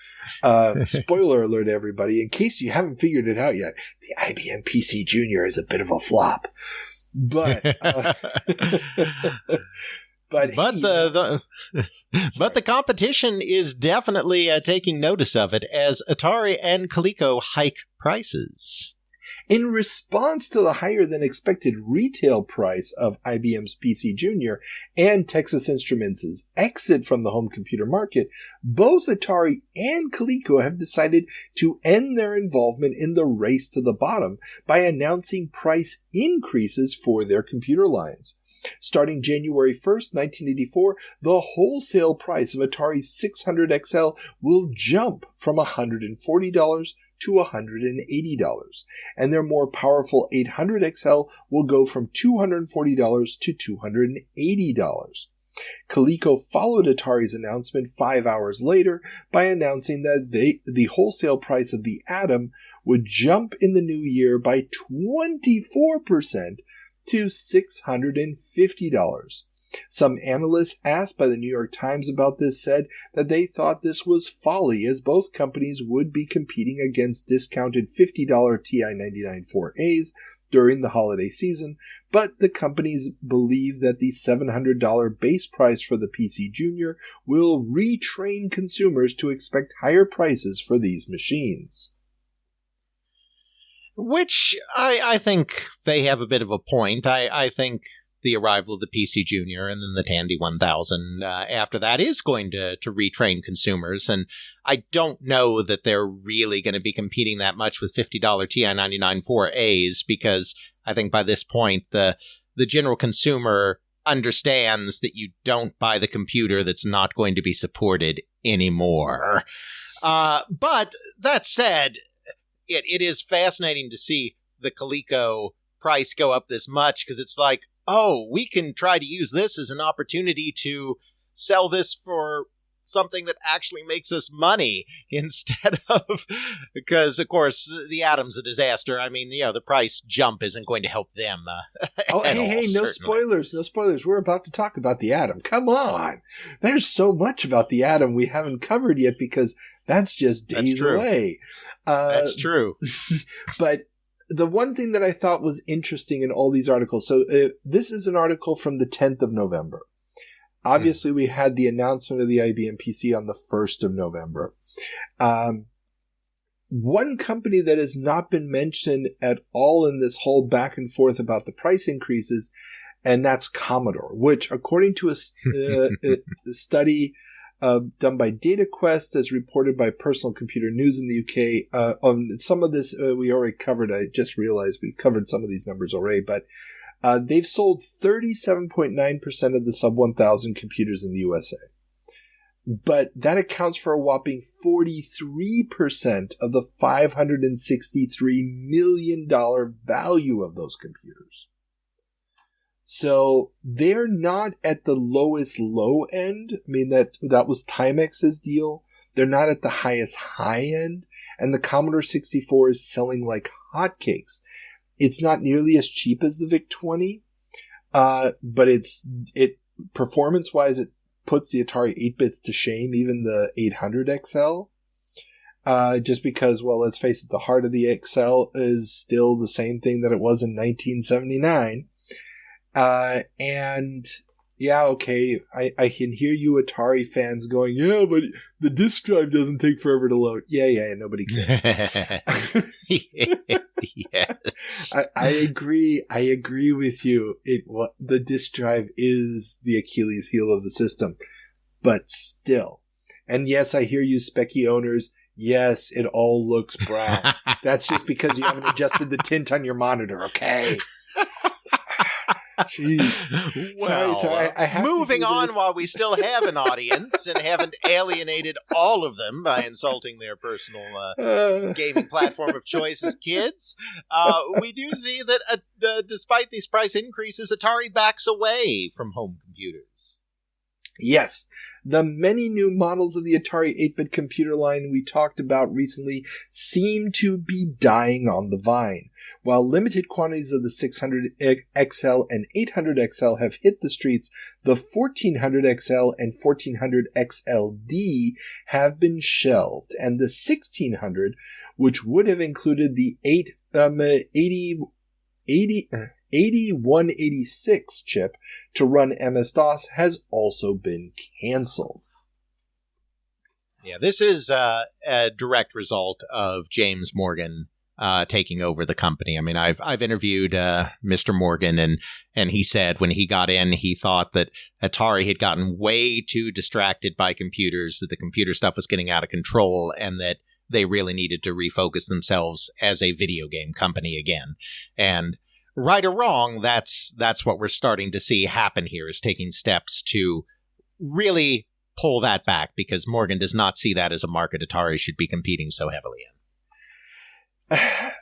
Spoiler alert, everybody, in case you haven't figured it out yet, the IBM PCJr is a bit of a flop. But the competition is definitely taking notice of it as Atari and Coleco hike prices. In response to the higher than expected retail price of IBM's PCJr and Texas Instruments' exit from the home computer market, both Atari and Coleco have decided to end their involvement in the race to the bottom by announcing price increases for their computer lines. Starting January 1st, 1984, the wholesale price of Atari's 600XL will jump from $140 to $180, and their more powerful 800XL will go from $240 to $280. Coleco followed Atari's announcement 5 hours later by announcing that the wholesale price of the Atom would jump in the new year by 24% to $650. Some analysts asked by the New York Times about this said that they thought this was folly, as both companies would be competing against discounted $50 TI-99/4As during the holiday season, but the companies believe that the $700 base price for the PCJr will retrain consumers to expect higher prices for these machines. Which I think they have a bit of a point. I think the arrival of the PCJr and then the Tandy 1000 after that is going to retrain consumers. And I don't know that they're really going to be competing that much with $50 TI-99/4As, because I think by this point the general consumer understands that you don't buy the computer that's not going to be supported anymore. But that said, it is fascinating to see the Coleco price go up this much, because it's like, oh, we can try to use this as an opportunity to sell this for something that actually makes us money instead of, because of course the Atom's a disaster. I mean, the price jump isn't going to help them. Hey, no spoilers. We're about to talk about the Atom. Come on. There's so much about the Atom we haven't covered yet, because that's just days away. That's true. But the one thing that I thought was interesting in all these articles, so this is an article from the 10th of November. Obviously, we had the announcement of the IBM PC on the 1st of November. One company that has not been mentioned at all in this whole back and forth about the price increases, and that's Commodore, which, according to a study done by DataQuest, as reported by Personal Computer News in the UK, some of this we already covered. I just realized we covered some of these numbers already, but they've sold 37.9% of the sub-1,000 computers in the USA. But that accounts for a whopping 43% of the $563 million value of those computers. So they're not at the lowest low end. I mean, that was Timex's deal. They're not at the highest high end. And the Commodore 64 is selling like hotcakes. It's not nearly as cheap as the VIC-20, but it performance-wise, it puts the Atari 8-bits to shame, even the 800XL. Just because, well, let's face it, the heart of the XL is still the same thing that it was in 1979. And yeah, okay, I can hear you Atari fans going, yeah, but the disk drive doesn't take forever to load. Yeah, nobody cares. Yes. I agree with you. The disk drive is the Achilles heel of the system, but still. And yes, I hear you specky owners. Yes, it all looks brown. That's just because you haven't adjusted the tint on your monitor, okay? Jeez. Well, sorry, I have moving on while we still have an audience and haven't alienated all of them by insulting their personal gaming platform of choice as kids. We do see that despite these price increases, Atari backs away from home computers. Yes, the many new models of the Atari 8-bit computer line we talked about recently seem to be dying on the vine. While limited quantities of the 600XL and 800XL have hit the streets, the 1400XL and 1400XLD have been shelved, and the 1600, which would have included the 8186 chip to run MS-DOS, has also been canceled. Yeah, this is a direct result of James Morgan taking over the company. I mean, I've interviewed Mr. Morgan, and he said when he got in, he thought that Atari had gotten way too distracted by computers, that the computer stuff was getting out of control, and that they really needed to refocus themselves as a video game company again. And right or wrong, that's what we're starting to see happen here, is taking steps to really pull that back, because Morgan does not see that as a market Atari should be competing so heavily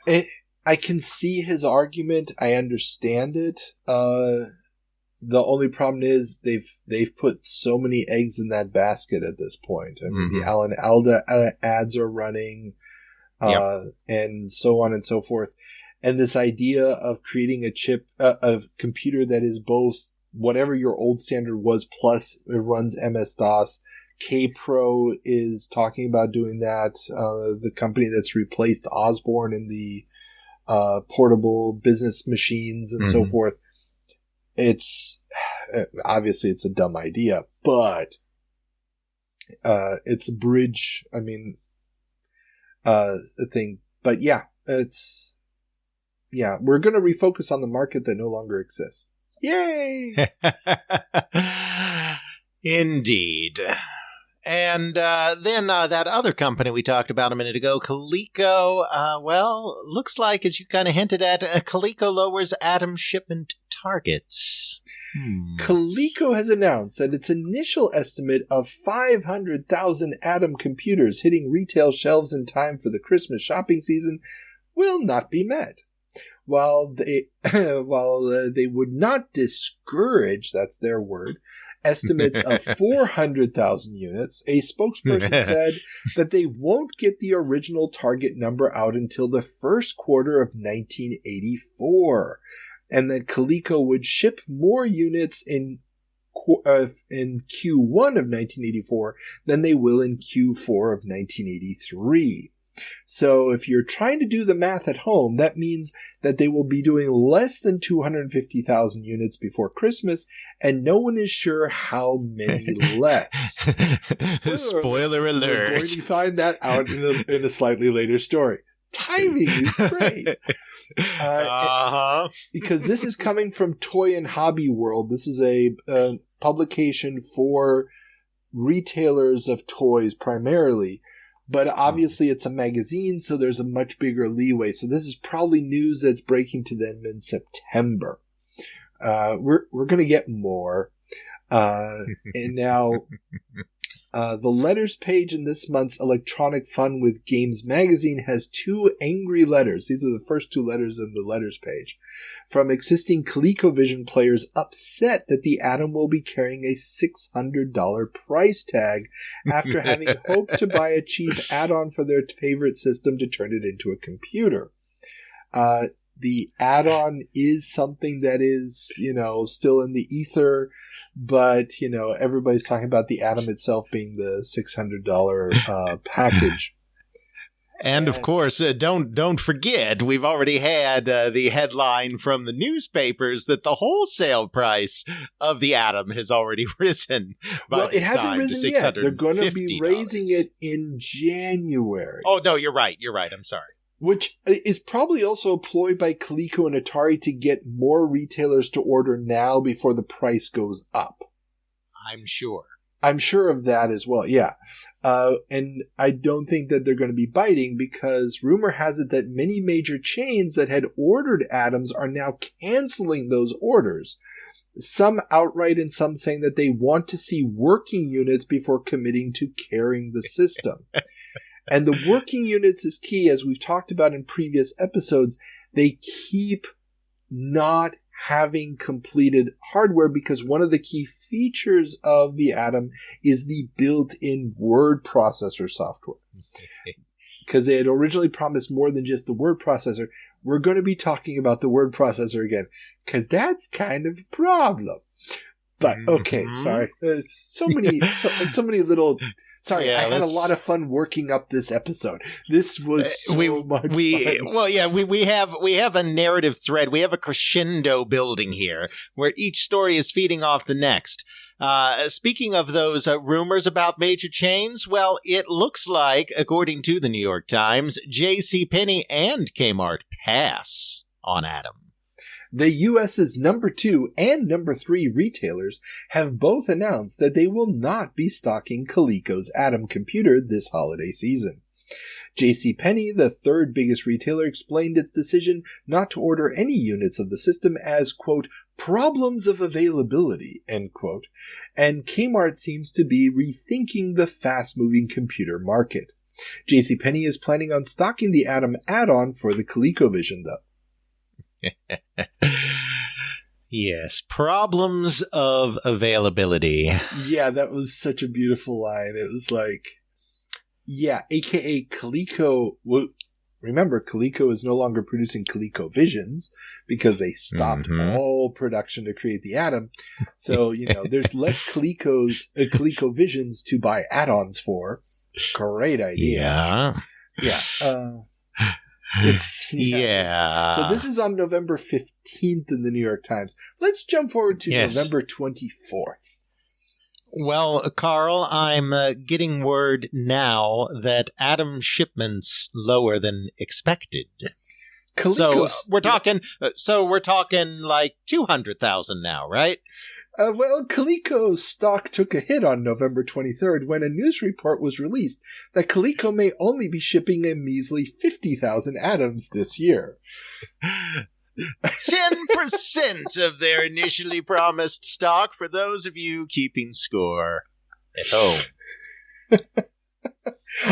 in. I can see his argument. I understand it. The only problem is they've put so many eggs in that basket at this point. I mean, the Alan Alda ads are running, and so on and so forth. And this idea of creating a chip, a computer that is both whatever your old standard was, plus it runs MS-DOS. K-Pro is talking about doing that. The company that's replaced Osborne in the portable business machines and so forth. It's obviously it's a dumb idea, but it's a bridge. I mean, a thing. But yeah, we're going to refocus on the market that no longer exists. Yay! Indeed. And then that other company we talked about a minute ago, Coleco, well, looks like, as you kind of hinted at, Coleco lowers Atom shipment targets. Coleco has announced that its initial estimate of 500,000 Atom computers hitting retail shelves in time for the Christmas shopping season will not be met. While they would not discourage, that's their word, estimates of 400,000 units, a spokesperson said that they won't get the original target number out until the first quarter of 1984, and that Coleco would ship more units in Q1 of 1984 than they will in Q4 of 1983. So if you're trying to do the math at home, that means that they will be doing less than 250,000 units before Christmas, and no one is sure how many less. Spoiler alert. We're going to find that out in a slightly later story. Timing is great. Because this is coming from Toy and Hobby World. This is a publication for retailers of toys primarily. But obviously it's a magazine, so there's a much bigger leeway. So this is probably news that's breaking to them in September. We're going to get more. And now the letters page in this month's Electronic Fun with Games magazine has 2 angry letters. These are the first 2 letters in the letters page. From existing ColecoVision players upset that the Atom will be carrying a $600 price tag after having hoped to buy a cheap add-on for their favorite system to turn it into a computer. The add-on is something that is, still in the ether, but, everybody's talking about the Atom itself being the $600 package. And of course, don't forget, we've already had the headline from the newspapers that the wholesale price of the Atom has already risen. Well, it hasn't risen yet. They're going to be raising it in January. Oh, no, you're right. I'm sorry. Which is probably also a ploy by Coleco and Atari to get more retailers to order now before the price goes up. I'm sure. I'm sure of that as well, yeah. And I don't think that they're going to be biting, because rumor has it that many major chains that had ordered Atoms are now canceling those orders. Some outright, and some saying that they want to see working units before committing to carrying the system. And the working units is key, as we've talked about in previous episodes. They keep not having completed hardware, because one of the key features of the Atom is the built-in word processor software. Because they had originally promised more than just the word processor. We're going to be talking about the word processor again, because that's kind of a problem. But okay, sorry. There's so many little. Sorry, I had a lot of fun working up this episode. This was much fun. Well, yeah, we have a narrative thread. We have a crescendo building here where each story is feeding off the next. Speaking of those rumors about major chains, well, it looks like, according to the New York Times, JCPenney and Kmart pass on Atom. The U.S.'s number 2 and number 3 retailers have both announced that they will not be stocking Coleco's Atom computer this holiday season. JCPenney, the third biggest retailer, explained its decision not to order any units of the system as, quote, problems of availability, end quote, and Kmart seems to be rethinking the fast-moving computer market. JCPenney is planning on stocking the Atom add-on for the ColecoVision, though. Yes, problems of availability. Yeah, that was such a beautiful line. It was like, yeah, aka Coleco. Well, remember, Coleco is no longer producing ColecoVisions because they stopped all production to create the Atom. So, there's less ColecoVisions to buy add-ons for. Great idea. Yeah. So this is on November 15th in the New York Times. Let's jump forward to November 24th. Well, Carl, I'm getting word now that Atom shipments lower than expected. So we're talking like 200,000 now, right? Well, Coleco's stock took a hit on November 23rd when a news report was released that Coleco may only be shipping a measly 50,000 Atoms this year. 10% of their initially promised stock for those of you keeping score at home.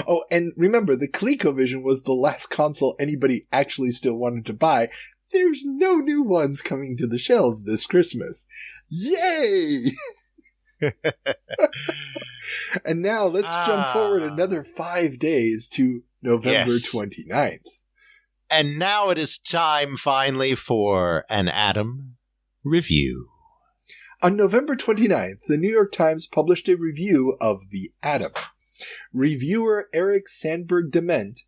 Oh, and remember, the ColecoVision was the last console anybody actually still wanted to buy. There's no new ones coming to the shelves this Christmas. Yay! And now let's jump forward another 5 days to November 29th. And now it is time finally for an Atom review. On November 29th, the New York Times published a review of the Atom. Reviewer Eric Sandberg-Dement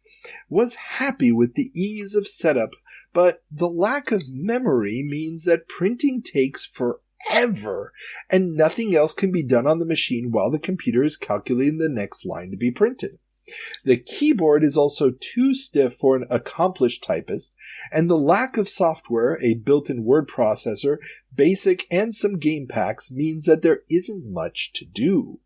was happy with the ease of setup, but the lack of memory means that printing takes forever, and nothing else can be done on the machine while the computer is calculating the next line to be printed. The keyboard is also too stiff for an accomplished typist, and the lack of software, a built-in word processor, BASIC, and some game packs means that there isn't much to do.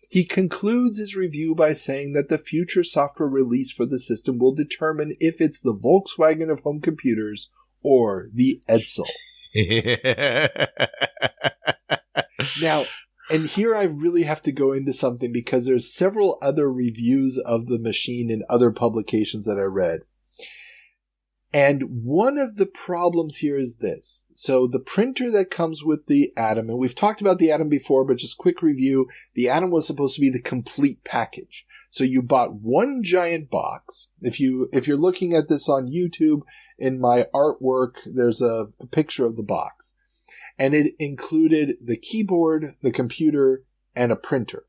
He concludes his review by saying that the future software release for the system will determine if it's the Volkswagen of home computers or the Edsel. Now, and here I really have to go into something because there's several other reviews of the machine in other publications that I read. And one of the problems here is this. So the printer that comes with the Atom, and we've talked about the Atom before, but just quick review, the Atom was supposed to be the complete package. So you bought one giant box. If you're looking at this on YouTube, in my artwork, there's a picture of the box. And it included the keyboard, the computer, and a printer.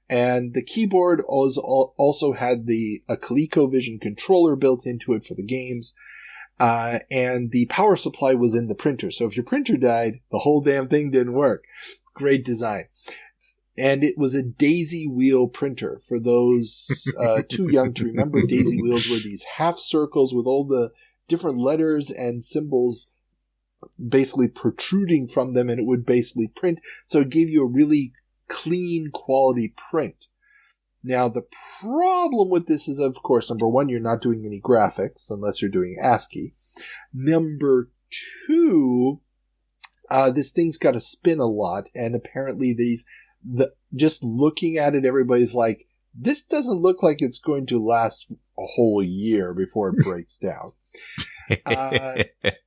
And the keyboard also had a ColecoVision controller built into it for the games. And the power supply was in the printer. So if your printer died, the whole damn thing didn't work. Great design. And it was a daisy wheel printer. For those too young to remember, daisy wheels were these half circles with all the different letters and symbols basically protruding from them, and it would basically print. So it gave you a really clean quality print. Now, the problem with this is, of course, number one, you're not doing any graphics unless you're doing ASCII. Number two, this thing's got to spin a lot, and apparently just looking at it, everybody's like, this doesn't look like it's going to last a whole year before it breaks down.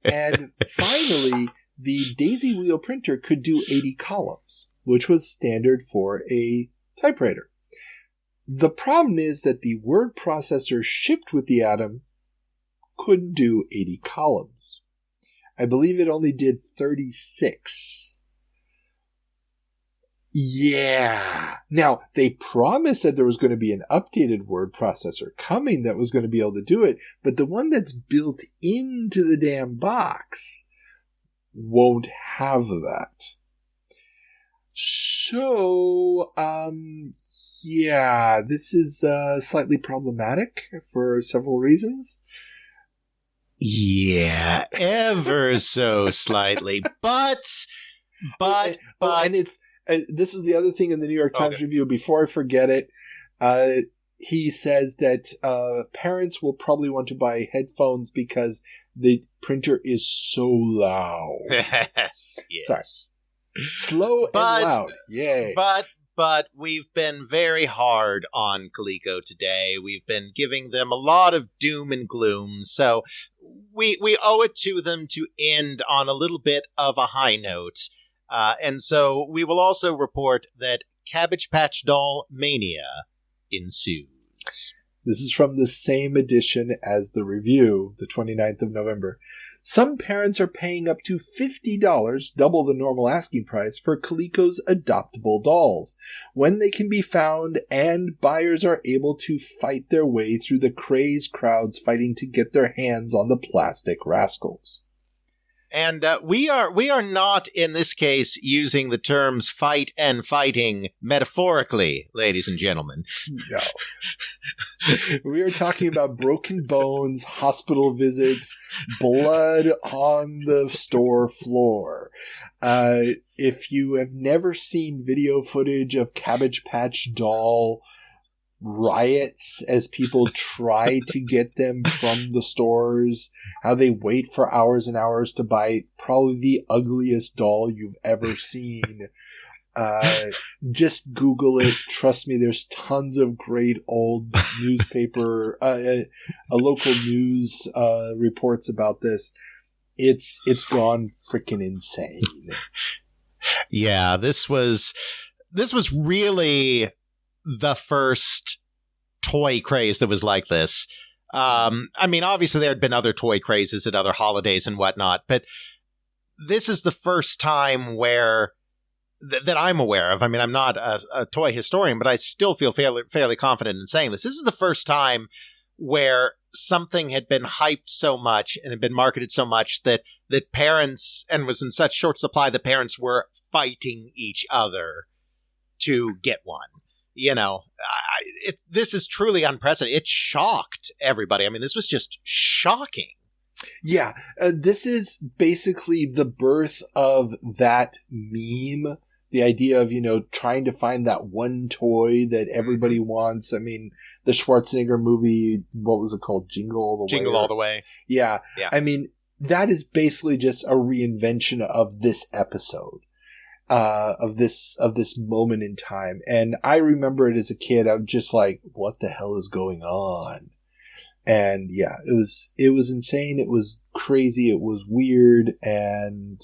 And finally, the daisy wheel printer could do 80 columns, which was standard for a typewriter. The problem is that the word processor shipped with the Atom couldn't do 80 columns. I believe it only did 36. Yeah. Now, they promised that there was going to be an updated word processor coming that was going to be able to do it, but the one that's built into the damn box won't have that. So, yeah, this is slightly problematic for several reasons. Yeah, ever so slightly, but it's this was the other thing in the New York Times review. Before I forget it, he says that parents will probably want to buy headphones because the printer is so loud. Yes. Sorry. Slow and loud. Yay. But we've been very hard on Coleco today. We've been giving them a lot of doom and gloom. So we owe it to them to end on a little bit of a high note. And so we will also report that Cabbage Patch Doll Mania ensues. This is from the same edition as the review, the 29th of November. Some parents are paying up to $50, double the normal asking price, for Coleco's adoptable dolls, when they can be found and buyers are able to fight their way through the crazed crowds fighting to get their hands on the plastic rascals. And we are not, in this case, using the terms fight and fighting metaphorically, ladies and gentlemen. No. We are talking about broken bones, hospital visits, blood on the store floor. If you have never seen video footage of Cabbage Patch Doll riots as people try to get them from the stores, how they wait for hours and hours to buy probably the ugliest doll you've ever seen. Just Google it. Trust me, there's tons of great old newspaper, a local news reports about this. It's gone freaking insane. Yeah, this was really the first toy craze that was like this. I mean, obviously there had been other toy crazes at other holidays and whatnot, but this is the first time where that I'm aware of. I mean, I'm not a toy historian, but I still feel fairly confident in saying this. This is the first time where something had been hyped so much and had been marketed so much that parents, and was in such short supply, that parents were fighting each other to get one. You know, this is truly unprecedented. It shocked everybody. I mean, this was just shocking. Yeah, this is basically the birth of that meme. The idea of, trying to find that one toy that everybody wants. I mean, the Schwarzenegger movie, what was it called? Jingle All the Way? Jingle All the Way. Yeah. I mean, that is basically just a reinvention of this episode. Of this moment in time. And I remember it as a kid. I'm just like, what the hell is going on? And yeah, it was insane. It was crazy. It was weird. And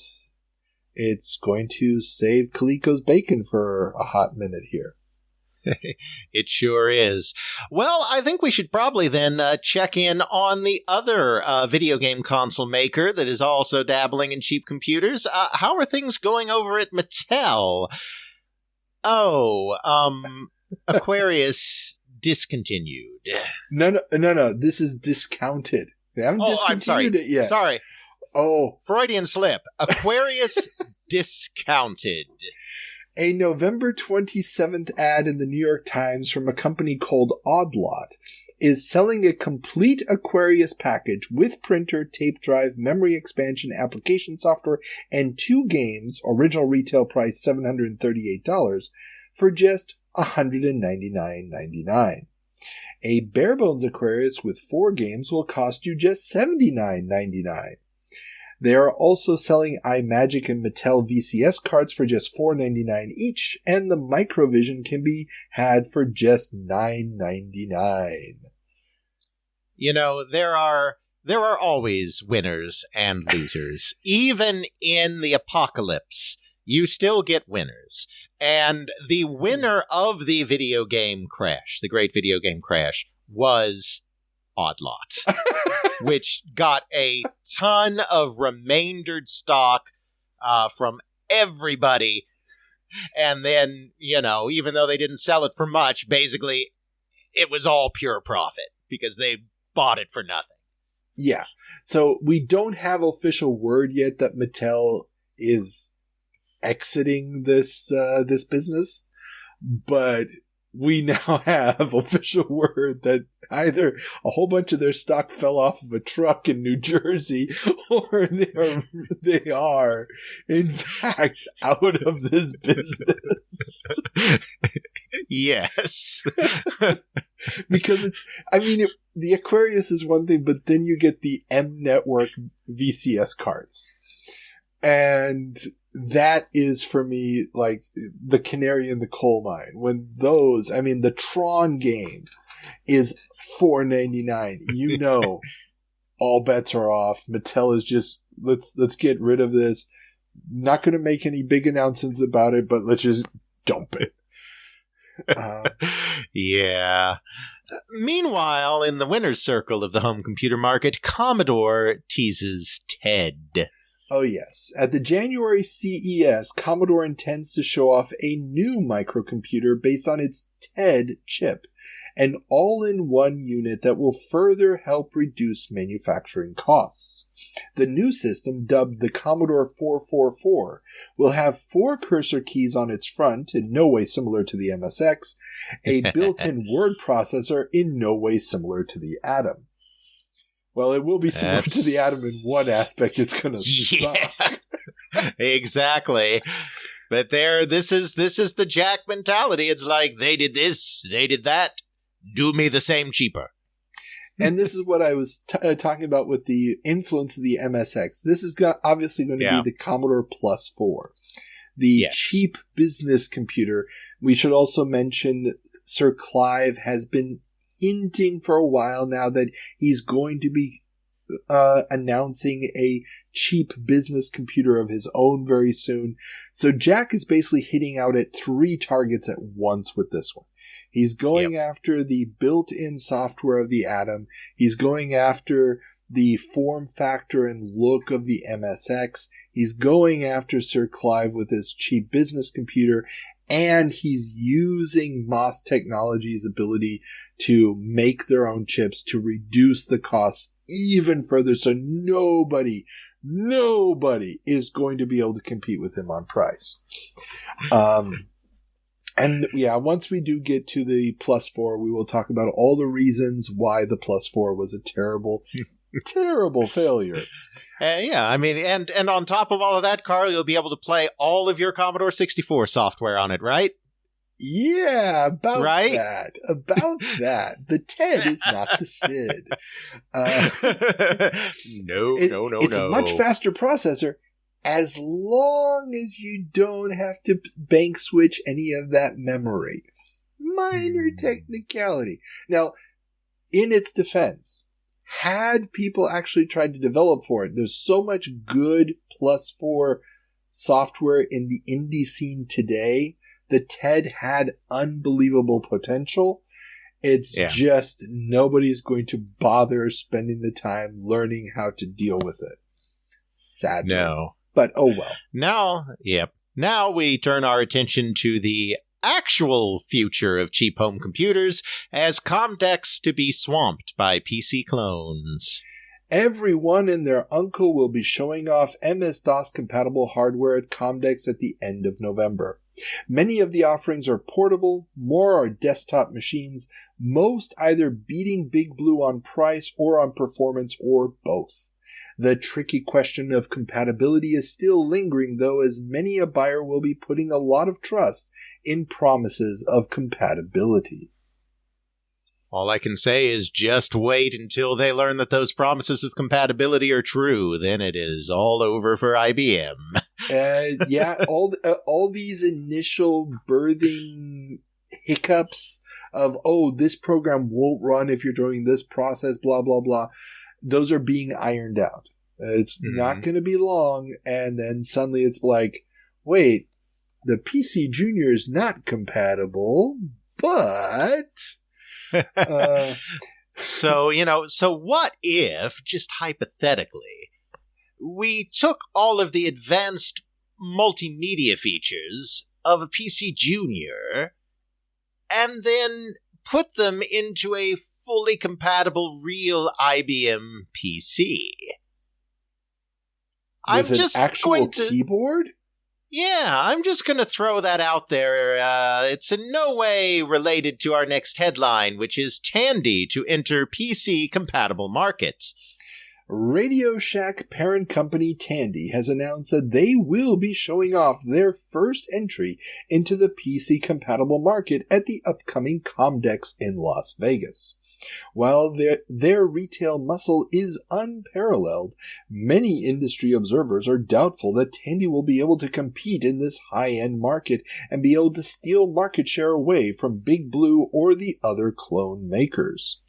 it's going to save Coleco's bacon for a hot minute here. It sure is. Well, I think we should probably then check in on the other video game console maker that is also dabbling in cheap computers. How are things going over at Mattel? Aquarius discontinued. No. This is discounted. They haven't discontinued it yet. Sorry. Oh. Freudian slip. Aquarius discounted. A November 27th ad in the New York Times from a company called Oddlot is selling a complete Aquarius package with printer, tape drive, memory expansion, application software, and 2 games, original retail price $738, for just $199.99. A barebones Aquarius with 4 games will cost you just $79.99. They are also selling iMagic and Mattel VCS cards for just $4.99 each, and the Microvision can be had for just $9.99. You know, there are always winners and losers. Even in the apocalypse, you still get winners. And the winner of the video game crash, the great video game crash, was Oddlot, which got a ton of remaindered stock from everybody. And then, even though they didn't sell it for much, basically it was all pure profit because they bought it for nothing. Yeah. So we don't have official word yet that Mattel is exiting this business, but we now have official word that either a whole bunch of their stock fell off of a truck in New Jersey, or they are in fact out of this business. Yes. Because the Aquarius is one thing, but then you get the M Network VCS cards. And that is, for me, like the canary in the coal mine. When those, the Tron game is $4.99. All bets are off. Mattel is just, let's get rid of this. Not going to make any big announcements about it, but let's just dump it. Yeah. Meanwhile, in the winner's circle of the home computer market, Commodore teases TED. Oh, yes. At the January CES, Commodore intends to show off a new microcomputer based on its TED chip, an all-in-one unit that will further help reduce manufacturing costs. The new system, dubbed the Commodore 444, will have 4 cursor keys on its front, in no way similar to the MSX, a built-in word processor in no way similar to the Atom. Well, it will be similar to the Atom in one aspect. It's going to suck. Exactly. But this is the Jack mentality. It's like, they did this, they did that. Do me the same cheaper. And this is what I was talking about with the influence of the MSX. This is obviously going to be the Commodore Plus 4. The cheap business computer. We should also mention Sir Clive has been hinting for a while now that he's going to be announcing a cheap business computer of his own very soon. So Jack is basically hitting out at 3 targets at once with this one. He's going after the built-in software of the Atom. He's going after the form factor and look of the MSX. He's going after Sir Clive with his cheap business computer. And he's using MOS Technology's ability to make their own chips to reduce the costs even further. So nobody is going to be able to compete with him on price. And once we do get to the Plus 4, we will talk about all the reasons why the Plus 4 was a terrible failure. And on top of all of that, Carl, you'll be able to play all of your Commodore 64 software on it, right? Yeah, about that. The TED is not the SID. No. It's a much faster processor, as long as you don't have to bank switch any of that memory. Minor technicality. Now, in its defense, had people actually tried to develop for it, there's so much good Plus 4 software in the indie scene today. The TED had unbelievable potential. It's just nobody's going to bother spending the time learning how to deal with it. Sadly. No. But oh well. Now we turn our attention to the actual future of cheap home computers as Comdex to be swamped by PC clones. Everyone and their uncle will be showing off MS-DOS compatible hardware at Comdex at the end of November. Many of the offerings are portable, more are desktop machines, most either beating Big Blue on price or on performance or both. The tricky question of compatibility is still lingering, though, as many a buyer will be putting a lot of trust in promises of compatibility. All I can say is just wait until they learn that those promises of compatibility are true. Then it is all over for IBM. All these initial birthing hiccups of, this program won't run if you're doing this process, blah, blah, blah. Those are being ironed out. It's not going to be long, and then suddenly it's like, wait, the PCJr is not compatible, but... So what if, just hypothetically, we took all of the advanced multimedia features of a PCJr and then put them into a fully compatible real IBM PC? With an actual keyboard? Yeah, I'm just going to throw that out there. It's in no way related to our next headline, which is Tandy to enter PC-compatible markets. Radio Shack parent company Tandy has announced that they will be showing off their first entry into the PC-compatible market at the upcoming Comdex in Las Vegas. While their retail muscle is unparalleled, many industry observers are doubtful that Tandy will be able to compete in this high-end market and be able to steal market share away from Big Blue or the other clone makers.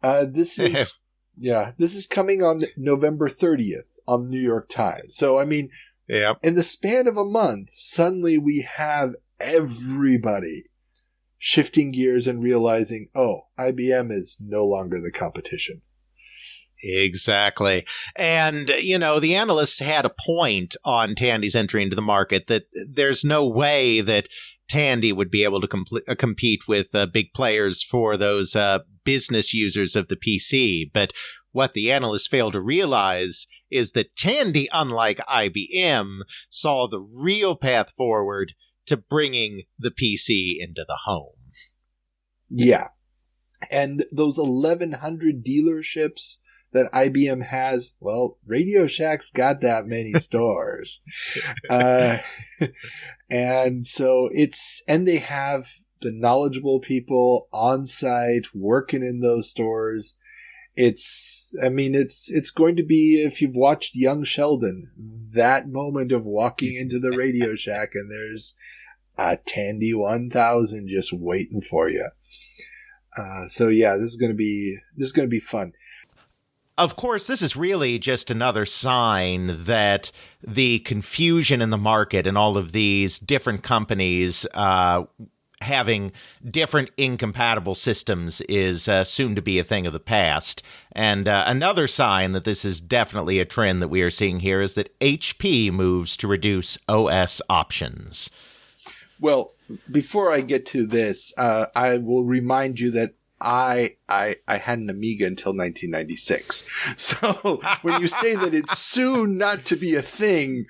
This is coming on November 30th on the New York Times. So, I mean, in the span of a month, suddenly we have everybody shifting gears and realizing, IBM is no longer the competition. Exactly. And, the analysts had a point on Tandy's entry into the market that there's no way that Tandy would be able to compete with big players for those business users of the PC. But what the analysts fail to realize is that Tandy, unlike IBM, saw the real path forward to bringing the PC into the home. Yeah. And those 1,100 dealerships that IBM has, well, Radio Shack's got that many stores. And so and they have the knowledgeable people on site working in those stores. It's going to be, if you've watched Young Sheldon, that moment of walking into the Radio Shack and there's a Tandy 1000 just waiting for you. This is going to be fun. Of course, this is really just another sign that the confusion in the market and all of these different companies having different incompatible systems is soon to be a thing of the past. And another sign that this is definitely a trend that we are seeing here is that HP moves to reduce OS options. Well, before I get to this, I will remind you that I had an Amiga until 1996. So when you say that it's soon not to be a thing,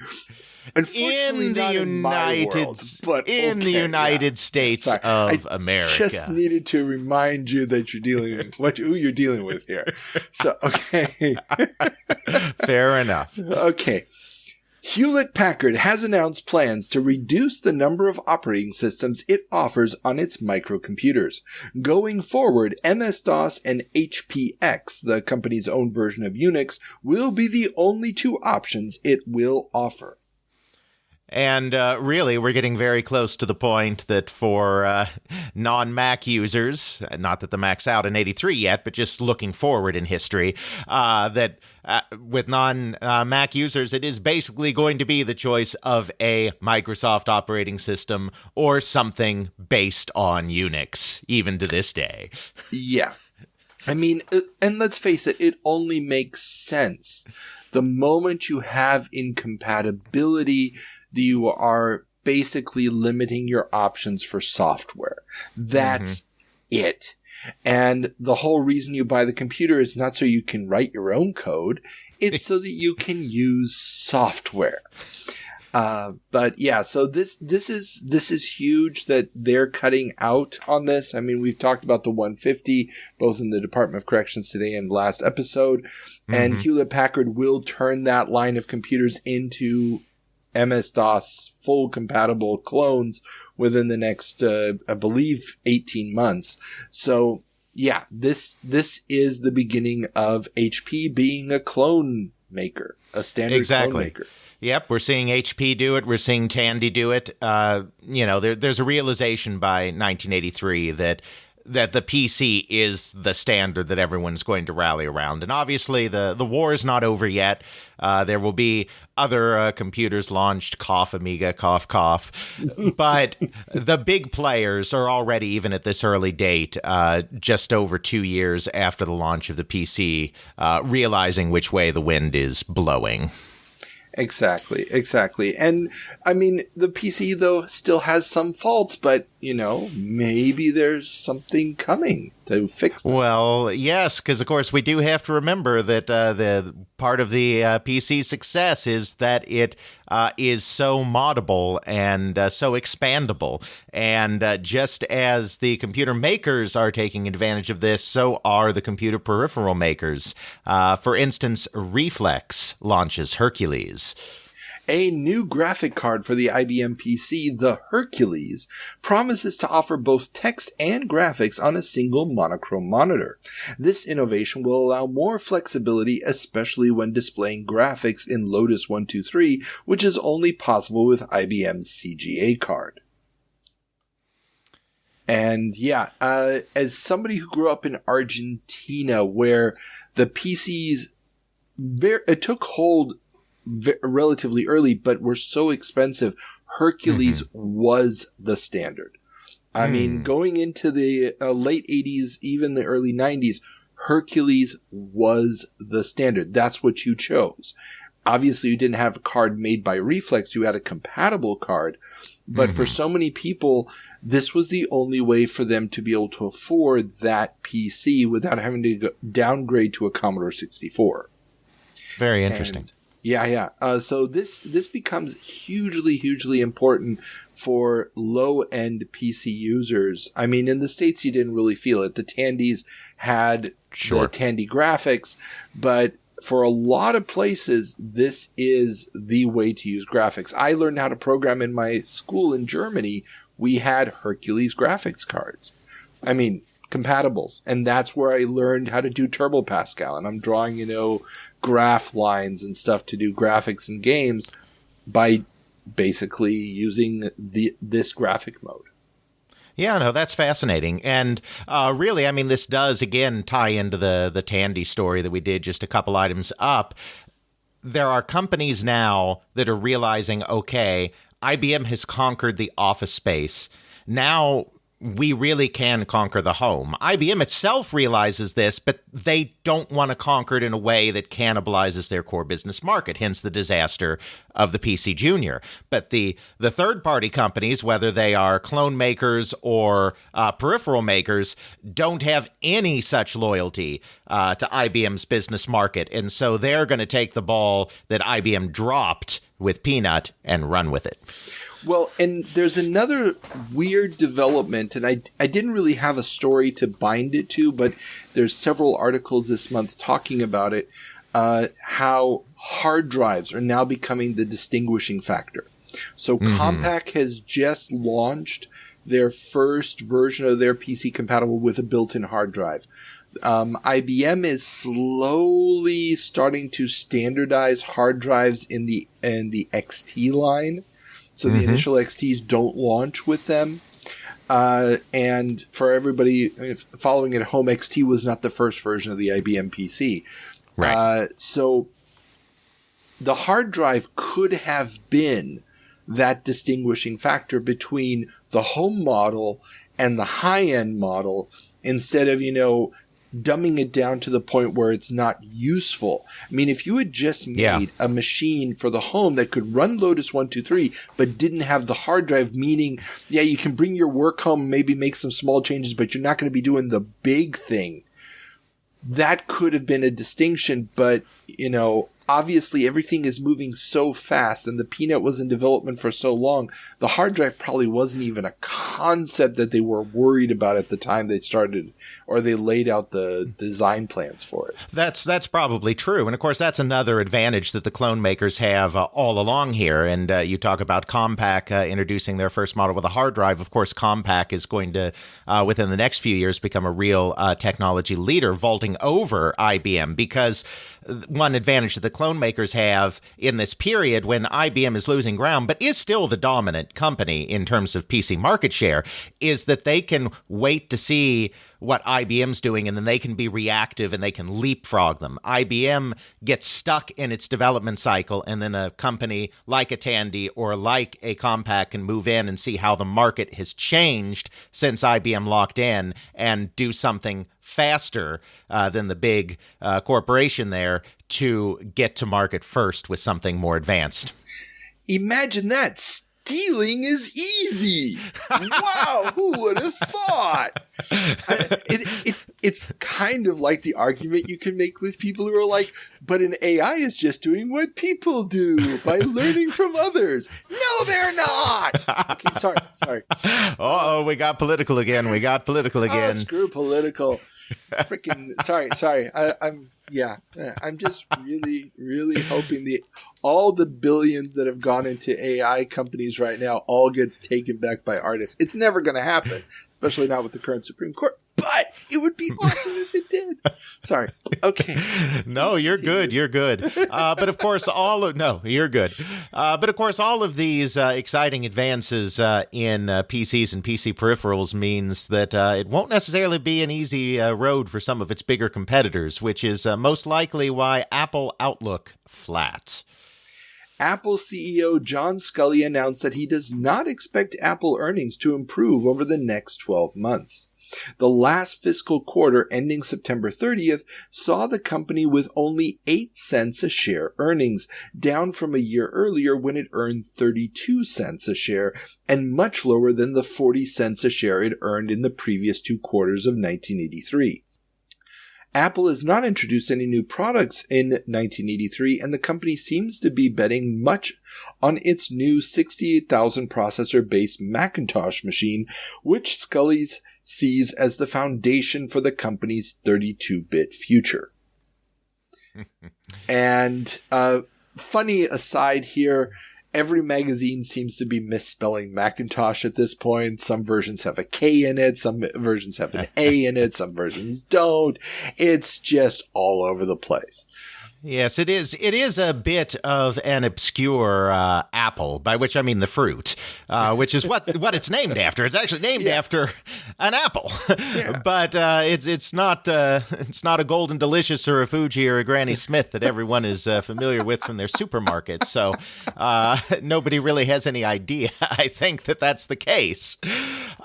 unfortunately in the not in my world, but in the United States of America. I just needed to remind you that you're dealing with who you're dealing with here. So, okay. Fair enough. Okay. Hewlett-Packard has announced plans to reduce the number of operating systems it offers on its microcomputers. Going forward, MS-DOS and HPX, the company's own version of Unix, will be the only two options it will offer. And really, we're getting very close to the point that for non-Mac users, not that the Mac's out in 83 yet, but just looking forward in history, that with non-Mac users, it is basically going to be the choice of a Microsoft operating system or something based on Unix, even to this day. Yeah. I mean, and let's face it, it only makes sense. The moment you have incompatibility, you are basically limiting your options for software. That's it. And the whole reason you buy the computer is not so you can write your own code. It's so that you can use software. But yeah, so this is huge that they're cutting out on this. I mean, we've talked about the 150, both in the Department of Corrections today and last episode. And Hewlett-Packard will turn that line of computers into MS-DOS full compatible clones within the next, I believe, 18 months. So, yeah, this is the beginning of HP being a clone maker, a standard clone maker. Yep, we're seeing HP do it. We're seeing Tandy do it. There's a realization by 1983 that the PC is the standard that everyone's going to rally around. And obviously, the war is not over yet. There will be other computers launched, cough, Amiga, cough, cough. But the big players are already, even at this early date, just over 2 years after the launch of the PC, realizing which way the wind is blowing. Exactly. And, I mean, the PC, though, still has some faults, but maybe there's something coming to fix that. Well, yes, because, of course, we do have to remember that the part of the PC success is that it is so moddable and so expandable. And just as the computer makers are taking advantage of this, so are the computer peripheral makers. For instance, Reflex launches Hercules. A new graphic card for the IBM PC, the Hercules, promises to offer both text and graphics on a single monochrome monitor. This innovation will allow more flexibility, especially when displaying graphics in Lotus 123, which is only possible with IBM's CGA card. And as somebody who grew up in Argentina, where the PCs, it took hold relatively early, but were so expensive, Hercules was the standard. I mean, going into the late 80s, even the early 90s, Hercules was the standard. That's what you chose. Obviously, you didn't have a card made by Reflex. You had a compatible card. But for so many people, this was the only way for them to be able to afford that PC without having to downgrade to a Commodore 64. Very interesting. So this becomes hugely important for low-end PC users. I mean, in the States, you didn't really feel it. The Tandys had the Tandy graphics, but for a lot of places, this is the way to use graphics. I learned how to program in my school in Germany. We had Hercules graphics cards. I mean, compatibles. And that's where I learned how to do Turbo Pascal. And I'm drawing, graph lines and stuff to do graphics in games by basically using this graphic mode. Yeah, no, that's fascinating. And really, I mean, this does, again, tie into the Tandy story that we did just a couple items up. There are companies now that are realizing, okay, IBM has conquered the office space. Now we really can conquer the home. IBM itself realizes this, but they don't want to conquer it in a way that cannibalizes their core business market, hence the disaster of the PCJr. But the third-party companies, whether they are clone makers or peripheral makers, don't have any such loyalty to IBM's business market. And so they're going to take the ball that IBM dropped with Peanut and run with it. Well, and there's another weird development, and I didn't really have a story to bind it to, but there's several articles this month talking about it, how hard drives are now becoming the distinguishing factor. So Compaq has just launched their first version of their PC compatible with a built-in hard drive. IBM is slowly starting to standardize hard drives in the XT line. So the initial XTs don't launch with them. And for everybody following at home, XT was not the first version of the IBM PC. Right. So the hard drive could have been that distinguishing factor between the home model and the high-end model instead of, dumbing it down to the point where it's not useful. I mean, if you had just made a machine for the home that could run Lotus 123 but didn't have the hard drive, meaning, you can bring your work home, maybe make some small changes, but you're not going to be doing the big thing. That could have been a distinction, but, obviously everything is moving so fast and the Peanut was in development for so long, the hard drive probably wasn't even a concept that they were worried about at the time they started or they laid out the design plans for it. That's probably true. And of course, that's another advantage that the clone makers have all along here. And you talk about Compaq introducing their first model with a hard drive. Of course, Compaq is going to, within the next few years, become a real technology leader, vaulting over IBM, because one advantage that the clone makers have in this period when IBM is losing ground, but is still the dominant company in terms of PC market share, is that they can wait to see what IBM's doing, and then they can be reactive and they can leapfrog them. IBM gets stuck in its development cycle, and then a company like a Tandy or like a Compaq can move in and see how the market has changed since IBM locked in and do something faster than the big corporation there to get to market first with something more advanced. Imagine that. stealing is easy. Wow, who would have thought? It's kind of like the argument you can make with people who are like, but an AI is just doing what people do by learning from others. No, they're not. Okay, sorry. Uh-oh, we got political again. Oh, screw political. Freaking sorry. I'm just really hoping all the billions that have gone into AI companies right now all gets taken back by artists. It's never going to happen, especially not with the current Supreme Court. But it would be awesome if it did. Sorry. Okay. No, you're good. You're good. But of course, you're good. But of course, all of these exciting advances in PCs and PC peripherals means that it won't necessarily be an easy road for some of its bigger competitors, which is most likely why Apple outlook flat. Apple CEO John Sculley announced that he does not expect Apple earnings to improve over the next 12 months. The last fiscal quarter ending September 30th saw the company with only 8 cents a share earnings, down from a year earlier when it earned 32 cents a share, and much lower than the 40 cents a share it earned in the previous 2 quarters of 1983. Apple has not introduced any new products in 1983, and the company seems to be betting much on its new 68,000 processor-based Macintosh machine, which Sculley sees as the foundation for the company's 32-bit future. And funny aside here, every magazine seems to be misspelling Macintosh at this point. Some versions have a K in it, some versions have an A in it, some versions don't. It's just all over the place. Yes, it is. It is a bit of an obscure apple, by which I mean the fruit, which is what it's named after. It's actually named after an apple, but it's not a Golden Delicious or a Fuji or a Granny Smith that everyone is familiar with from their supermarket. So nobody really has any idea. I think that's the case.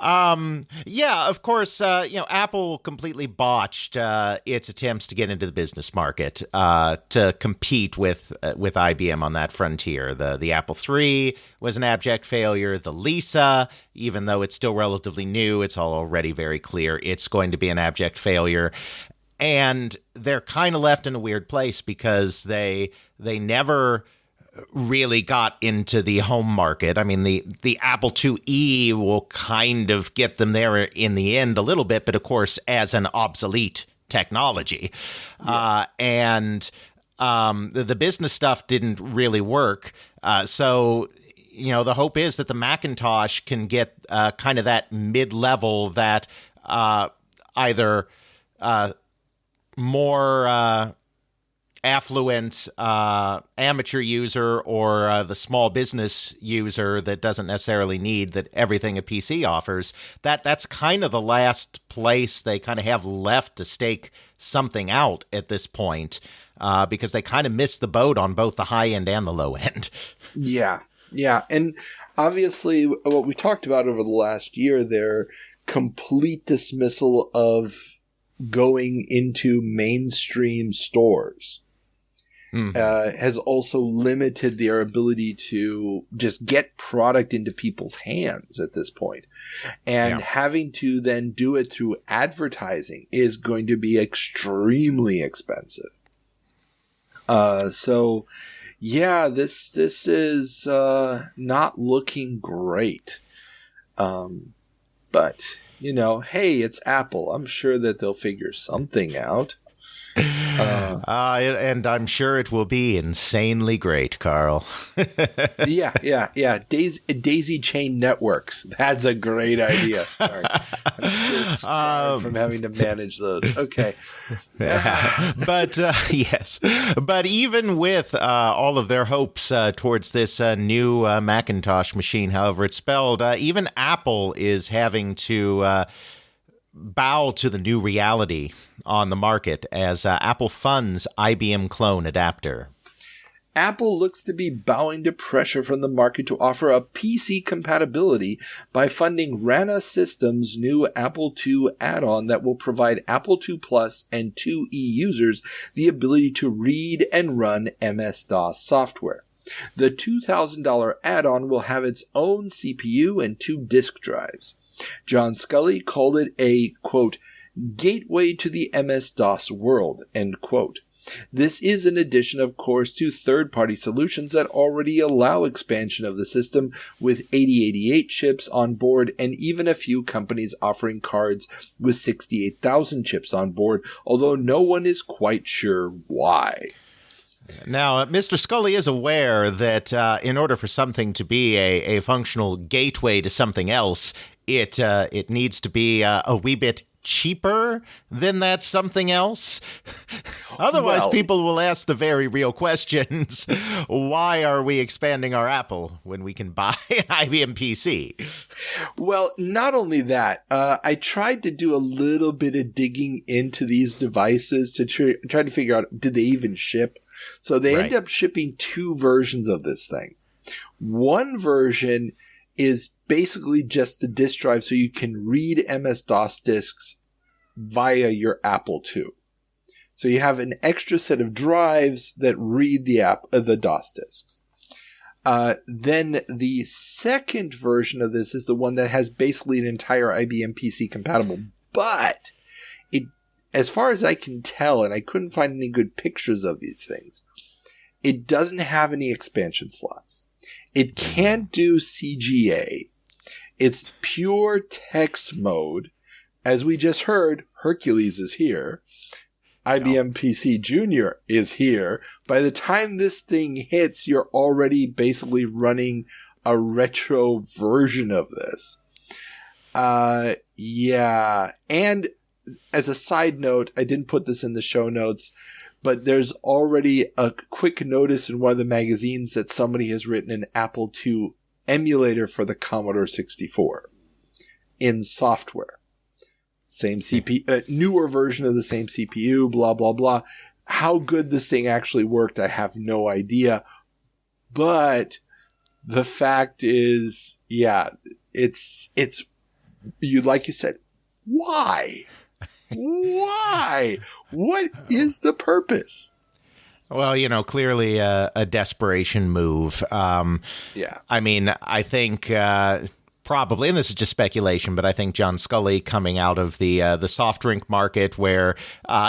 Of course, Apple completely botched its attempts to get into the business market to compete with IBM on that frontier. The Apple III was an abject failure. The Lisa, even though it's still relatively new, it's already very clear it's going to be an abject failure. And they're kind of left in a weird place because they never really got into the home market. I mean, the Apple IIe will kind of get them there in the end a little bit, but of course, as an obsolete technology. The business stuff didn't really work. So the hope is that the Macintosh can get kind of that mid-level that either more affluent amateur user or the small business user that doesn't necessarily need that everything a PC offers. That's kind of the last place they kind of have left to stake something out at this point, because they kind of missed the boat on both the high end and the low end. Yeah. And obviously what we talked about over the last year, their complete dismissal of going into mainstream stores has also limited their ability to just get product into people's hands at this point. And having to then do it through advertising is going to be extremely expensive. This is not looking great. But, hey, it's Apple. I'm sure that they'll figure something out. And I'm sure it will be insanely great, Carl. Yeah. Daisy chain networks. That's a great idea. Sorry. I'm still scarred from having to manage those. Okay. But yes. But even with all of their hopes towards this new Macintosh machine, however it's spelled, even Apple is having to bow to the new reality on the market as Apple funds IBM clone adapter. Apple looks to be bowing to pressure from the market to offer a PC compatibility by funding Rana Systems' new Apple II add-on that will provide Apple II Plus and IIe users the ability to read and run MS-DOS software. The $2,000 add-on will have its own CPU and 2 disk drives. John Scully called it a, quote, gateway to the MS-DOS world, end quote. This is in addition, of course, to third-party solutions that already allow expansion of the system with 8088 chips on board and even a few companies offering cards with 68,000 chips on board, although no one is quite sure why. Now, Mr. Scully is aware that in order for something to be a functional gateway to something else, it needs to be a wee bit cheaper than that something else. Otherwise, people will ask the very real questions. Why are we expanding our Apple when we can buy an IBM PC? Well, not only that, I tried to do a little bit of digging into these devices to try to figure out, did they even ship? So they end up shipping 2 versions of this thing. One version is basically just the disk drive so you can read MS-DOS disks via your Apple II. So you have an extra set of drives that read the DOS disks. Then the second version of this is the one that has basically an entire IBM PC compatible, but as far as I can tell, and I couldn't find any good pictures of these things, it doesn't have any expansion slots. It can't do CGA. It's pure text mode. As we just heard, Hercules is here. IBM PCJr is here. By the time this thing hits, you're already basically running a retro version of this. Yeah. And as a side note, I didn't put this in the show notes, but there's already a quick notice in one of the magazines that somebody has written an Apple II emulator for the Commodore 64 in software. Same CPU, newer version of the same CPU, blah, blah, blah. How good this thing actually worked, I have no idea. But the fact is, yeah, it's you, like you said, why? Why? What is the purpose? Well, clearly a desperation move. Yeah. I mean, I think probably, and this is just speculation, but I think John Scully coming out of the soft drink market where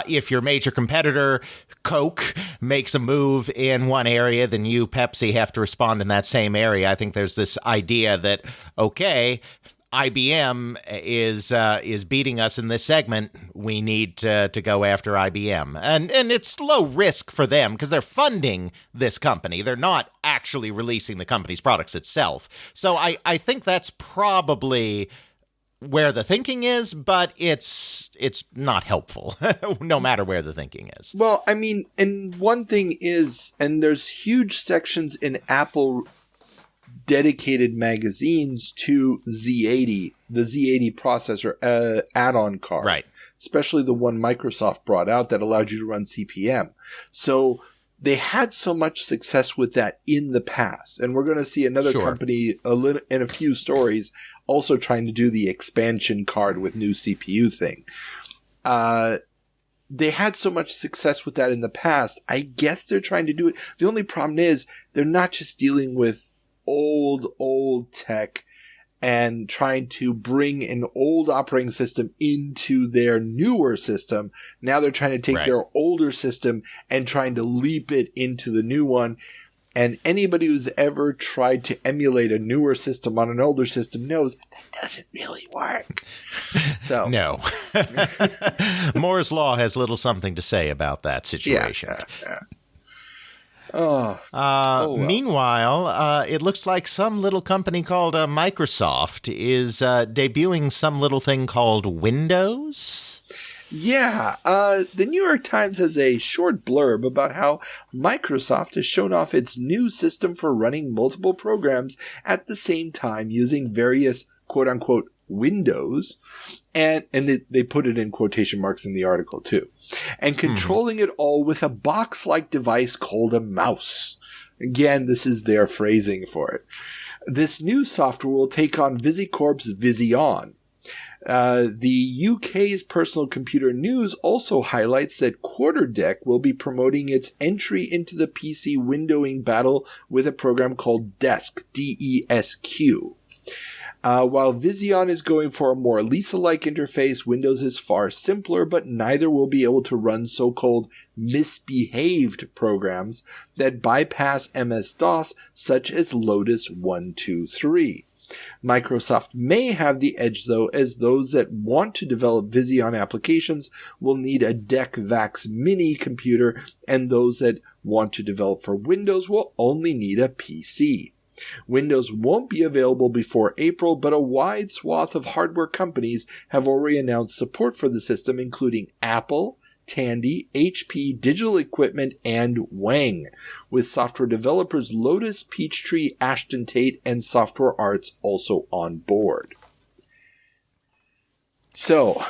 if your major competitor, Coke, makes a move in one area, then you, Pepsi, have to respond in that same area. I think there's this idea that, okay, IBM is beating us in this segment. We need to go after IBM. And it's low risk for them because they're funding this company. They're not actually releasing the company's products itself. So I think that's probably where the thinking is, but it's not helpful, no matter where the thinking is. Well, I mean, and one thing is, and there's huge sections in Apple dedicated magazines to Z80, the Z80 processor add-on card. Right. Especially the one Microsoft brought out that allowed you to run CPM. So they had so much success with that in the past. And we're going to see another company in a few stories also trying to do the expansion card with new CPU thing. They had so much success with that in the past. I guess they're trying to do it. The only problem is they're not just dealing with old tech and trying to bring an old operating system into their newer system. Now they're trying to take their older system and trying to leap it into the new one. And anybody who's ever tried to emulate a newer system on an older system knows that doesn't really work. So no. Moore's Law has little something to say about that situation. Yeah. Meanwhile, it looks like some little company called Microsoft is debuting some little thing called Windows. Yeah, the New York Times has a short blurb about how Microsoft has shown off its new system for running multiple programs at the same time using various quote-unquote Windows, and they put it in quotation marks in the article too, and controlling it all with a box-like device called a mouse. Again, this is their phrasing for it. This new software will take on VisiCorp's Vision, The UK's Personal Computer News also highlights that Quarterdeck will be promoting its entry into the PC windowing battle with a program called Desk, D-E-S-Q. While Vision is going for a more Lisa-like interface, Windows is far simpler, but neither will be able to run so-called misbehaved programs that bypass MS-DOS, such as Lotus 123. Microsoft may have the edge, though, as those that want to develop Vision applications will need a DEC VAX Mini computer, and those that want to develop for Windows will only need a PC. Windows won't be available before April, but a wide swath of hardware companies have already announced support for the system, including Apple, Tandy, HP, Digital Equipment, and Wang, with software developers Lotus, Peachtree, Ashton Tate, and Software Arts also on board. So,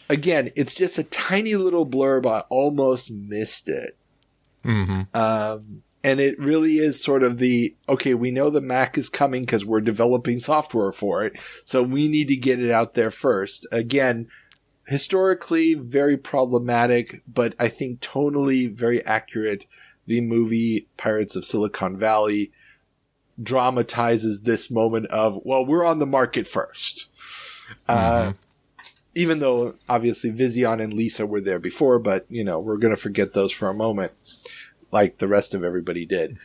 again, it's just a tiny little blurb. I almost missed it. And it really is sort of okay, we know the Mac is coming because we're developing software for it, so we need to get it out there first. Again, historically very problematic, but I think tonally very accurate. The movie Pirates of Silicon Valley dramatizes this moment of, well, we're on the market first. Even though obviously Vision and Lisa were there before, but we're going to forget those for a moment, like the rest of everybody did.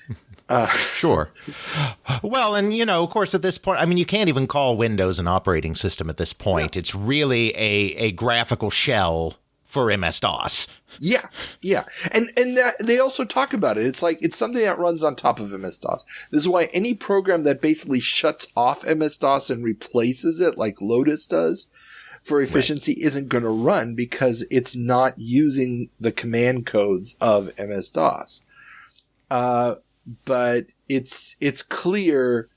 Sure. Well, and, of course, at this point, you can't even call Windows an operating system at this point. Yeah. It's really a graphical shell for MS-DOS. Yeah. And that, they also talk about it. It's like, it's something that runs on top of MS-DOS. This is why any program that basically shuts off MS-DOS and replaces it, like Lotus does, for efficiency, isn't going to run because it's not using the command codes of MS-DOS. But it's clear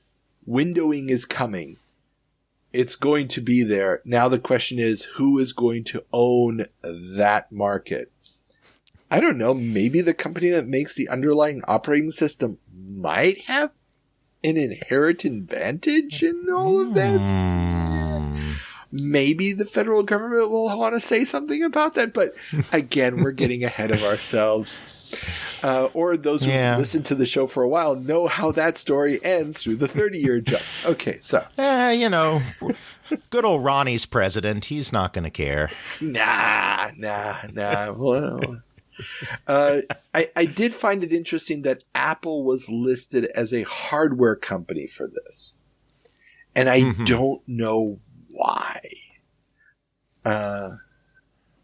windowing is coming. It's going to be there. Now the question is, who is going to own that market? I don't know. Maybe the company that makes the underlying operating system might have an inherent advantage in all of this. Maybe the federal government will want to say something about that. But again, we're getting ahead of ourselves. Or those who listen to the show for a while know how that story ends through the 30-year jumps. Okay, so. Good old Ronnie's president. He's not going to care. Nah. Well, I did find it interesting that Apple was listed as a hardware company for this. And I don't know why.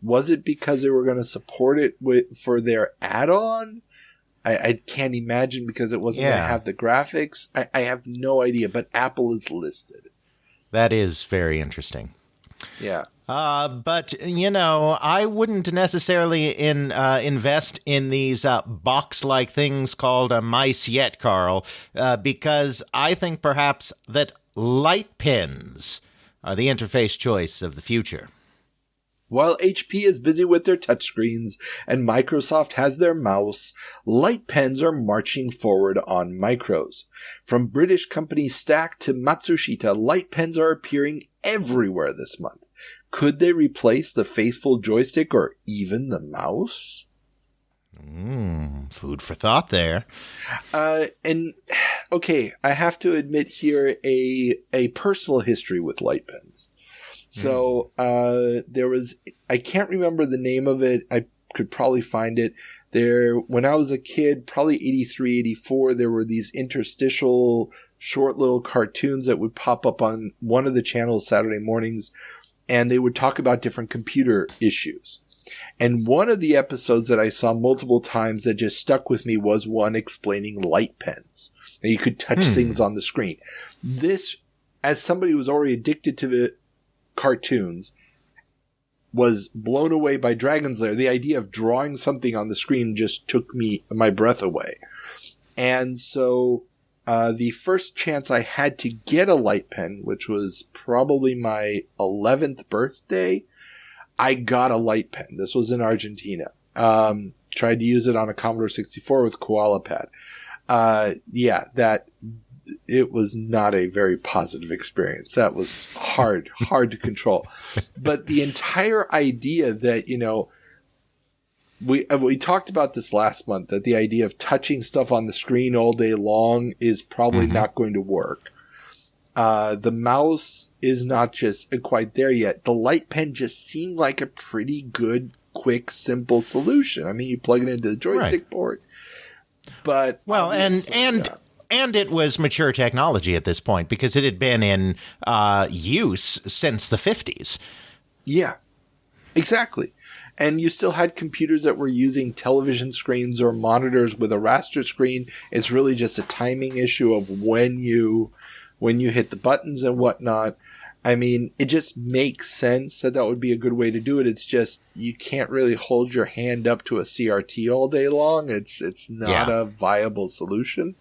Was it because they were going to support it for their add-on? I can't imagine, because it wasn't going to have the graphics. I have no idea, but Apple is listed. That is very interesting. Yeah. But, I wouldn't necessarily invest in these box-like things called mice yet, Carl, because I think perhaps that light pens are the interface choice of the future. While HP is busy with their touchscreens and Microsoft has their mouse, light pens are marching forward on micros. From British company Stack to Matsushita, light pens are appearing everywhere this month. Could they replace the faithful joystick or even the mouse? Food for thought there. And okay, I have to admit here a personal history with light pens. So, there was, I can't remember the name of it. I could probably find it there. When I was a kid, probably 83, 84, there were these interstitial short little cartoons that would pop up on one of the channels Saturday mornings, and they would talk about different computer issues. And one of the episodes that I saw multiple times that just stuck with me was one explaining light pens. And you could touch things on the screen. This, as somebody who was already addicted to the cartoons, was blown away by Dragon's Lair. The idea of drawing something on the screen just took my breath away. And so the first chance I had to get a light pen, which was probably my 11th birthday, I got a light pen. This was in Argentina. Tried to use it on a Commodore 64 with Koala Pad. That it was not a very positive experience. That was hard to control. But the entire idea that, we talked about this last month, that the idea of touching stuff on the screen all day long is probably not going to work. The mouse is not just quite there yet. The light pen just seemed like a pretty good, quick, simple solution. I mean, you plug it into the joystick port. But and it was mature technology at this point because it had been in use since the 50s. Yeah, exactly. And you still had computers that were using television screens or monitors with a raster screen. It's really just a timing issue of when you hit the buttons and whatnot. I mean, it just makes sense that would be a good way to do it. It's just you can't really hold your hand up to a CRT all day long. It's not a viable solution.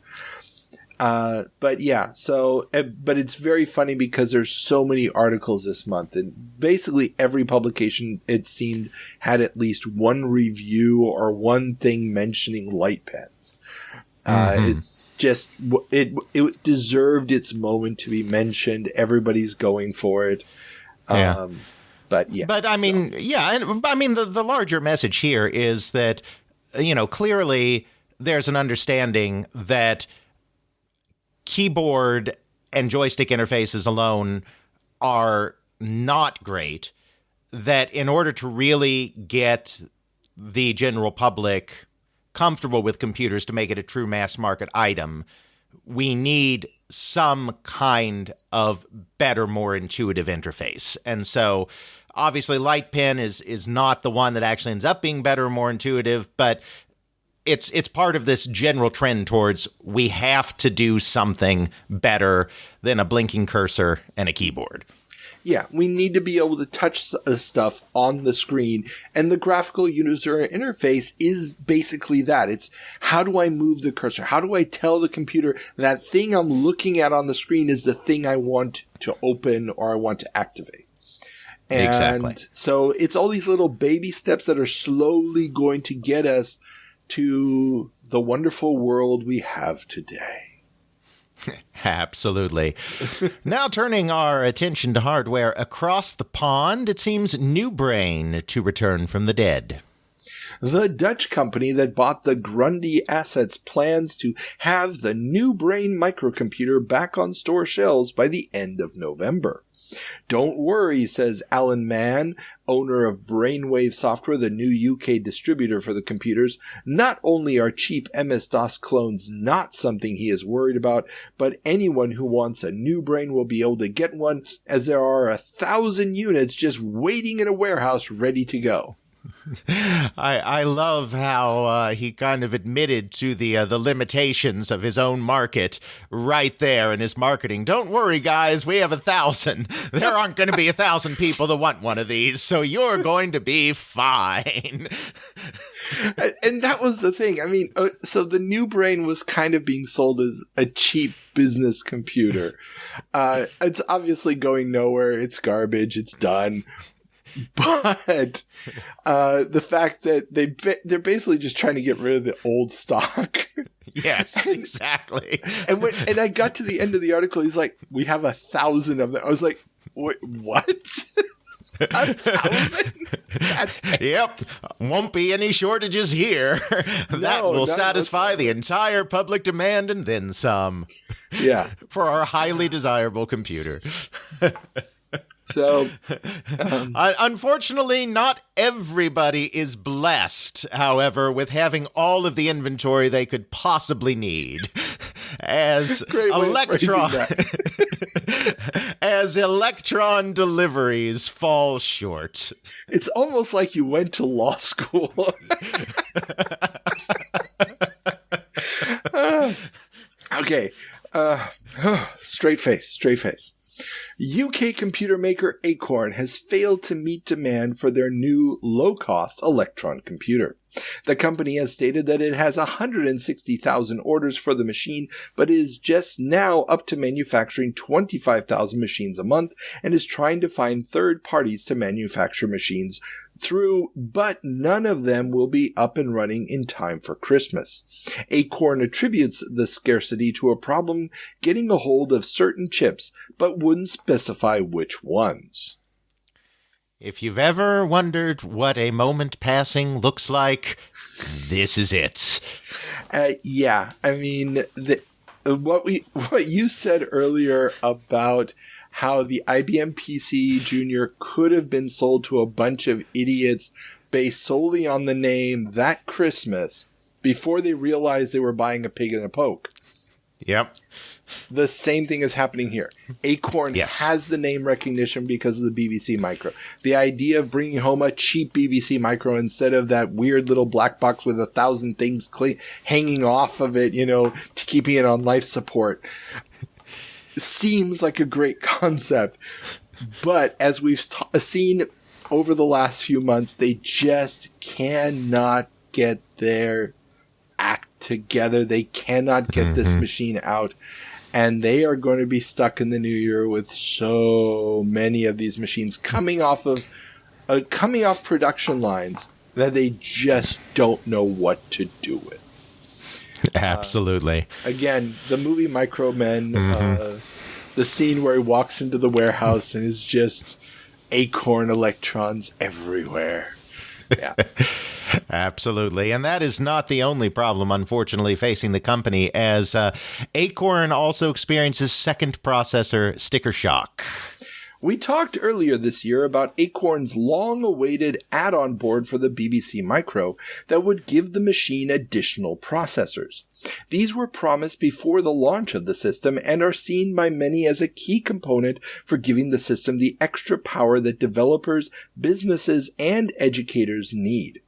But it's very funny because there's so many articles this month, and basically every publication, it seemed, had at least one review or one thing mentioning light pens. It's just, it deserved its moment to be mentioned. Everybody's going for it. But I mean, the larger message here is that, clearly there's an understanding that keyboard and joystick interfaces alone are not great, that in order to really get the general public comfortable with computers to make it a true mass market item, we need some kind of better, more intuitive interface. And so obviously light pen is not the one that actually ends up being better or more intuitive, but it's part of this general trend towards we have to do something better than a blinking cursor and a keyboard. Yeah, we need to be able to touch stuff on the screen, and the graphical user interface is basically that. It's how do I move the cursor? How do I tell the computer that thing I'm looking at on the screen is the thing I want to open or I want to activate? And exactly. So it's all these little baby steps that are slowly going to get us to the wonderful world we have today. Absolutely. Now turning our attention to hardware across the pond, it seems New Brain to return from the dead. The Dutch company that bought the Grundy assets plans to have the New Brain microcomputer back on store shelves by the end of November. Don't worry, says Alan Mann, owner of Brainwave Software, the new UK distributor for the computers. Not only are cheap MS-DOS clones not something he is worried about, but anyone who wants a New Brain will be able to get one, as there are 1,000 units just waiting in a warehouse ready to go. I love how he kind of admitted to the limitations of his own market right there in his marketing. Don't worry, guys, we have 1,000. There aren't going to be 1,000 people that want one of these, so you're going to be fine. And that was the thing. I mean, so the New Brain was kind of being sold as a cheap business computer. It's obviously going nowhere. It's garbage. It's done. But the fact that they're basically just trying to get rid of the old stock. Yes, exactly. And I got to the end of the article. He's like, "We have 1,000 of them." I was like, "Wait, what? 1,000? That's it. Yep. Won't be any shortages here. That will satisfy the entire public demand and then some. Yeah, for our highly desirable computer." So, unfortunately, not everybody is blessed, however, with having all of the inventory they could possibly need. As electron deliveries fall short. It's almost like you went to law school. Okay. Straight face. UK computer maker Acorn has failed to meet demand for their new low-cost Electron computer. The company has stated that it has 160,000 orders for the machine, but is just now up to manufacturing 25,000 machines a month and is trying to find third parties to manufacture machines through, but none of them will be up and running in time for Christmas. Acorn attributes the scarcity to a problem getting a hold of certain chips, but wouldn't specify which ones. If you've ever wondered what a moment passing looks like, this is it. Yeah, I mean, what you said earlier about how the IBM PCJr could have been sold to a bunch of idiots based solely on the name That Christmas before they realized they were buying a pig in a poke. Yep. The same thing is happening here. Acorn has the name recognition because of the BBC Micro. The idea of bringing home a cheap BBC Micro instead of that weird little black box with 1,000 things hanging off of it, to keeping it on life support, seems like a great concept. But as we've seen over the last few months, they just cannot get their act together. They cannot get this machine out. And they are going to be stuck in the new year with so many of these machines coming off production lines that they just don't know what to do with. Absolutely. Again, the movie Micro Men, the scene where he walks into the warehouse and is just Acorn electrons everywhere. Yeah. Absolutely. And that is not the only problem, unfortunately, facing the company, as Acorn also experiences second processor sticker shock. We talked earlier this year about Acorn's long-awaited add-on board for the BBC Micro that would give the machine additional processors. These were promised before the launch of the system and are seen by many as a key component for giving the system the extra power that developers, businesses, and educators need.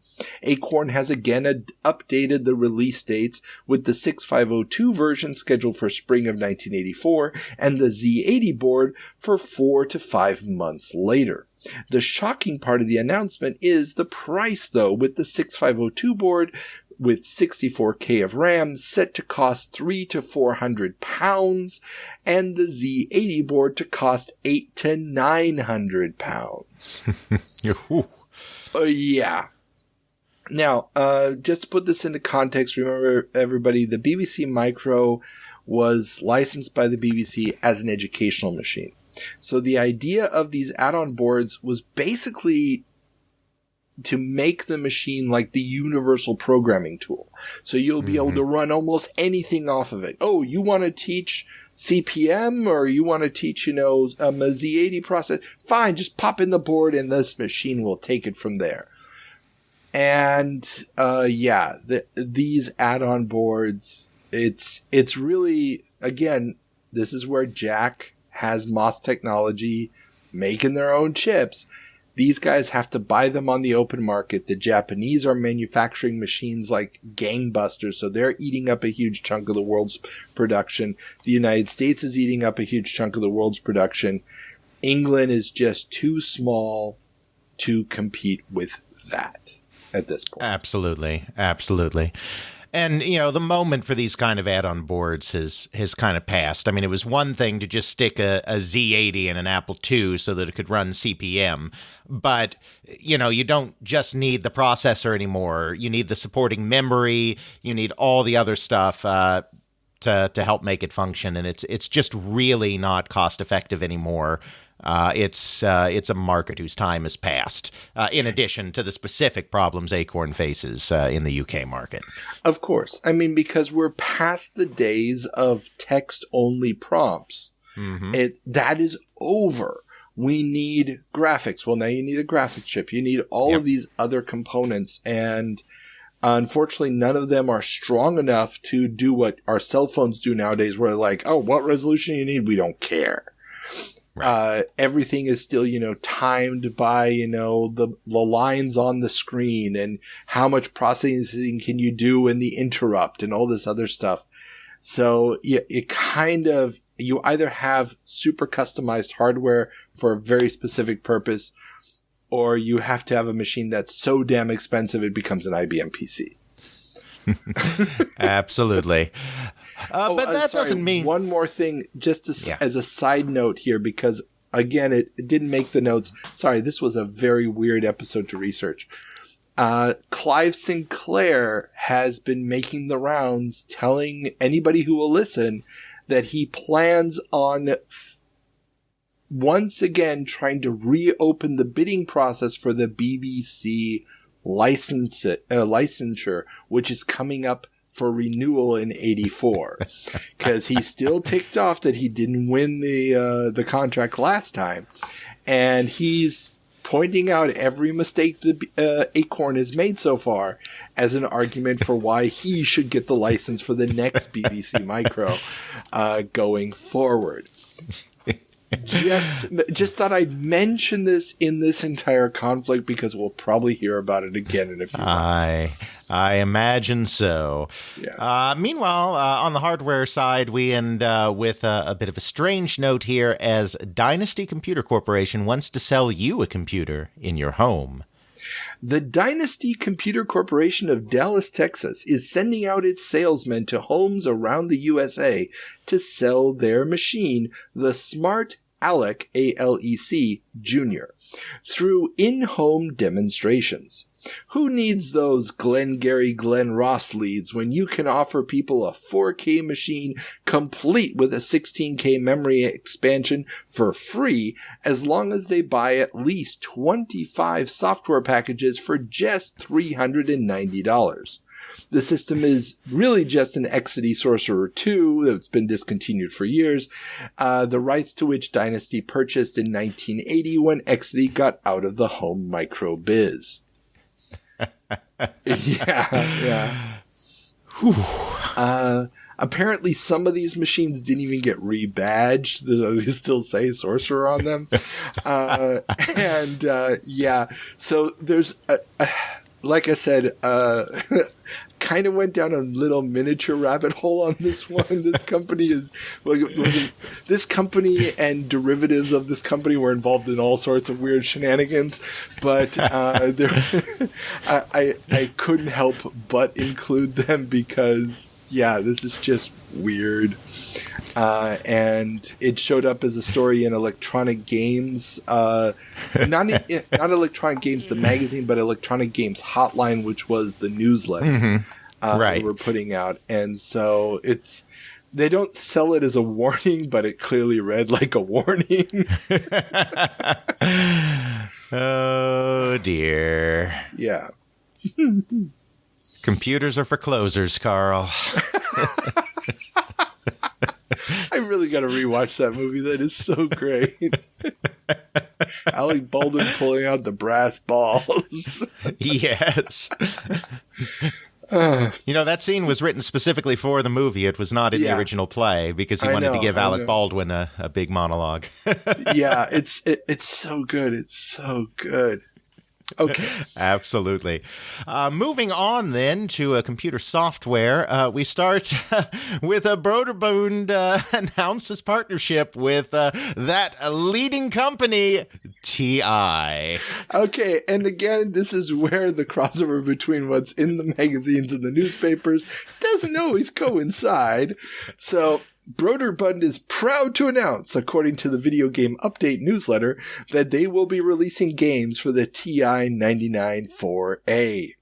Acorn has again updated the release dates, with the 6502 version scheduled for spring of 1984 and the Z80 board for 4 to 5 months later. The shocking part of the announcement is the price, though, with the 6502 board with 64K of RAM set to cost £300 to £400 and the Z80 board to cost £800 to £900. Yeah. Now, just to put this into context, remember everybody, the BBC Micro was licensed by the BBC as an educational machine. So the idea of these add-on boards was basically to make the machine like the universal programming tool. So you'll be able to run almost anything off of it. Oh, you want to teach CPM or you want to teach, a Z80 process? Fine, just pop in the board and this machine will take it from there. And, these add-on boards, it's really, again, this is where Jack has MOS Technology making their own chips. These guys have to buy them on the open market. The Japanese are manufacturing machines like gangbusters, so they're eating up a huge chunk of the world's production. The United States is eating up a huge chunk of the world's production. England is just too small to compete with that at this point. Absolutely. And, the moment for these kind of add-on boards has kind of passed. I mean, it was one thing to just stick a Z80 in an Apple II so that it could run CPM. But, you don't just need the processor anymore. You need the supporting memory. You need all the other stuff to help make it function. And it's just really not cost-effective anymore. It's a market whose time has passed, in addition to the specific problems Acorn faces in the UK market. Of course. I mean, because we're past the days of text-only prompts. That is over. We need graphics. Well, now you need a graphics chip. You need all of these other components. And unfortunately, none of them are strong enough to do what our cell phones do nowadays, where like, oh, what resolution you need? We don't care. Right. Everything is still, timed by, the lines on the screen and how much processing can you do in the interrupt and all this other stuff. So it kind of you either have super customized hardware for a very specific purpose, or you have to have a machine that's so damn expensive it becomes an IBM PC. Absolutely. But that doesn't mean... One more thing, just as a side note here, because, again, it didn't make the notes. Sorry, this was a very weird episode to research. Clive Sinclair has been making the rounds, telling anybody who will listen that he plans on once again trying to reopen the bidding process for the BBC licensure, which is coming up for renewal in 84, because he's still ticked off that he didn't win the contract last time, and he's pointing out every mistake the Acorn has made so far as an argument for why he should get the license for the next BBC Micro going forward. Just thought I'd mention this in this entire conflict because we'll probably hear about it again in a few months. I imagine so. Yeah. Meanwhile, on the hardware side, we end with a bit of a strange note here as Dynasty Computer Corporation wants to sell you a computer in your home. The Dynasty Computer Corporation of Dallas, Texas, is sending out its salesmen to homes around the USA to sell their machine, the Smart Alec, ALEC, Jr., through in-home demonstrations. Who needs those Glengarry Glen Ross leads when you can offer people a 4K machine complete with a 16K memory expansion for free as long as they buy at least 25 software packages for just $390? The system is really just an Exidy Sorcerer 2 that's been discontinued for years, the rights to which Dynasty purchased in 1980 when Exidy got out of the home micro biz. Yeah. Apparently some of these machines didn't even get rebadged. They still say Sorcerer on them. So there's like I said, kind of went down a little miniature rabbit hole on this one. This company this company and derivatives of this company were involved in all sorts of weird shenanigans, but I couldn't help but include them because, this is just weird. And it showed up as a story in Electronic Games, not Electronic Games, the magazine, but Electronic Games Hotline, which was the newsletter they were putting out. And so they don't sell it as a warning, but it clearly read like a warning. Oh, dear. Yeah. Computers are for closers, Carl. I really got to rewatch that movie. That is so great. Alec Baldwin pulling out the brass balls. Yes. That scene was written specifically for the movie. It was not in the original play because he wanted to give Alec Baldwin a big monologue. Yeah, it's so good. It's so good. Okay. Absolutely. Moving on then to computer software, we start with Broderbund announces partnership with that leading company, TI. Okay, and again, this is where the crossover between what's in the magazines and the newspapers doesn't always coincide. So Broderbund is proud to announce, according to the Video Game Update newsletter, that they will be releasing games for the TI-99 4A.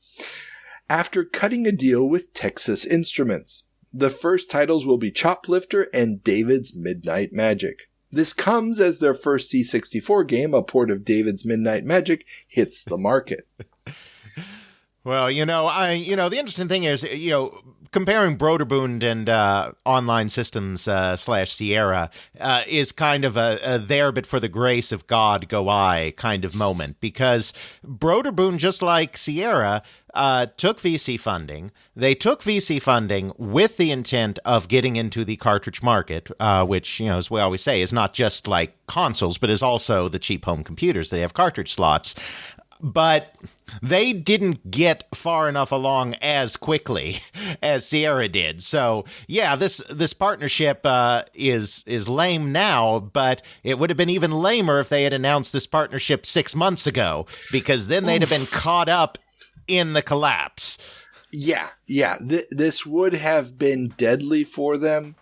After cutting a deal with Texas Instruments, the first titles will be Choplifter and David's Midnight Magic. This comes as their first C64 game, a port of David's Midnight Magic, hits the market. Well, the interesting thing is, comparing Broderbund and Online Systems / Sierra is kind of a there but for the grace of God go I kind of moment, because Broderbund, just like Sierra, took VC funding. They took VC funding with the intent of getting into the cartridge market, which, as we always say, is not just like consoles, but is also the cheap home computers. They have cartridge slots. but they didn't get far enough along as quickly as Sierra did. So yeah, this partnership is lame now, but it would have been even lamer if they had announced this partnership 6 months ago, because then they'd have been caught up in the collapse. Yeah. This would have been deadly for them.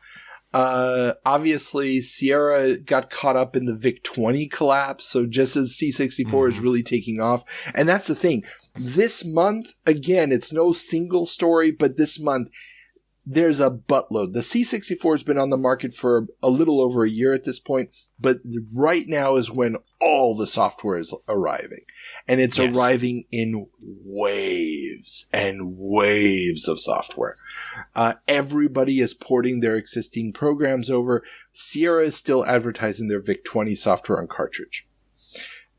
Obviously, Sierra got caught up in the VIC-20 collapse, so just as C64 is really taking off. And that's the thing. This month, again, it's no single story, but this month, there's a buttload. The C64 has been on the market for a little over a year at this point, but right now is when all the software is arriving. And it's arriving in waves and waves of software. Everybody is porting their existing programs over. Sierra is still advertising their VIC-20 software on cartridge.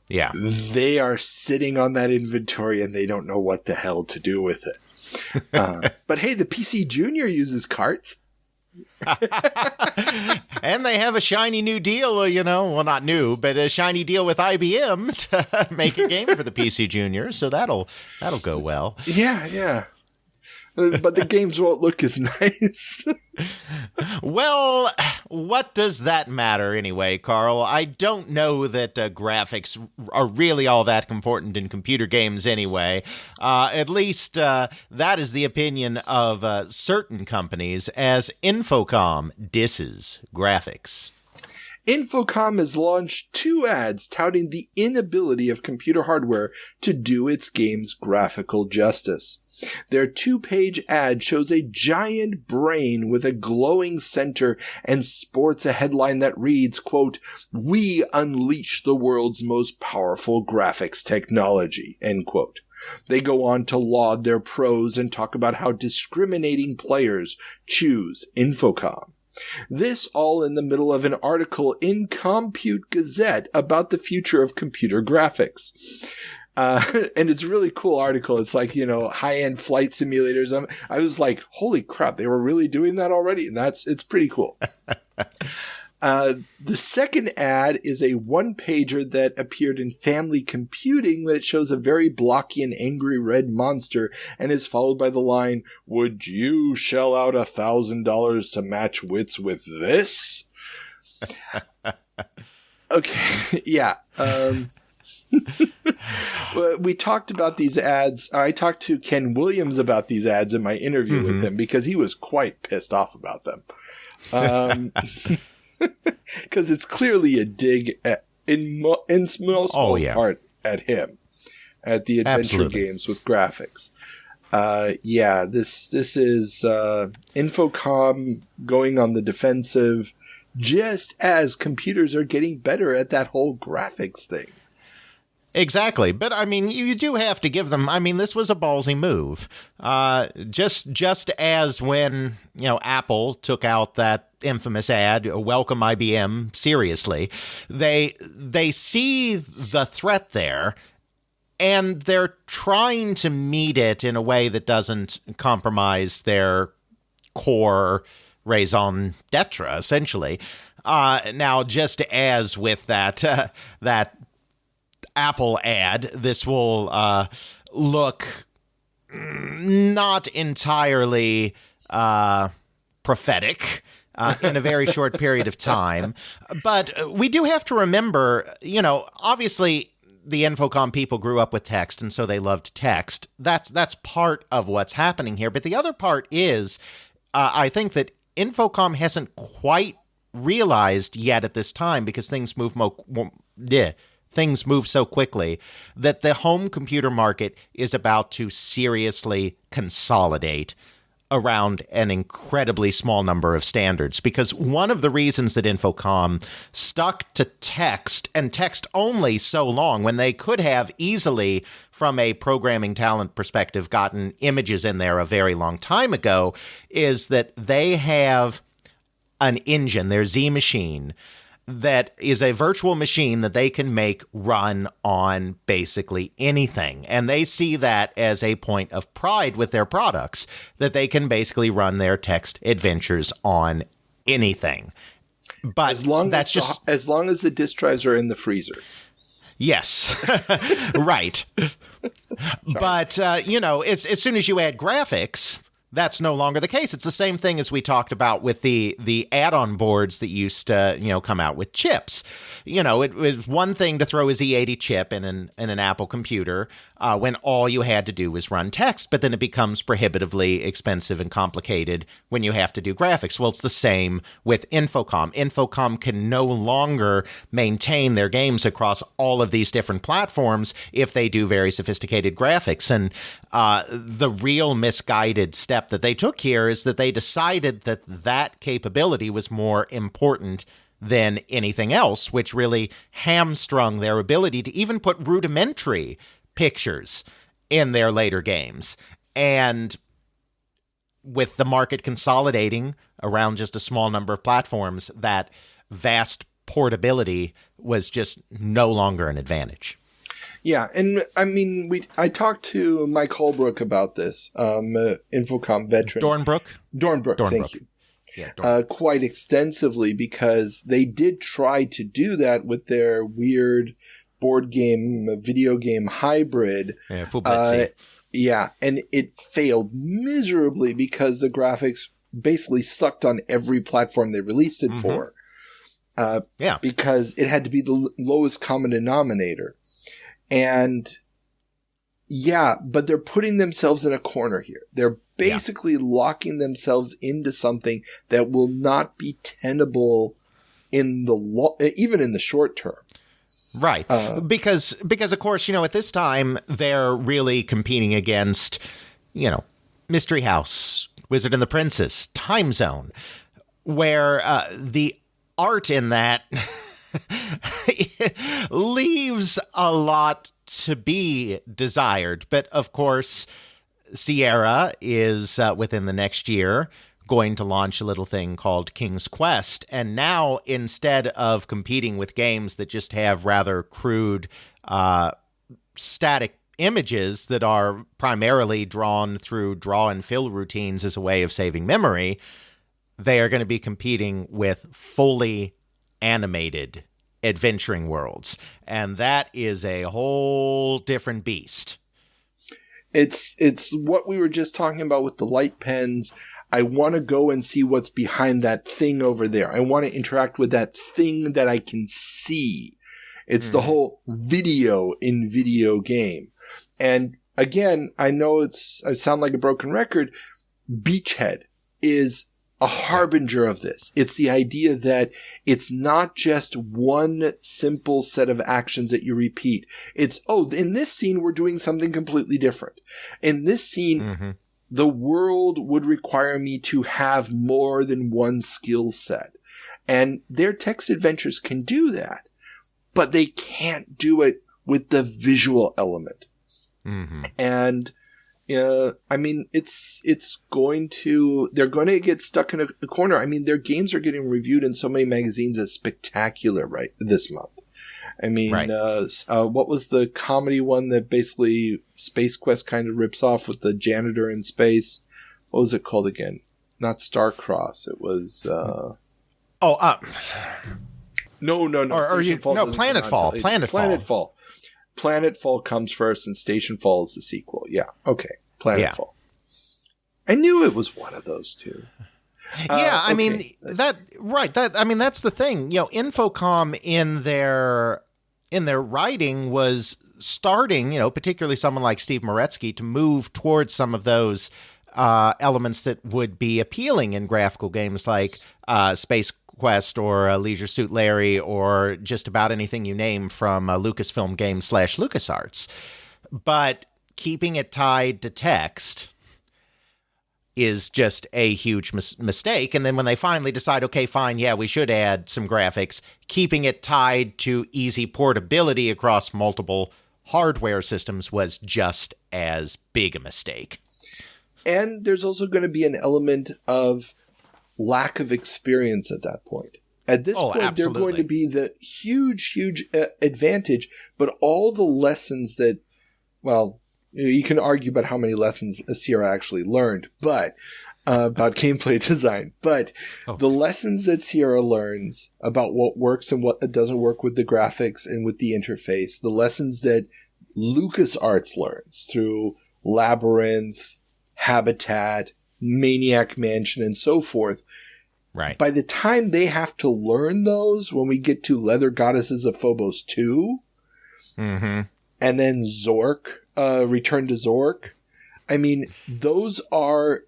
Yeah. They are sitting on that inventory and they don't know what the hell to do with it. But hey, the PCJr uses carts. And they have a shiny new deal, well, not new, but a shiny deal with IBM to make a game for the PCJr. So that'll go well. Yeah. But the games won't look as nice. Well, what does that matter anyway, Carl? I don't know that graphics are really all that important in computer games anyway. At least that is the opinion of certain companies, as Infocom disses graphics. Infocom has launched 2 ads touting the inability of computer hardware to do its game's graphical justice. Their 2-page ad shows a giant brain with a glowing center and sports a headline that reads, quote, "We unleash the world's most powerful graphics technology," end quote. They go on to laud their pros and talk about how discriminating players choose Infocom. This all in the middle of an article in Compute Gazette about the future of computer graphics. And it's a really cool article. It's like, high-end flight simulators. I was like, holy crap, they were really doing that already? And it's pretty cool. The second ad is a 1-pager that appeared in Family Computing that shows a very blocky and angry red monster and is followed by the line, "Would you shell out $1,000 to match wits with this?" Okay, yeah. We talked about these ads. I talked to Ken Williams about these ads in my interview with him because he was quite pissed off about them. Because it's clearly a dig in small part at him, at the adventure games with graphics. This is Infocom going on the defensive, just as computers are getting better at that whole graphics thing. Exactly. But, you do have to give them, this was a ballsy move. Just as when, Apple took out that infamous ad, "Welcome IBM," seriously, they see the threat there, and they're trying to meet it in a way that doesn't compromise their core raison d'etre, essentially. Now, just as with that Apple ad, this will look not entirely prophetic in a very short period of time. But we do have to remember, obviously the Infocom people grew up with text, and so they loved text. That's part of what's happening here. But the other part is, I think that Infocom hasn't quite realized yet at this time, because things move so quickly, that the home computer market is about to seriously consolidate around an incredibly small number of standards. Because one of the reasons that Infocom stuck to text, and text only, so long, when they could have easily, from a programming talent perspective, gotten images in there a very long time ago, is that they have an engine, their Z machine, that is a virtual machine that they can make run on basically anything. And they see that as a point of pride with their products, that they can basically run their text adventures on anything. But as long as the disk drives are in the freezer. Yes, right. But, as soon as you add graphics, that's no longer the case. It's the same thing as we talked about with the add-on boards that used to, come out with chips. It was one thing to throw a Z80 chip in an Apple computer when all you had to do was run text, but then it becomes prohibitively expensive and complicated when you have to do graphics. Well, it's the same with Infocom. Infocom can no longer maintain their games across all of these different platforms if they do very sophisticated graphics. And the real misguided step that they took here is that they decided that capability was more important than anything else, which really hamstrung their ability to even put rudimentary pictures in their later games. And with the market consolidating around just a small number of platforms, that vast portability was just no longer an advantage. Yeah, and I mean, I talked to Mike Holbrook about this, Infocom veteran. Dornbrook, thank you. Yeah, quite extensively, because they did try to do that with their weird board game, video game hybrid. Yeah, and it failed miserably because the graphics basically sucked on every platform they released it for. Because it had to be the lowest common denominator. And yeah, but they're putting themselves in a corner here. They're basically locking themselves into something that will not be tenable in the even in the short term. Right. Because of course, at this time they're really competing against, Mystery House, Wizard and the Princess, Time Zone, where the art in that leaves a lot to be desired. But of course, Sierra is within the next year going to launch a little thing called King's Quest. And now, instead of competing with games that just have rather crude static images that are primarily drawn through draw and fill routines as a way of saving memory, they are going to be competing with fully animated adventuring worlds. And that is a whole different beast. It's what we were just talking about with the light pens. I want to go and see what's behind that thing over there. I want to interact with that thing that I can see. It's the whole video in video game. And again, I know I sound like a broken record. Beachhead is a harbinger of this. It's the idea that it's not just one simple set of actions that you repeat. It's, in this scene, we're doing something completely different. In this scene, the world would require me to have more than one skill set. And their text adventures can do that, but they can't do it with the visual element. And I mean, they're going to get stuck in a corner. I mean, their games are getting reviewed in so many magazines as spectacular right this month. I mean, what was the comedy one that basically Space Quest kind of rips off with the janitor in space? What was it called again? Not Starcross. It was, No. Planetfall. Planetfall comes first and Stationfall is the sequel. Yeah. Okay. Planetfall. I knew it was one of those two. I mean, that's the thing. Infocom in their writing was starting, particularly someone like Steve Moretsky, to move towards some of those elements that would be appealing in graphical games like Space Quest or Leisure Suit Larry or just about anything you name from Lucasfilm Games / LucasArts. But keeping it tied to text is just a huge mistake. And then when they finally decide, okay, fine, yeah, we should add some graphics, keeping it tied to easy portability across multiple hardware systems was just as big a mistake. And there's also going to be an element of lack of experience at that point. At this point, absolutely. They're going to be the huge advantage, but all the lessons that, well, you can argue about how many lessons Sierra actually learned, but about gameplay design. But the lessons that Sierra learns about what works and what doesn't work with the graphics and with the interface, the lessons that LucasArts learns through Labyrinth, Habitat, Maniac Mansion, and so forth. Right. By the time they have to learn those, when we get to Leather Goddesses of Phobos 2, and then Zork, Return to Zork, I mean, those are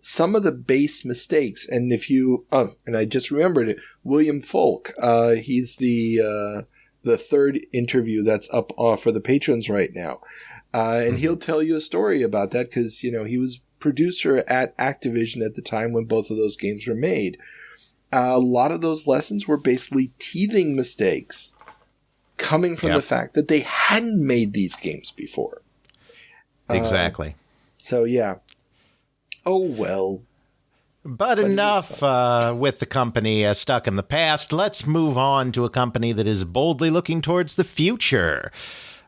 some of the base mistakes. And if you, and I just remembered it, William Folk, he's the third interview that's up for the patrons right now. And he'll tell you a story about that because, you know, he was producer at Activision at the time when both of those games were made. A lot of those lessons were basically teething mistakes coming from the fact that they hadn't made these games before. Exactly. So, yeah. Oh, well. But enough with the company stuck in the past. Let's move on to a company that is boldly looking towards the future.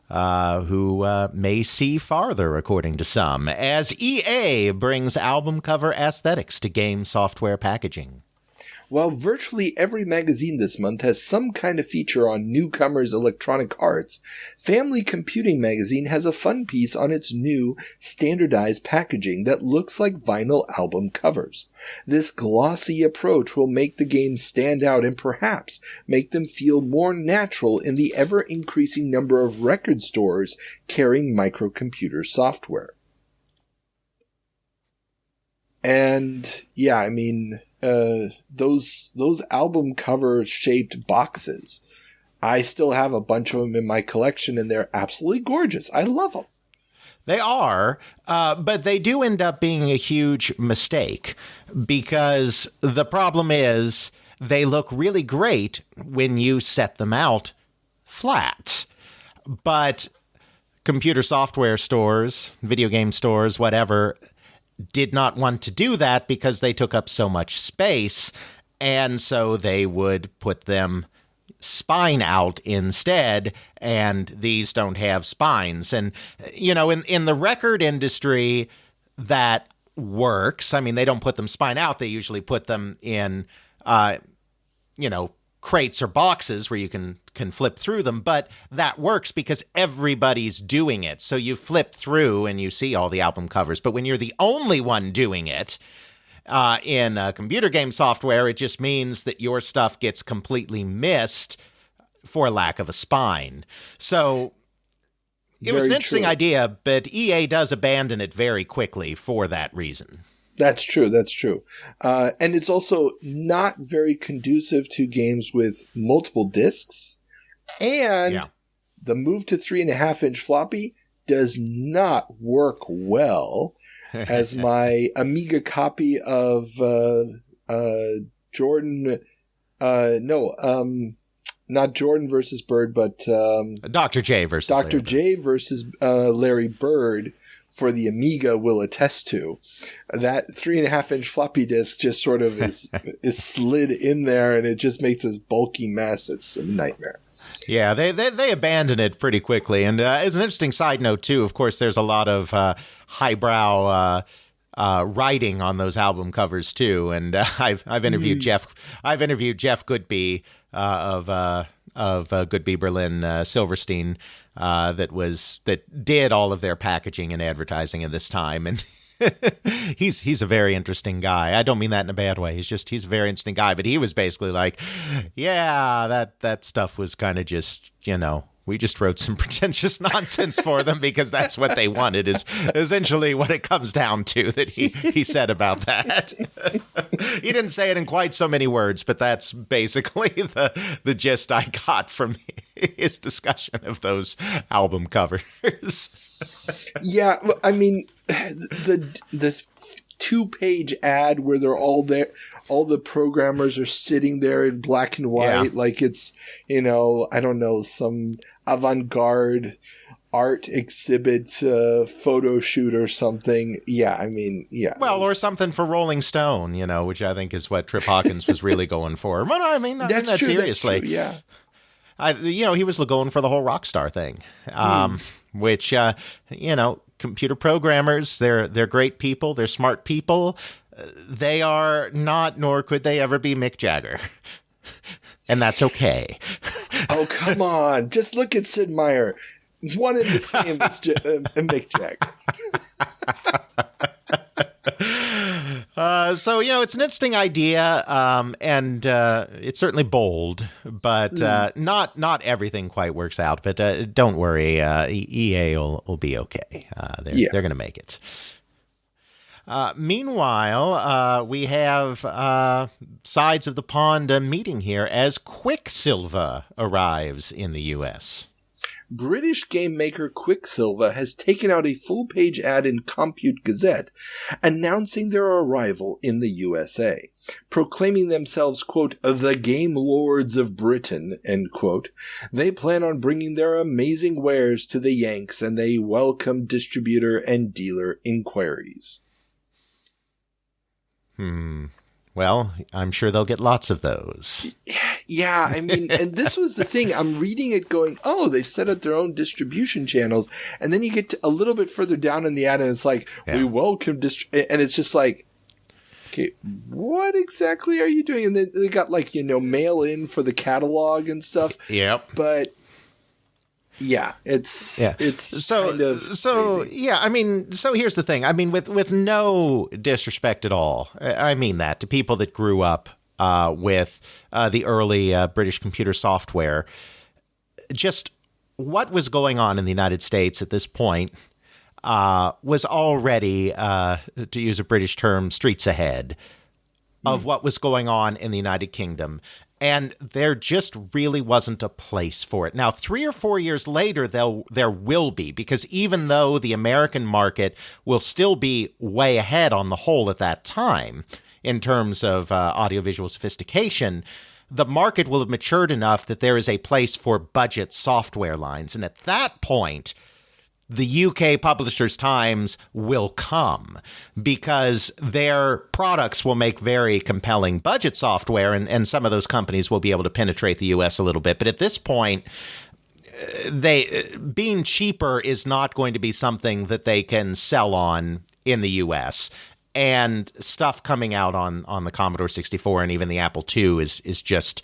Who may see farther, according to some, as EA brings album cover aesthetics to game software packaging. While virtually every magazine this month has some kind of feature on newcomers' electronic arts, Family Computing magazine has a fun piece on its new, standardized packaging that looks like vinyl album covers. This glossy approach will make the games stand out and perhaps make them feel more natural in the ever-increasing number of record stores carrying microcomputer software. And, yeah, I mean, those album cover shaped boxes, I still have a bunch of them in my collection, and they're absolutely gorgeous. I love them. They are, but they do end up being a huge mistake because the problem is they look really great when you set them out flat. But computer software stores, video game stores, whatever, did not want to do that because they took up so much space, and so they would put them spine out instead, and these don't have spines. And, you know, in the record industry, that works. I mean, they don't put them spine out. They usually put them in, crates or boxes where you can flip through them, but that works because everybody's doing it. So you flip through and you see all the album covers. But when you're the only one doing it in computer game software, it just means that your stuff gets completely missed for lack of a spine. So it was an interesting idea, but EA does abandon it very quickly for that reason. That's true. That's true. And it's also not very conducive to games with multiple discs. And the move to 3.5-inch floppy does not work well, as my Amiga copy of Jordan. Not Jordan versus Bird, but Dr. J versus Dr. J versus Larry Bird for the Amiga will attest to. That 3.5-inch floppy disk just sort of is slid in there, and it just makes this bulky mess. It's a nightmare. Yeah, they abandon it pretty quickly. And as an interesting side note, too, of course, there's a lot of highbrow writing on those album covers, too. And I've interviewed Jeff Goodby of Goodby Berlin Silverstein that did all of their packaging and advertising at this time, and he's a very interesting guy. I don't mean that in a bad way. He's a very interesting guy. But he was basically like, yeah, that stuff was kind of just, we just wrote some pretentious nonsense for them because that's what they wanted, is essentially what it comes down to, that he said about that. He didn't say it in quite so many words, but that's basically the gist I got from his discussion of those album covers. Yeah, I mean, the 2-page ad where they're all there, all the programmers are sitting there in black and white, like it's, I don't know, some avant-garde art exhibit, photo shoot or something. Yeah, I mean, yeah. Well, or something for Rolling Stone, which I think is what Trip Hawkins was really going for. But I mean that true, seriously. That's true, yeah. He was going for the whole rock star thing, which, computer programmers, they're great people. They're smart people. They are not, nor could they ever be Mick Jagger. And that's okay. Oh, come on. Just look at Sid Meier. One and the same as Mick Jagger. So, it's an interesting idea, and it's certainly bold, but not everything quite works out. But don't worry, EA will be okay. They're going to make it. Meanwhile, we have sides of the pond meeting here as Quicksilver arrives in the U.S. British game maker Quicksilver has taken out a full-page ad in Compute Gazette announcing their arrival in the USA. Proclaiming themselves, quote, the Game Lords of Britain, end quote, they plan on bringing their amazing wares to the Yanks, and they welcome distributor and dealer inquiries. Well, I'm sure they'll get lots of those. Yeah, I mean, and this was the thing. I'm reading it going, oh, they've set up their own distribution channels. And then you get to a little bit further down in the ad and it's like, we welcome and it's just like, okay, what exactly are you doing? And then they got like, mail in for the catalog and stuff. Yep. But yeah, it's so kind of crazy. Yeah. I mean, so here's the thing. I mean, with no disrespect at all, I mean that to people that grew up with the early British computer software, just what was going on in the United States at this point was already, to use a British term, streets ahead of what was going on in the United Kingdom. And there just really wasn't a place for it. Now, 3 or 4 years later, there will be, because even though the American market will still be way ahead on the whole at that time in terms of audiovisual sophistication, the market will have matured enough that there is a place for budget software lines. And at that point, the UK Publishers Times will come because their products will make very compelling budget software, and some of those companies will be able to penetrate the US a little bit. But at this point, being cheaper is not going to be something that they can sell on in the US. And stuff coming out on the Commodore 64 and even the Apple II is just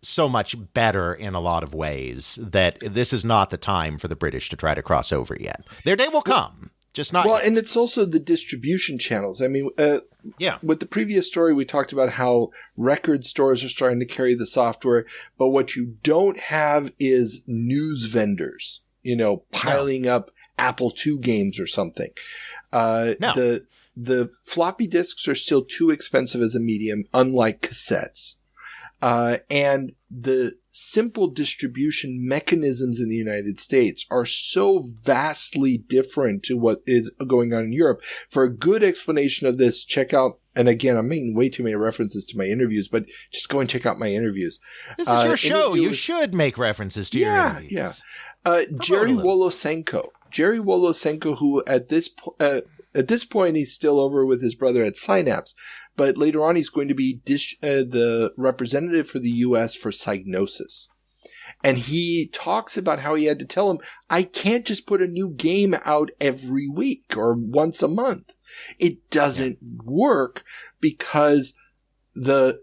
so much better in a lot of ways that this is not the time for the British to try to cross over yet. Their day will come, just not yet. And it's also the distribution channels. I mean, with the previous story, we talked about how record stores are starting to carry the software, but what you don't have is news vendors, piling up Apple II games or something. The floppy disks are still too expensive as a medium, unlike cassettes. And the simple distribution mechanisms in the United States are so vastly different to what is going on in Europe. For a good explanation of this, check out, and again, I'm making way too many references to my interviews, but just go and check out my interviews. This is your show. You should make references to your interviews. Yeah. Jerry Wolosenko, who at this point, he's still over with his brother at Synapse, but later on he's going to be the representative for the U.S. for Psygnosis. And he talks about how he had to tell him, I can't just put a new game out every week or once a month. It doesn't work because the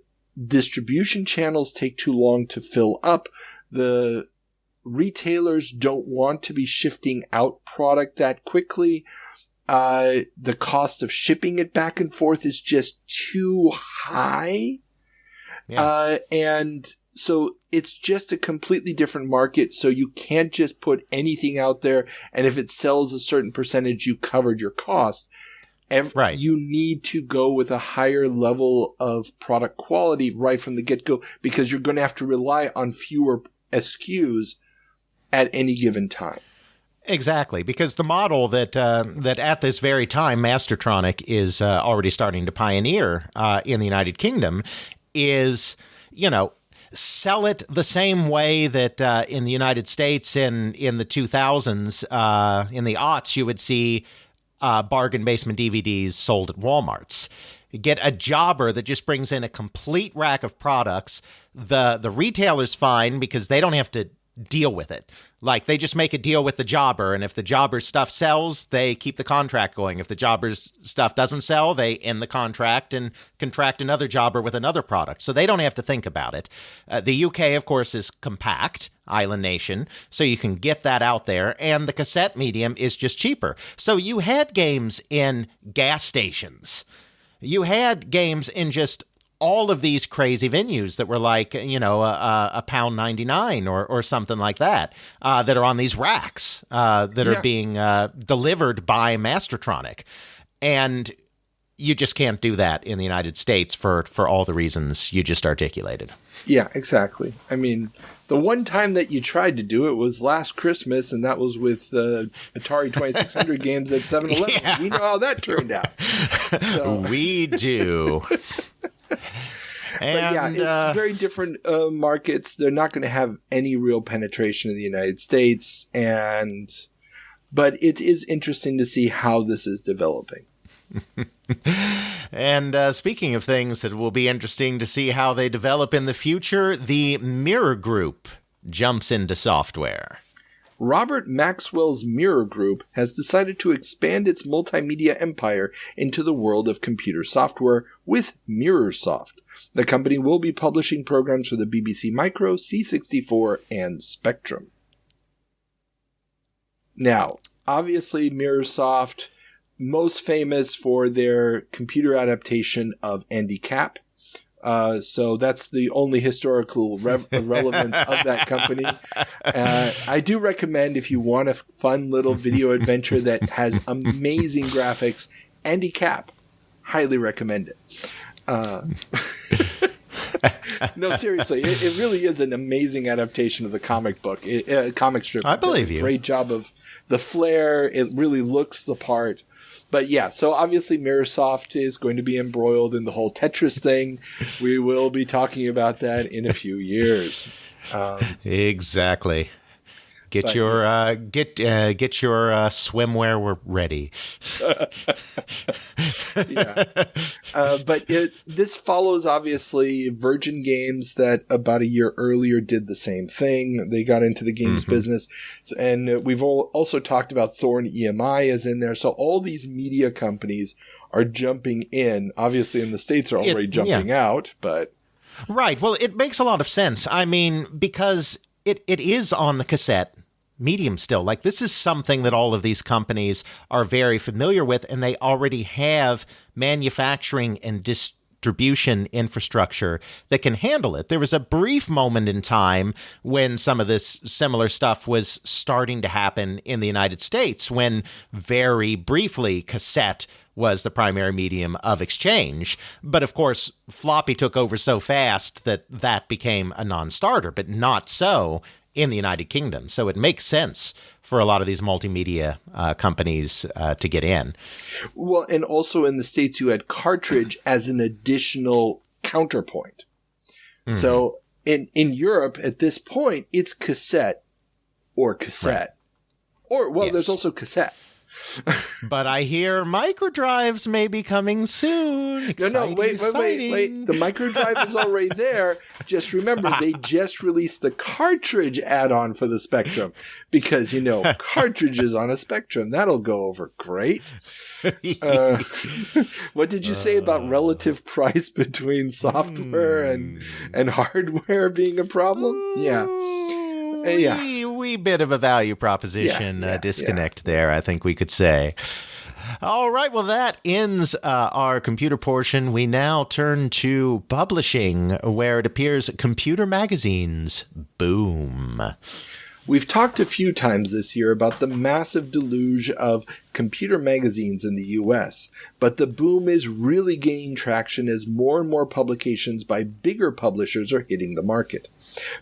distribution channels take too long to fill up. The retailers don't want to be shifting out product that quickly. The cost of shipping it back and forth is just too high. Yeah. And so it's just a completely different market. So you can't just put anything out there. And if it sells a certain percentage, you covered your cost. Right. You need to go with a higher level of product quality right from the get-go because you're going to have to rely on fewer SKUs at any given time. Exactly, because the model that at this very time Mastertronic is already starting to pioneer in the United Kingdom is, sell it the same way that in the United States in the 2000s, in the aughts, you would see bargain basement DVDs sold at Walmarts. Get a jobber that just brings in a complete rack of products. The retailer's fine because they don't have to deal with it. Like, they just make a deal with the jobber, and if the jobber's stuff sells, they keep the contract going. If the jobber's stuff doesn't sell, they end the contract and contract another jobber with another product. So they don't have to think about it. The UK, of course, is compact, island nation, so you can get that out there, and the cassette medium is just cheaper. So you had games in gas stations. You had games in just all of these crazy venues that were like, you know, a £1.99 or something like that, that are on these racks that are being delivered by Mastertronic. And you just can't do that in the United States for all the reasons you just articulated. Yeah, exactly. I mean, the one time that you tried to do it was last Christmas, and that was with Atari 2600 games at 7-Eleven. Yeah. We know how that turned out. So. We do. But yeah, it's very different markets. They're not going to have any real penetration in the United States, but it is interesting to see how this is developing. And speaking of things that will be interesting to see how they develop in the future, the Mirror Group jumps into software. Robert Maxwell's Mirror Group has decided to expand its multimedia empire into the world of computer software with MirrorSoft. The company will be publishing programs for the BBC Micro, C64, and Spectrum. Now, obviously, MirrorSoft, most famous for their computer adaptation of Andy Capp. So that's the only historical relevance of that company. I do recommend, if you want a fun little video adventure that has amazing graphics, Andy Capp. Highly recommend it. No, seriously, it really is an amazing adaptation of the comic book, comic strip. I believe you. Great job of the flair. It really looks the part. But yeah, so obviously MirrorSoft is going to be embroiled in the whole Tetris thing. We will be talking about that in a few years. Exactly. Get your swimwear ready. Yeah, but this follows obviously Virgin Games that about a year earlier did the same thing. They got into the games business, and we've also talked about Thorn EMI is in there. So all these media companies are jumping in. Obviously, in the States, are already jumping out, but right. Well, it makes a lot of sense. I mean, because it is on the cassette medium still. Like, this is something that all of these companies are very familiar with, and they already have manufacturing and distribution infrastructure that can handle it. There was a brief moment in time when some of this similar stuff was starting to happen in the United States, when very briefly cassette was the primary medium of exchange. But of course, floppy took over so fast that became a non-starter, but not so in the United Kingdom. So it makes sense for a lot of these multimedia companies to get in. Well, and also in the States, you had cartridge as an additional counterpoint. Mm-hmm. So in Europe, at this point, it's cassette or cassette. Right. Or, well, there's also cassette. But I hear microdrives may be coming soon. Exciting, wait. The microdrive is already there. Just remember, they just released the cartridge add-on for the Spectrum because, cartridges on a Spectrum, that'll go over great. What did you say about relative price between software and hardware being a problem? Yeah. Wee bit of a value proposition disconnect there, I think we could say. All right, well, that ends our computer portion. We now turn to publishing, where it appears computer magazines boom. We've talked a few times this year about the massive deluge of computer magazines in the U.S., but the boom is really gaining traction as more and more publications by bigger publishers are hitting the market.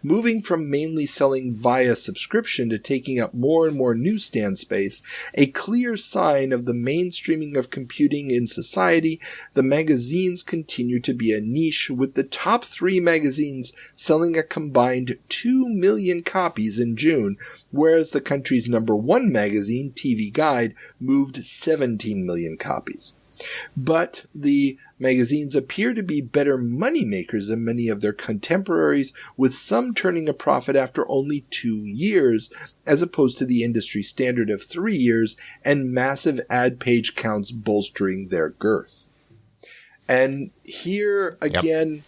Moving from mainly selling via subscription to taking up more and more newsstand space, a clear sign of the mainstreaming of computing in society, the magazines continue to be a niche, with the top 3 magazines selling a combined 2 million copies in June, whereas the country's number 1 magazine, TV Guide, moved 17 million copies. But the magazines appear to be better money makers than many of their contemporaries, with some turning a profit after only 2 years, as opposed to the industry standard of 3 years, and massive ad page counts bolstering their girth. And here again,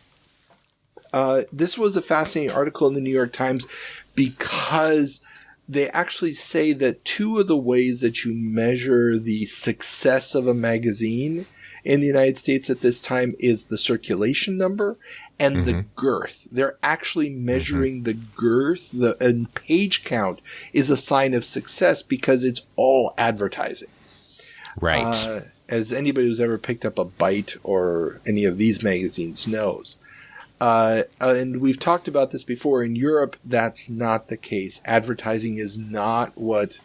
this was a fascinating article in the New York Times because they actually say that 2 of the ways that you measure the success of a magazine in the United States at this time is the circulation number and the girth. They're actually measuring the girth, and page count is a sign of success because it's all advertising. Right. As anybody who's ever picked up a Byte or any of these magazines knows. And we've talked about this before. In Europe, that's not the case. Advertising is not what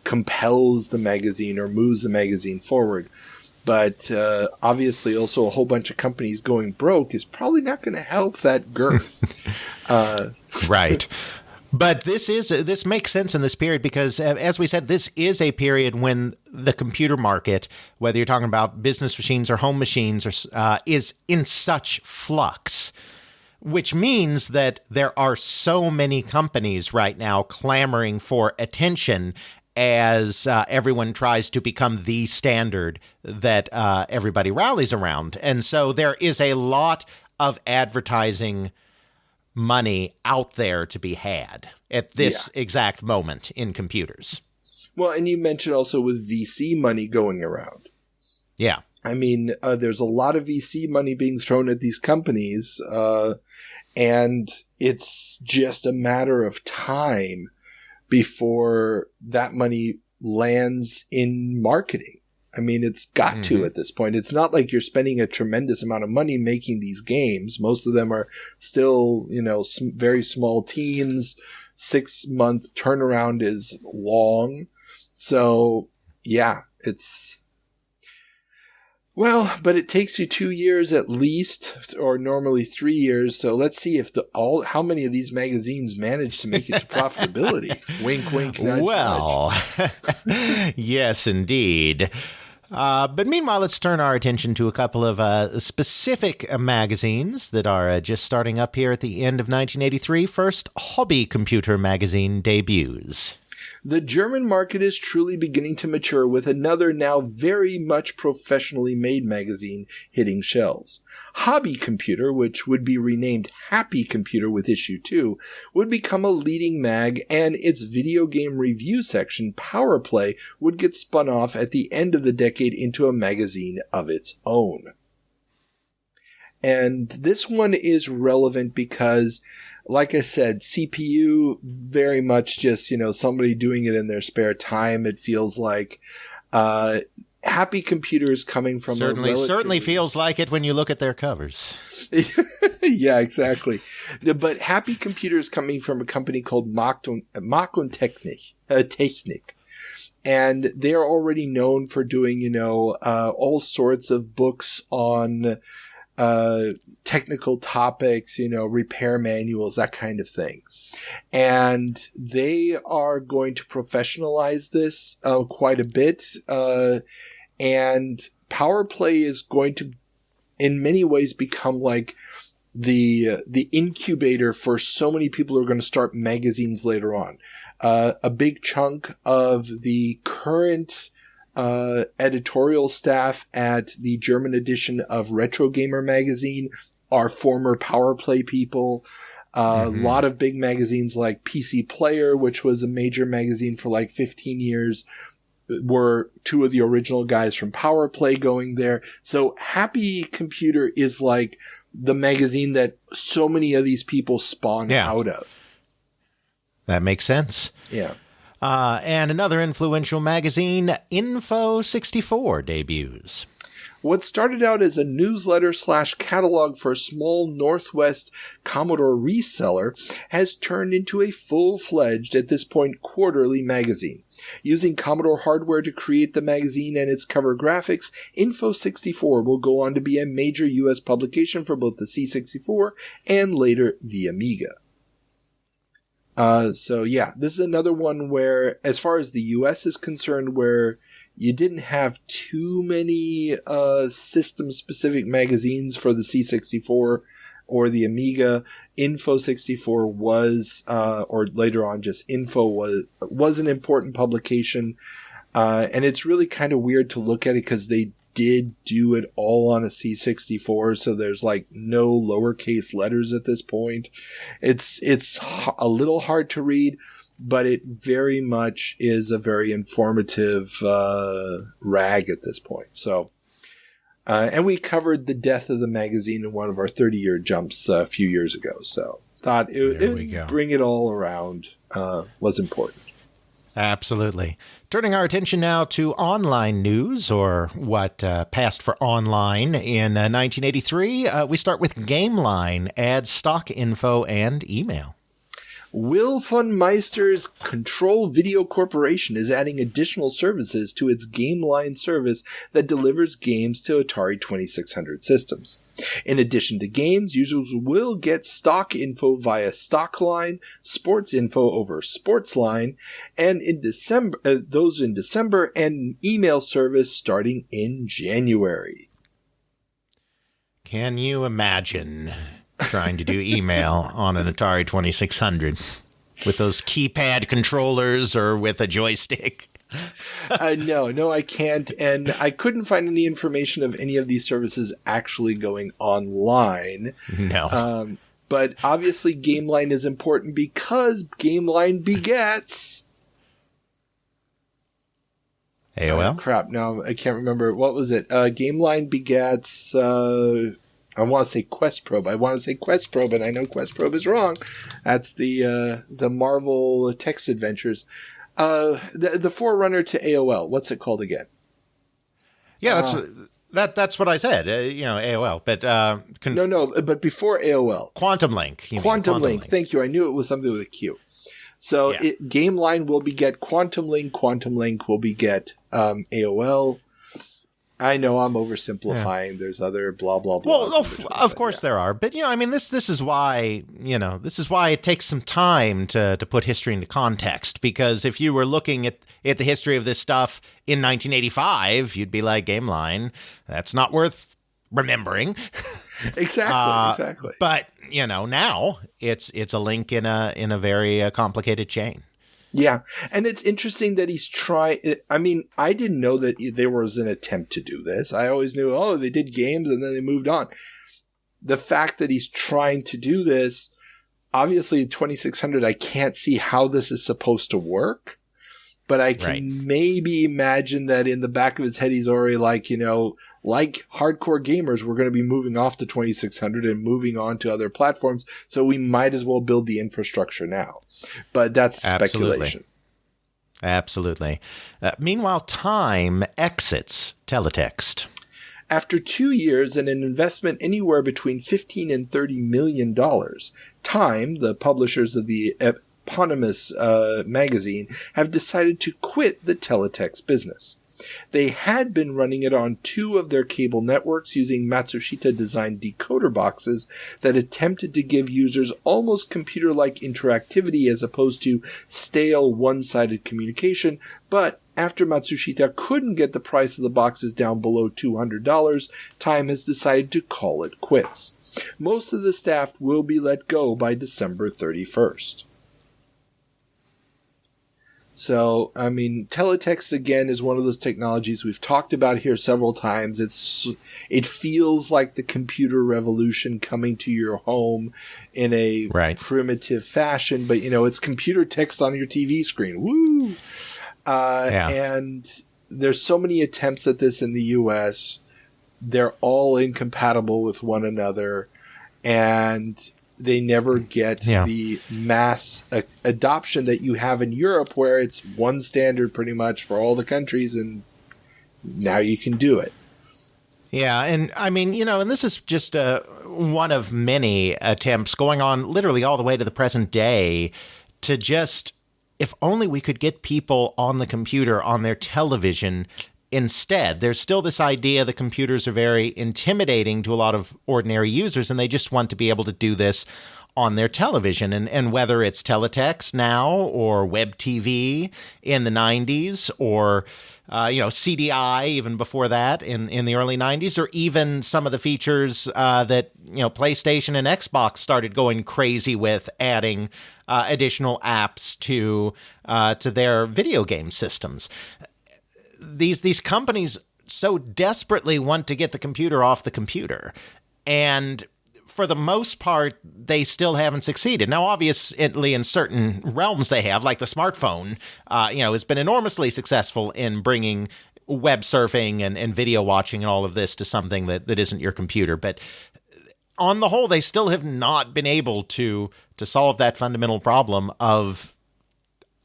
compels the magazine or moves the magazine forward. But obviously also a whole bunch of companies going broke is probably not going to help that girth. Right. But this makes sense in this period because, as we said, this is a period when the computer market, whether you're talking about business machines or home machines, is in such flux, which means that there are so many companies right now clamoring for attention as everyone tries to become the standard that everybody rallies around. And so there is a lot of advertising money out there to be had at this exact moment in computers. Well, and you mentioned also with VC money going around. Yeah. I mean, there's a lot of VC money being thrown at these companies, and it's just a matter of time before that money lands in marketing. I mean, it's got to at this point. It's not like you're spending a tremendous amount of money making these games. Most of them are still, very small teams. 6-month turnaround is long. So, yeah, but it takes you 2 years at least, or normally 3 years. So let's see if how many of these magazines manage to make it to profitability. Wink, wink, nudge, nudge. Yes, indeed. But meanwhile, let's turn our attention to a couple of specific magazines that are just starting up here at the end of 1983. First, Hobby Computer magazine debuts. The German market is truly beginning to mature, with another now very much professionally made magazine hitting shelves. Hobby Computer, which would be renamed Happy Computer with issue 2, would become a leading mag, and its video game review section, Power Play, would get spun off at the end of the decade into a magazine of its own. And this one is relevant because, like I said, CPU, very much just, somebody doing it in their spare time. It feels like Happy Computer is coming from certainly feels like it when you look at their covers. Yeah, exactly. But Happy Computer is coming from a company called Mach und Technik. And they're already known for doing, all sorts of books on technical topics, repair manuals, that kind of thing. And they are going to professionalize this quite a bit. And Power Play is going to, in many ways, become like the incubator for so many people who are going to start magazines later on. A big chunk of the current editorial staff at the German edition of Retro Gamer magazine are former Power Play people. A lot of big magazines like PC Player, which was a major magazine for like 15 years, were 2 of the original guys from Power Play going there. So Happy Computer is like the magazine that so many of these people spawn out of. That makes sense. Yeah. And another influential magazine, Info64, debuts. What started out as a newsletter/catalog for a small Northwest Commodore reseller has turned into a full-fledged, at this point, quarterly magazine. Using Commodore hardware to create the magazine and its cover graphics, Info64 will go on to be a major U.S. publication for both the C64 and later the Amiga. This is another one where, as far as the U.S. is concerned, where You didn't have too many system-specific magazines for the C64 or the Amiga. Info64 was, or later on just Info was an important publication. And it's really kind of weird to look at it because they did do it all on a C64, so there's like no lowercase letters at this point. It's a little hard to read, but it very much is a very informative rag at this point. So, and we covered the death of the magazine in one of our 30-year jumps a few years ago. So, thought bring it all around was important. Absolutely. Turning our attention now to online news, or what passed for online in 1983. We start with GameLine adds stock info and email. Will von Meister's Control Video Corporation is adding additional services to its GameLine service that delivers games to Atari 2600 systems. In addition to games, users will get stock info via Stockline, sports info over Sportsline, and in December, those in December, and email service starting in January. Can you imagine trying to do email on an Atari 2600 with those keypad controllers or with a joystick? No, I can't. And I couldn't find any information of any of these services actually going online. No. But obviously GameLine is important because GameLine begets AOL? Crap, no, I can't remember. What was it? GameLine begets... I want to say Quest Probe. And I know Quest Probe is wrong. That's the Marvel text adventures. The forerunner to AOL. What's it called again? Yeah, that's what I said. AOL. But no. But before AOL, Quantum Link. Quantum Link. Thank you. I knew it was something with a Q. So GameLine will beget Quantum Link. Quantum Link will beget AOL. I know I'm oversimplifying. Yeah. There's other blah blah blah. Well, of course there are, but this is why it takes some time to put history into context. Because if you were looking at the history of this stuff in 1985, you'd be like, GameLine, that's not worth remembering. Exactly. But now it's a link in a very complicated chain. Yeah, and it's interesting that he's trying... I mean, I didn't know that there was an attempt to do this. I always knew, they did games and then they moved on. The fact that he's trying to do this, obviously 2600, I can't see how this is supposed to work, but I can maybe imagine that in the back of his head he's already like hardcore gamers, we're going to be moving off the 2600 and moving on to other platforms, so we might as well build the infrastructure now. But that's speculation. Absolutely. Meanwhile, Time exits teletext. After 2 years and an investment anywhere between $15 and $30 million, Time, the publishers of the eponymous magazine, have decided to quit the teletext business. They had been running it on 2 of their cable networks using Matsushita-designed decoder boxes that attempted to give users almost computer-like interactivity as opposed to stale, one-sided communication, but after Matsushita couldn't get the price of the boxes down below $200, Time has decided to call it quits. Most of the staff will be let go by December 31st. So, I mean, teletext, again, is one of those technologies we've talked about here several times. It feels like the computer revolution coming to your home in a primitive fashion, but, it's computer text on your TV screen. Woo! And there's so many attempts at this in the U.S. They're all incompatible with one another, and they never get the mass adoption that you have in Europe, where it's one standard pretty much for all the countries, and now you can do it. Yeah, and I mean, and this is just one of many attempts going on literally all the way to the present day to just, if only we could get people on the computer, on their television instead. There's still this idea that computers are very intimidating to a lot of ordinary users, and they just want to be able to do this on their television. And whether it's teletext now or web TV in the 90s or CDI even before that in the early 90s, or even some of the features that PlayStation and Xbox started going crazy with, adding additional apps to their video game systems. These companies so desperately want to get the computer off the computer, and for the most part, they still haven't succeeded. Now, obviously, in certain realms they have, like the smartphone, has been enormously successful in bringing web surfing and video watching and all of this to something that isn't your computer. But on the whole, they still have not been able to solve that fundamental problem of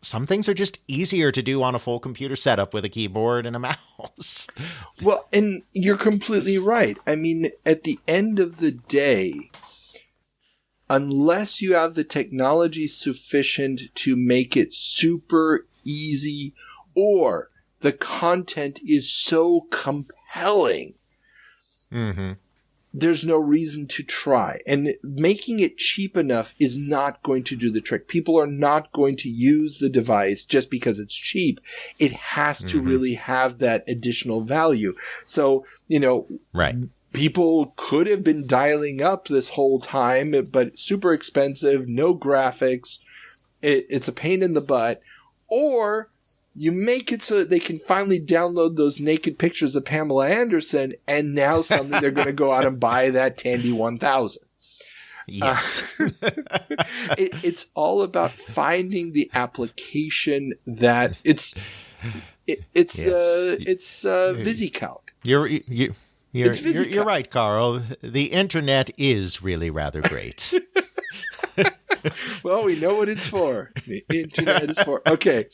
some things are just easier to do on a full computer setup with a keyboard and a mouse. Well, and you're completely right. I mean, at the end of the day, unless you have the technology sufficient to make it super easy, or the content is so compelling, there's no reason to try. And making it cheap enough is not going to do the trick. People are not going to use the device just because it's cheap. It has to really have that additional value. So, right. People could have been dialing up this whole time, but super expensive, no graphics. It's a pain in the butt. Or you make it so that they can finally download those naked pictures of Pamela Anderson, and now suddenly they're going to go out and buy that Tandy 1000. Yes. It's all about finding the application that it's VisiCalc. You're right, Carl. The internet is really rather great. Well, we know what it's for. The internet is for. Okay.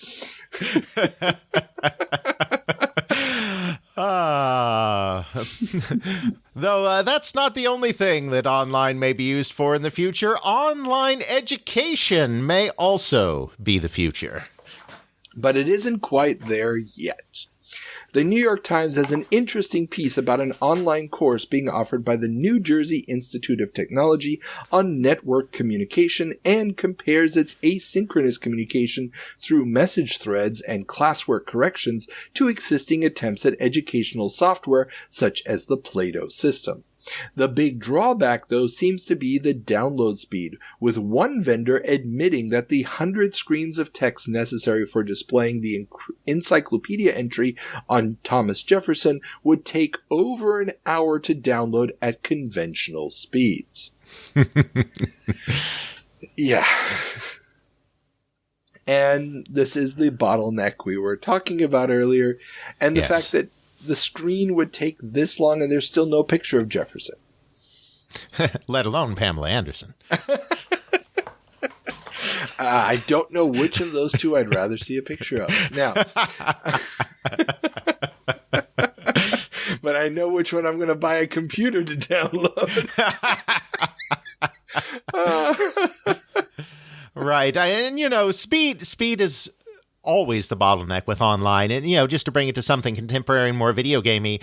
Though that's not the only thing that online may be used for in the future. Online education may also be the future. But it isn't quite there yet. The New York Times has an interesting piece about an online course being offered by the New Jersey Institute of Technology on network communication, and compares its asynchronous communication through message threads and classwork corrections to existing attempts at educational software such as the Plato system. The big drawback, though, seems to be the download speed, with one vendor admitting that the 100 screens of text necessary for displaying the encyclopedia entry on Thomas Jefferson would take over an hour to download at conventional speeds. Yeah. And this is the bottleneck we were talking about earlier, and the fact that the screen would take this long and there's still no picture of Jefferson. Let alone Pamela Anderson. I don't know which of those two I'd rather see a picture of. Now, but I know which one I'm going to buy a computer to download. Right. And, speed is always the bottleneck with online. And, just to bring it to something contemporary and more video gamey,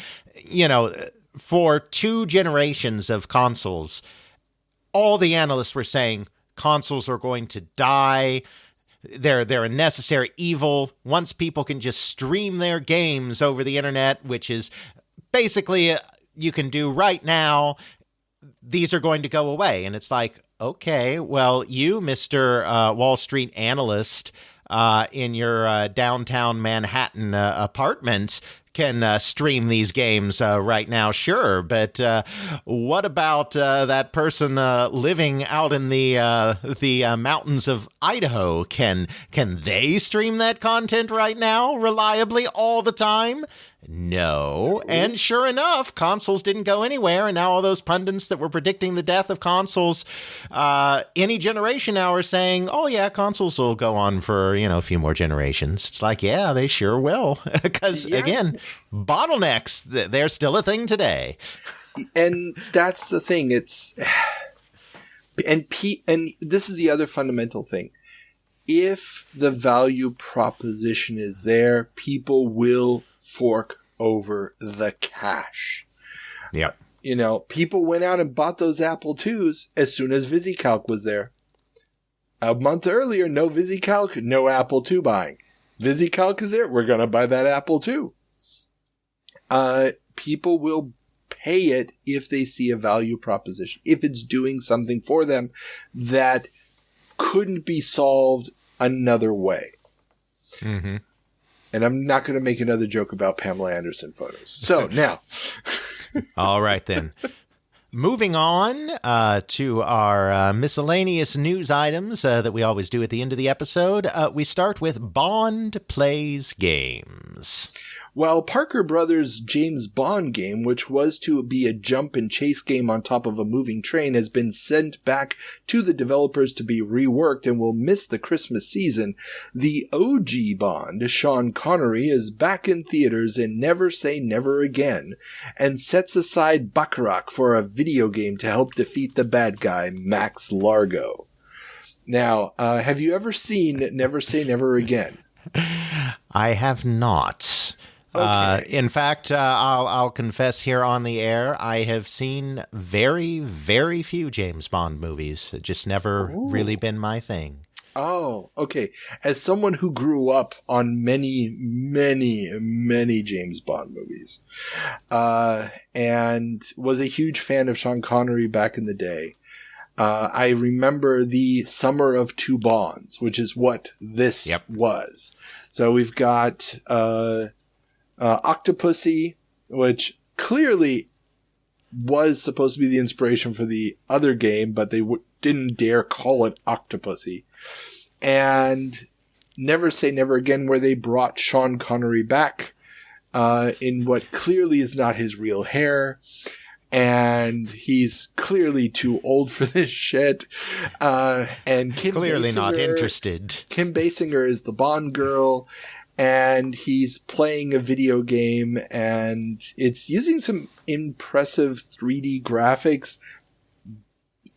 for 2 generations of consoles, all the analysts were saying consoles are going to die. They're a necessary evil. Once people can just stream their games over the internet, which is basically you can do right now, these are going to go away. And it's like, okay, well, you, Mr. Wall Street analyst, in your downtown Manhattan apartment can stream these games right now, sure. But what about that person living out in the mountains of Idaho? Can they stream that content right now reliably all the time? No. And sure enough, consoles didn't go anywhere. And now all those pundits that were predicting the death of consoles any generation now are saying, oh, yeah, consoles will go on for, a few more generations. It's like, yeah, they sure will. Because, again, bottlenecks, they're still a thing today. And that's the thing. And this is the other fundamental thing. If the value proposition is there, people will fork over the cash. Yeah. people went out and bought those Apple IIs as soon as VisiCalc was there. A month earlier, no VisiCalc, no Apple II buying. VisiCalc is there, we're going to buy that Apple II. People will pay it if they see a value proposition, if it's doing something for them that couldn't be solved another way. Mm-hmm. And I'm not going to make another joke about Pamela Anderson photos. So now. All right, then. Moving on to our miscellaneous news items that we always do at the end of the episode. We start with Bond Plays Games. Well, Parker Brothers' James Bond game, which was to be a jump and chase game on top of a moving train, has been sent back to the developers to be reworked and will miss the Christmas season. The OG Bond, Sean Connery, is back in theaters in Never Say Never Again and sets aside Baccarat for a video game to help defeat the bad guy, Max Largo. Now, have you ever seen Never Say Never Again? I have not. Okay. In fact, I'll confess here on the air, I have seen very, very few James Bond movies. It's just never really been my thing. Oh, okay. As someone who grew up on many, many, many James Bond movies, and was a huge fan of Sean Connery back in the day, I remember the Summer of Two Bonds, which is what this was. So we've got Octopussy, which clearly was supposed to be the inspiration for the other game, but they didn't dare call it Octopussy. And Never Say Never Again, where they brought Sean Connery back in what clearly is not his real hair. And he's clearly too old for this shit. And Kim clearly Basinger, not interested. Kim Basinger is the Bond girl. And he's playing a video game, and it's using some impressive 3D graphics.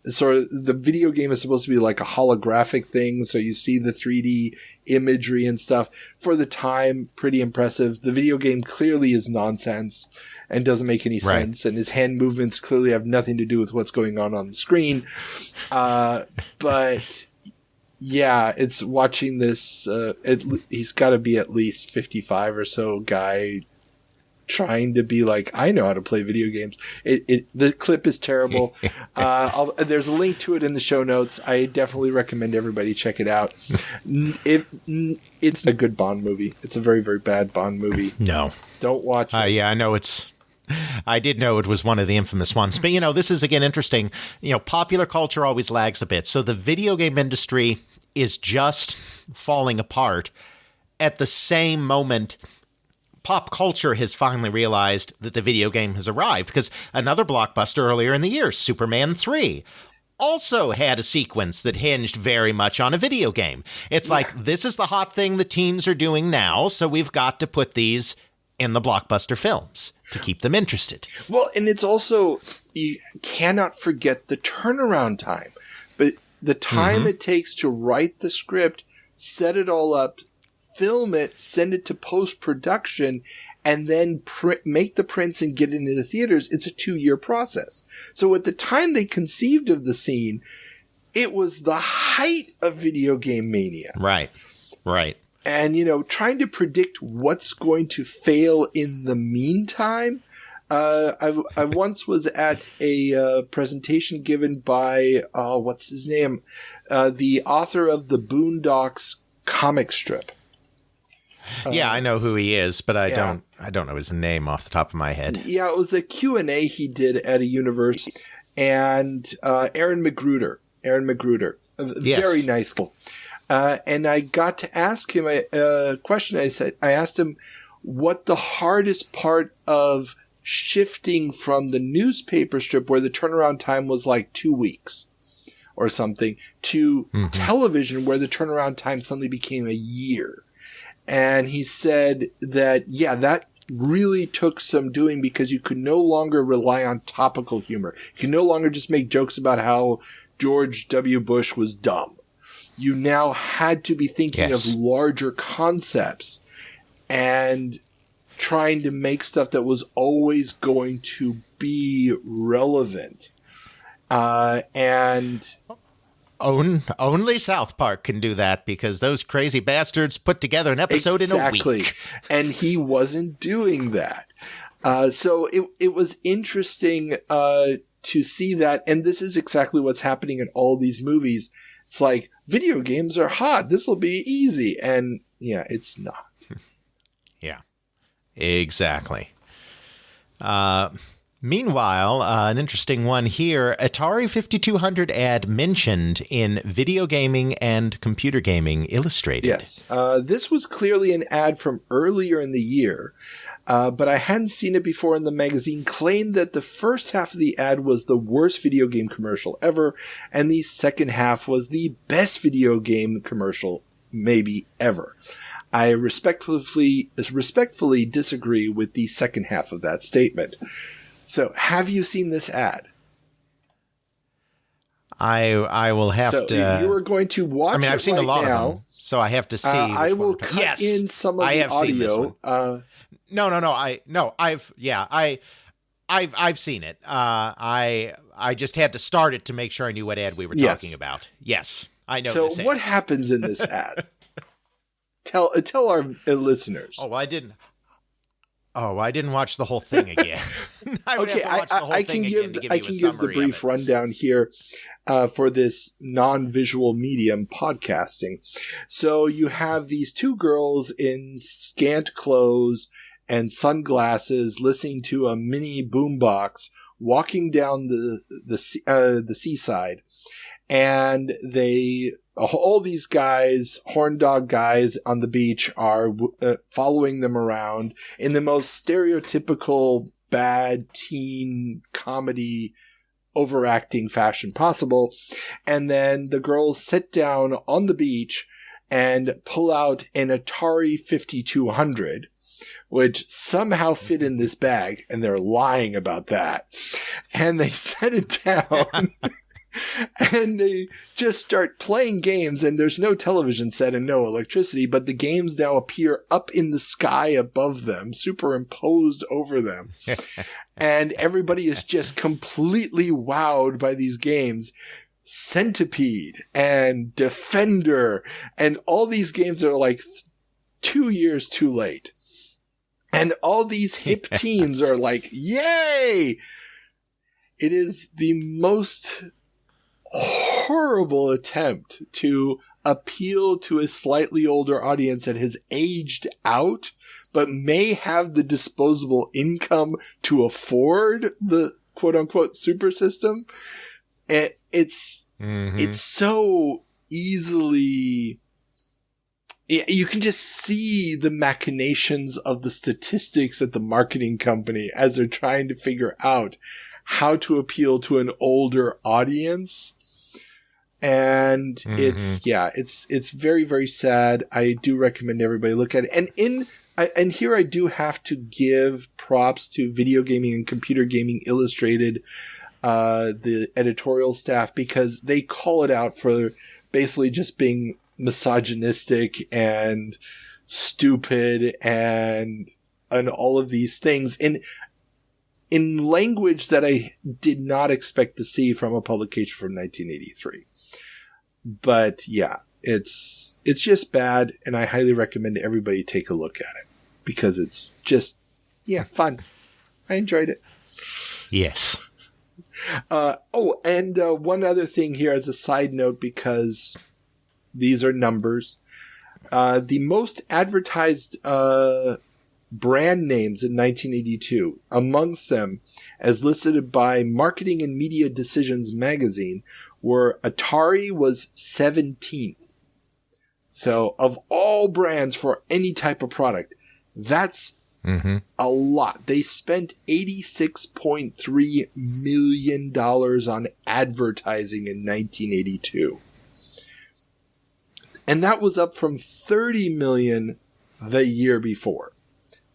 Sort of, the video game is supposed to be like a holographic thing, so you see the 3D imagery and stuff. For the time, pretty impressive. The video game clearly is nonsense and doesn't make any sense, and his hand movements clearly have nothing to do with what's going on the screen. But yeah, it's watching this, he's got to be at least 55 or so guy trying to be like, I know how to play video games. The clip is terrible. There's a link to it in the show notes. I definitely recommend everybody check it out. It's a good Bond movie. It's a very, very bad Bond movie. No. Don't watch it. Yeah, I know I did know it was one of the infamous ones. But, this is, again, interesting. Popular culture always lags a bit. So the video game industry is just falling apart. At the same moment, pop culture has finally realized that the video game has arrived. Because another blockbuster earlier in the year, Superman 3, also had a sequence that hinged very much on a video game. It's like, this is the hot thing the teens are doing now, so we've got to put these in the blockbuster films to keep them interested. Well, and it's also, you cannot forget the turnaround time. But the time it takes to write the script, set it all up, film it, send it to post-production, and then make the prints and get it into the theaters, it's a 2-year process. So at the time they conceived of the scene, it was the height of video game mania. Right. And, trying to predict what's going to fail in the meantime. I once was at a presentation given by, what's his name? The author of the Boondocks comic strip. Yeah, I know who he is, but I don't know his name off the top of my head. Yeah, it was a Q&A he did at a university. And Aaron Magruder. Very nice guy. And I got to ask him a question. I asked him what the hardest part of shifting from the newspaper strip, where the turnaround time was like 2 weeks or something, to television, where the turnaround time suddenly became a year. And he said that, that really took some doing, because you could no longer rely on topical humor. You can no longer just make jokes about how George W. Bush was dumb. You now had to be thinking of larger concepts and trying to make stuff that was always going to be relevant. And only South Park can do that because those crazy bastards put together an episode in a week. And he wasn't doing that. So it was interesting to see that. And this is exactly what's happening in all these movies. It's like, video games are hot. This will be easy. And yeah, it's not. Yeah, exactly. Meanwhile, an interesting one here, Atari 5200 ad mentioned in Video Gaming and Computer Gaming Illustrated. Yes, this was clearly an ad from earlier in the year, but I hadn't seen it before, and the magazine claimed that the first half of the ad was the worst video game commercial ever, and the second half was the best video game commercial maybe ever. I respectfully disagree with the second half of that statement. So, have you seen this ad? I will have to. You are going to watch. I mean, I've seen a lot of them, so I have to see. I will cut in some of the audio. Seen this one. No. I've seen it. I just had to start it to make sure I knew what ad we were talking about. Yes, I know. So, this ad. What happens in this ad? Tell our listeners. I didn't watch the whole thing again. I can give the brief rundown here for this non-visual medium podcasting. So you have these two girls in scant clothes and sunglasses listening to a mini boombox walking down the seaside, and all these guys, horn dog guys on the beach, are following them around in the most stereotypical bad teen comedy overacting fashion possible. And then the girls sit down on the beach and pull out an Atari 5200, which somehow fit in this bag, and they're lying about that. And they set it down. And they just start playing games, and there's no television set and no electricity, but the games now appear up in the sky above them, superimposed over them. And everybody is just completely wowed by these games. Centipede and Defender, and all these games are like 2 years too late. And all these hip teens are like, yay! It is the most horrible attempt to appeal to a slightly older audience that has aged out, but may have the disposable income to afford the quote-unquote super system. It's so easily... You can just see the machinations of the statistics at the marketing company as they're trying to figure out how to appeal to an older audience. And it's very, very sad. I do recommend everybody look at it. And here I do have to give props to Video Gaming and Computer Gaming Illustrated, the editorial staff, because they call it out for basically just being misogynistic and stupid and all of these things in language that I did not expect to see from a publication from 1983. But yeah, it's just bad, and I highly recommend everybody take a look at it because it's just fun. I enjoyed it. Yes. And one other thing here as a side note, because these are numbers. The most advertised brand names in 1982, amongst them, as listed by Marketing and Media Decisions magazine, were Atari was 17th. So, of all brands for any type of product, that's a lot. They spent $86.3 million on advertising in 1982. And that was up from $30 million the year before.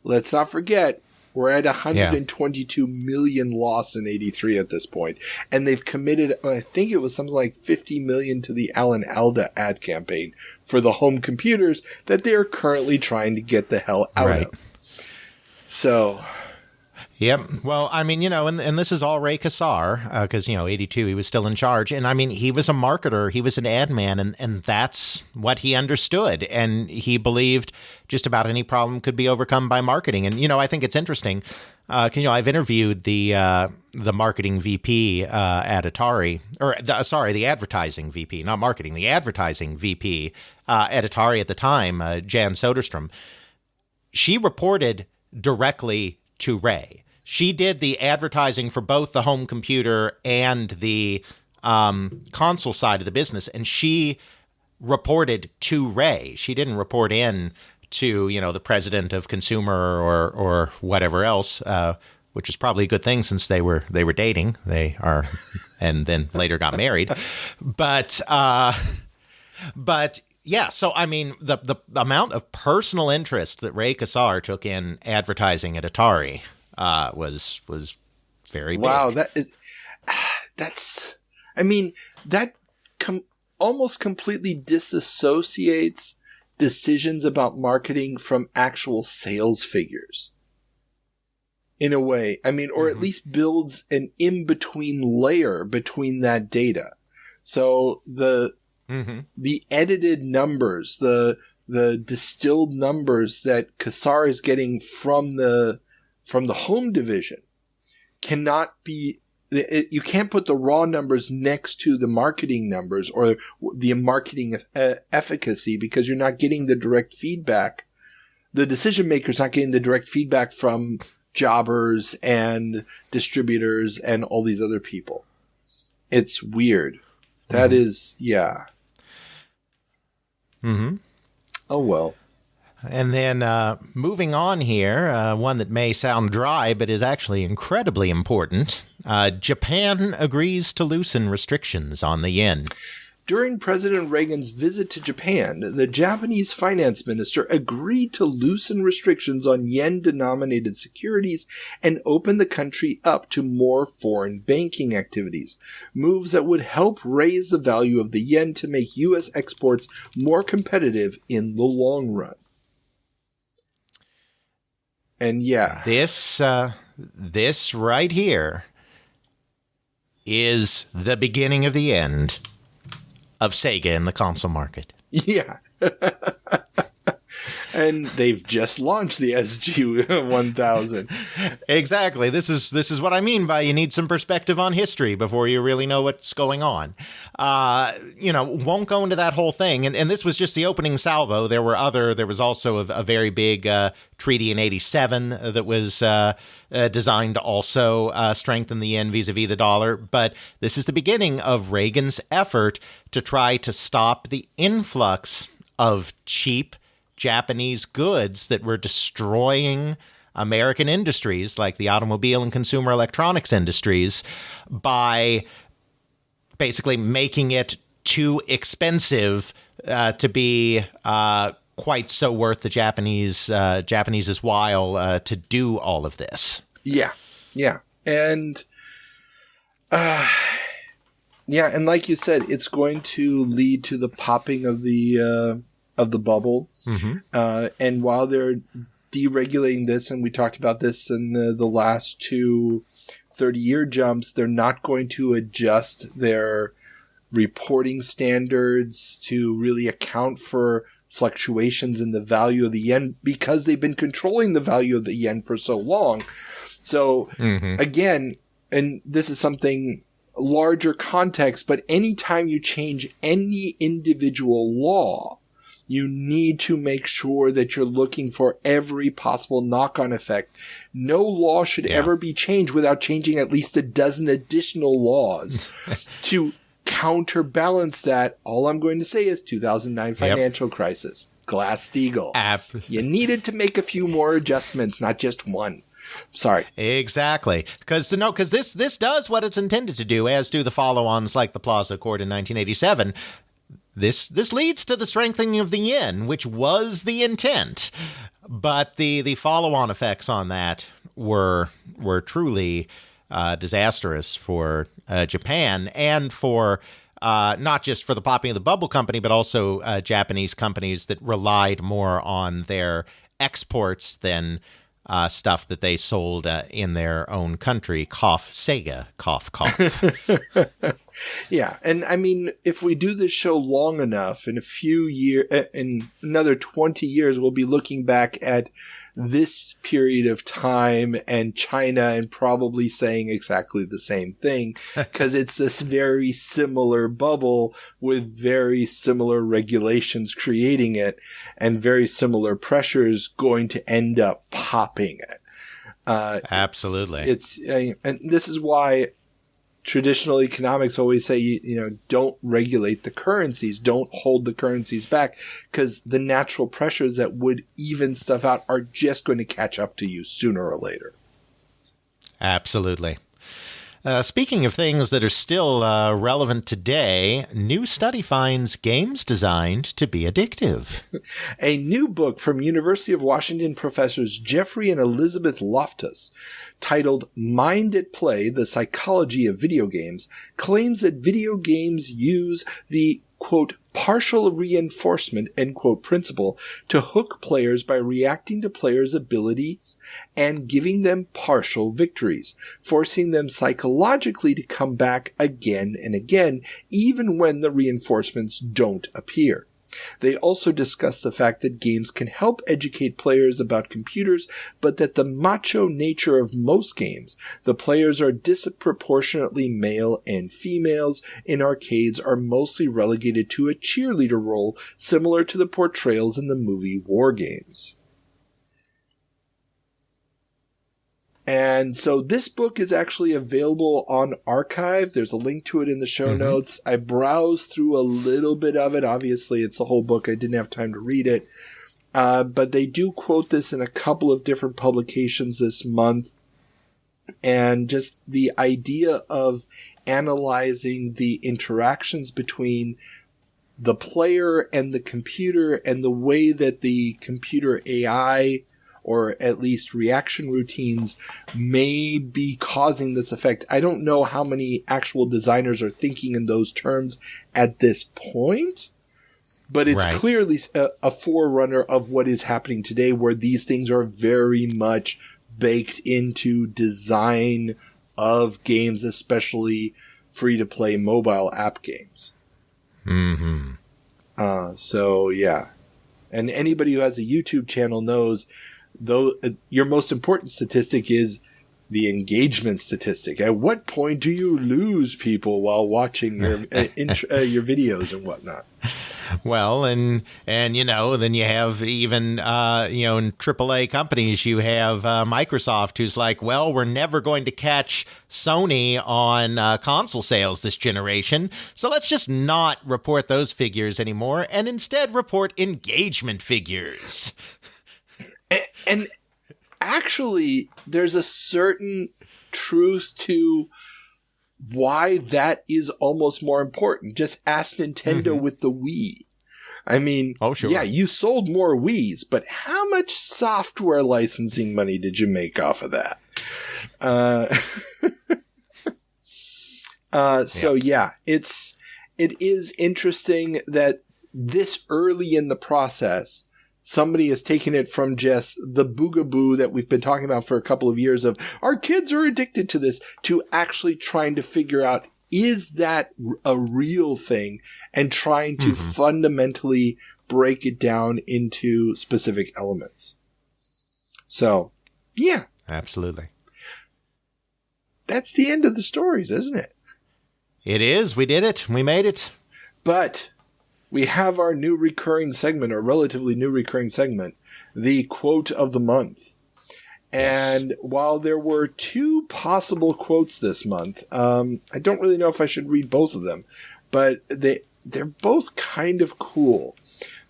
Let's not forget, we're at $122 million loss in 83 at this point. And they've committed, I think it was something like $50 million to the Alan Alda ad campaign for the home computers that they are currently trying to get the hell out of. So, Yep. Well, I mean, and this is all Ray Kassar, because, 82, he was still in charge. And I mean, he was a marketer. He was an ad man, and that's what he understood. And he believed just about any problem could be overcome by marketing. And, I think it's interesting. I've interviewed the marketing VP at Atari, the advertising VP, not marketing, the advertising VP at Atari at the time, Jan Soderstrom. She reported directly to Ray. She did the advertising for both the home computer and the console side of the business, and she reported to Ray. She didn't report in to, the president of consumer or whatever else, which is probably a good thing since they were dating. They are, and then later got married. But yeah, so I mean, the amount of personal interest that Ray Kassar took in advertising at Atari was very big. Wow, that almost completely disassociates decisions about marketing from actual sales figures. In a way, or at least builds an in-between layer between that data. So the edited numbers, the distilled numbers that Kassar is getting from the home division cannot be. You can't put the raw numbers next to the marketing numbers or the marketing efficacy, because you're not getting the direct feedback. The decision maker's not getting the direct feedback from jobbers and distributors and all these other people. It's weird. That is, yeah. Mm-hmm. Oh, well. And then moving on here, one that may sound dry but is actually incredibly important. Japan agrees to loosen restrictions on the yen. During President Reagan's visit to Japan, the Japanese finance minister agreed to loosen restrictions on yen-denominated securities and open the country up to more foreign banking activities, moves that would help raise the value of the yen to make U.S. exports more competitive in the long run. And yeah. This right here is the beginning of the end of Sega in the console market. Yeah. And they've just launched the SG-1000. Exactly. This is what I mean by you need some perspective on history before you really know what's going on. Won't go into that whole thing. And this was just the opening salvo. There was also a very big treaty in 87 that was designed to also strengthen the yen vis-a-vis the dollar. But this is the beginning of Reagan's effort to try to stop the influx of cheap Japanese goods that were destroying American industries like the automobile and consumer electronics industries by basically making it too expensive to be quite so worth the Japanese's while to do all of this. Yeah. And and like you said, it's going to lead to the popping of the bubble. Mm-hmm. And while they're deregulating this, and we talked about this in the last two 30-year jumps, they're not going to adjust their reporting standards to really account for fluctuations in the value of the yen, because they've been controlling the value of the yen for so long. So again, and this is something larger context, but anytime you change any individual law, you need to make sure that you're looking for every possible knock-on effect. No law should ever be changed without changing at least a dozen additional laws to counterbalance that. All I'm going to say is 2009 financial crisis, Glass-Steagall. You needed to make a few more adjustments, not just one. Sorry. Exactly. Because this does what it's intended to do, as do the follow-ons like the Plaza Accord in 1987. This leads to the strengthening of the yen, which was the intent, but the follow-on effects on that were truly disastrous for Japan, and for not just for the popping of the bubble company, but also Japanese companies that relied more on their exports than stuff that they sold in their own country. Cough, Sega, cough, cough. Yeah, and I mean, if we do this show long enough, in a few years, in another 20 years, we'll be looking back at this period of time and China and probably saying exactly the same thing, because it's this very similar bubble with very similar regulations creating it and very similar pressures going to end up popping it. Absolutely. And this is why traditional economics always say, don't regulate the currencies, don't hold the currencies back, because the natural pressures that would even stuff out are just going to catch up to you sooner or later. Absolutely. Speaking of things that are still relevant today, new study finds games designed to be addictive. A new book from University of Washington professors Jeffrey and Elizabeth Loftus, titled Mind at Play, The Psychology of Video Games, claims that video games use the, quote, partial reinforcement, end quote, principle to hook players by reacting to players' abilities and giving them partial victories, forcing them psychologically to come back again and again, even when the reinforcements don't appear. They also discuss the fact that games can help educate players about computers, but that the macho nature of most games, the players are disproportionately male and females in arcades, are mostly relegated to a cheerleader role similar to the portrayals in the movie War Games. And so this book is actually available on Archive. There's a link to it in the show notes. I browsed through a little bit of it. Obviously, it's a whole book. I didn't have time to read it. But they do quote this in a couple of different publications this month. And just the idea of analyzing the interactions between the player and the computer and the way that the computer AI, or at least reaction routines, may be causing this effect. I don't know how many actual designers are thinking in those terms at this point, but it's clearly a forerunner of what is happening today, where these things are very much baked into design of games, especially free-to-play mobile app games. So, yeah. And anybody who has a YouTube channel knows, though, your most important statistic is the engagement statistic. At what point do you lose people while watching your your videos and whatnot? Well, and then you have even in AAA companies, you have Microsoft, who's like, well, we're never going to catch Sony on console sales this generation, so let's just not report those figures anymore and instead report engagement figures. And actually, there's a certain truth to why that is almost more important. Just ask Nintendo with the Wii. I mean, yeah, you sold more Wiis, but how much software licensing money did you make off of that? It is interesting that this early in the process, somebody has taken it from just the boogaboo that we've been talking about for a couple of years of our kids are addicted to this, to actually trying to figure out, is that a real thing, and trying to fundamentally break it down into specific elements. So, yeah. Absolutely. That's the end of the stories, isn't it? It is. We did it. We made it. But we have our new recurring segment, or relatively new recurring segment, the quote of the month. And while there were two possible quotes this month, I don't really know if I should read both of them, but they're both kind of cool.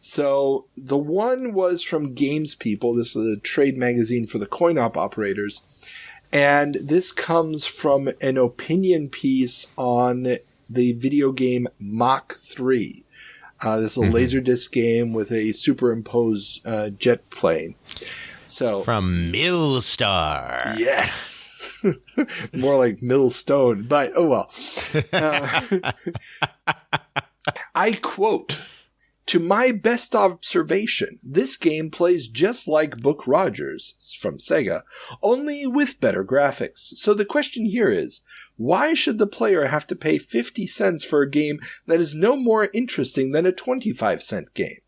So the one was from Games People. This is a trade magazine for the coin-op operators. And this comes from an opinion piece on the video game Mach 3. This is a Laserdisc game with a superimposed jet plane. So from Millstar. Yes. More like Millstone, but oh well. I quote, To my best observation, this game plays just like Book Rogers from Sega, only with better graphics. So the question here is, why should the player have to pay 50 cents for a game that is no more interesting than a 25-cent game?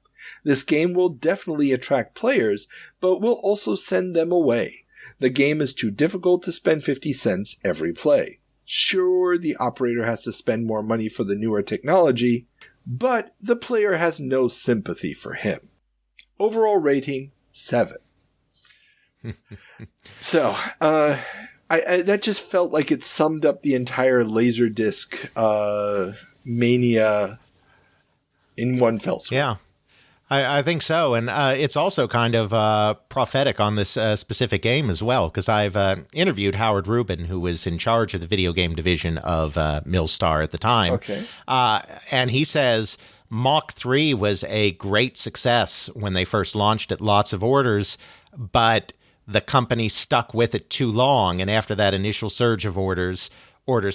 This game will definitely attract players, but will also send them away. The game is too difficult to spend 50 cents every play. Sure, the operator has to spend more money for the newer technology, but the player has no sympathy for him. Overall rating, 7. So, I that just felt like it summed up the entire Laserdisc mania in one fell swoop. Yeah. I think so, and it's also kind of prophetic on this specific game as well, because I've interviewed Howard Rubin, who was in charge of the video game division of Millstar at the time. Okay. And he says Mach 3 was a great success when they first launched it, lots of orders, but the company stuck with it too long, and after that initial surge of orders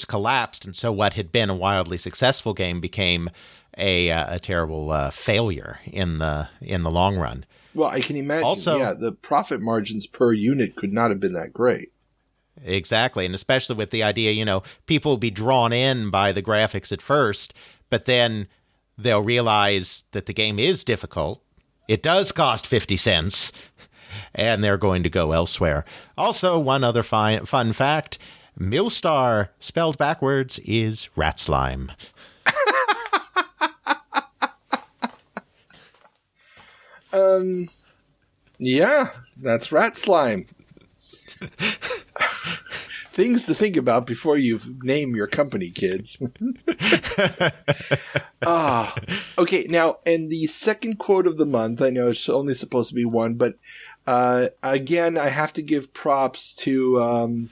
collapsed, and so what had been a wildly successful game became a terrible failure in the long run. Well, I can imagine. Also, the profit margins per unit could not have been that great. Exactly, and especially with the idea, people will be drawn in by the graphics at first, but then they'll realize that the game is difficult. It does cost 50 cents, and they're going to go elsewhere. Also, one other fun fact, Millstar, spelled backwards, is rat slime. Yeah, that's rat slime. Things to think about before you name your company, kids. Okay, now, and the second quote of the month, I know it's only supposed to be one, but again, I have to give props to...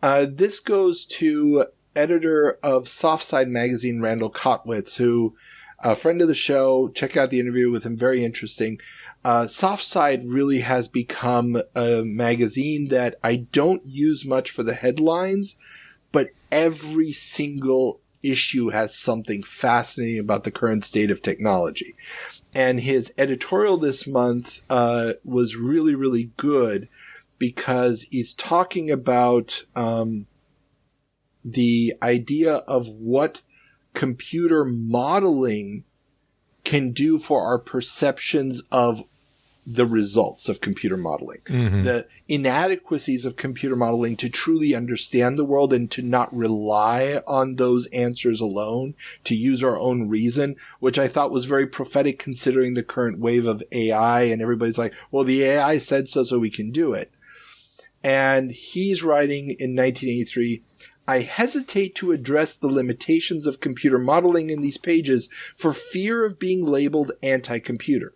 this goes to editor of Softside Magazine, Randall Kotwitz, who... a friend of the show. Check out the interview with him. Very interesting. Softside really has become a magazine that I don't use much for the headlines, but every single issue has something fascinating about the current state of technology. And his editorial this month was really, really good because he's talking about the idea of what computer modeling can do for our perceptions of the results of computer modeling. Mm-hmm. The inadequacies of computer modeling to truly understand the world and to not rely on those answers alone, to use our own reason, which I thought was very prophetic considering the current wave of AI, and everybody's like, well, the AI said so we can do it. And he's writing in 1983, I hesitate to address the limitations of computer modeling in these pages for fear of being labeled anti-computer.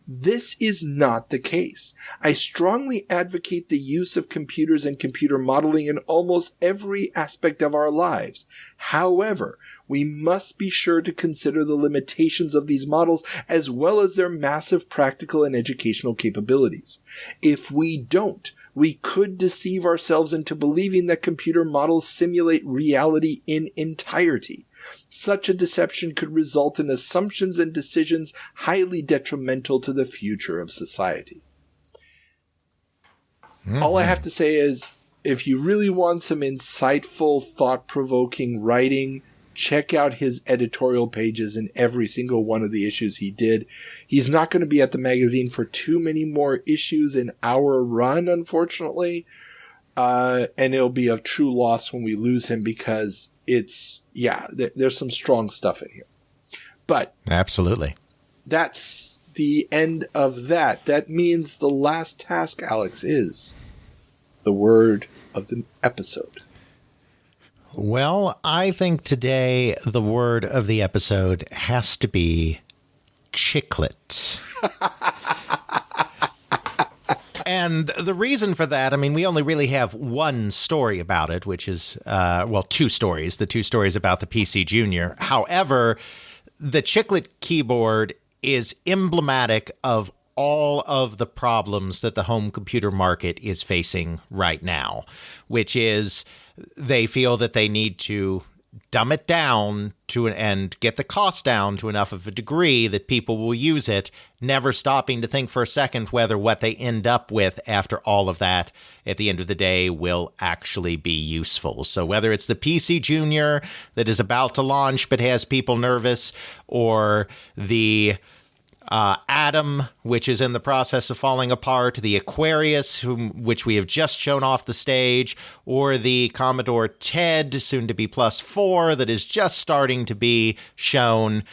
This is not the case. I strongly advocate the use of computers and computer modeling in almost every aspect of our lives. However, we must be sure to consider the limitations of these models as well as their massive practical and educational capabilities. If we don't, we could deceive ourselves into believing that computer models simulate reality in entirety. Such a deception could result in assumptions and decisions highly detrimental to the future of society. Mm-hmm. All I have to say is, if you really want some insightful, thought-provoking writing, check out his editorial pages in every single one of the issues he did. He's not going to be at the magazine for too many more issues in our run, unfortunately. And it'll be a true loss when we lose him because there's some strong stuff in here. But absolutely, that's the end of that. That means the last task, Alex, is the word of the episode. Well, I think today the word of the episode has to be chiclet. And the reason for that, I mean, we only really have one story about it, which is, two stories. The two stories about the PCJr. However, the chiclet keyboard is emblematic of all of the problems that the home computer market is facing right now, which is they feel that they need to dumb it down and get the cost down to enough of a degree that people will use it, never stopping to think for a second whether what they end up with after all of that at the end of the day will actually be useful. So whether it's the PCJr that is about to launch but has people nervous, or the Atom, which is in the process of falling apart, the Aquarius, which we have just shown off the stage, or the Commodore TED, soon to be +4, that is just starting to be shown.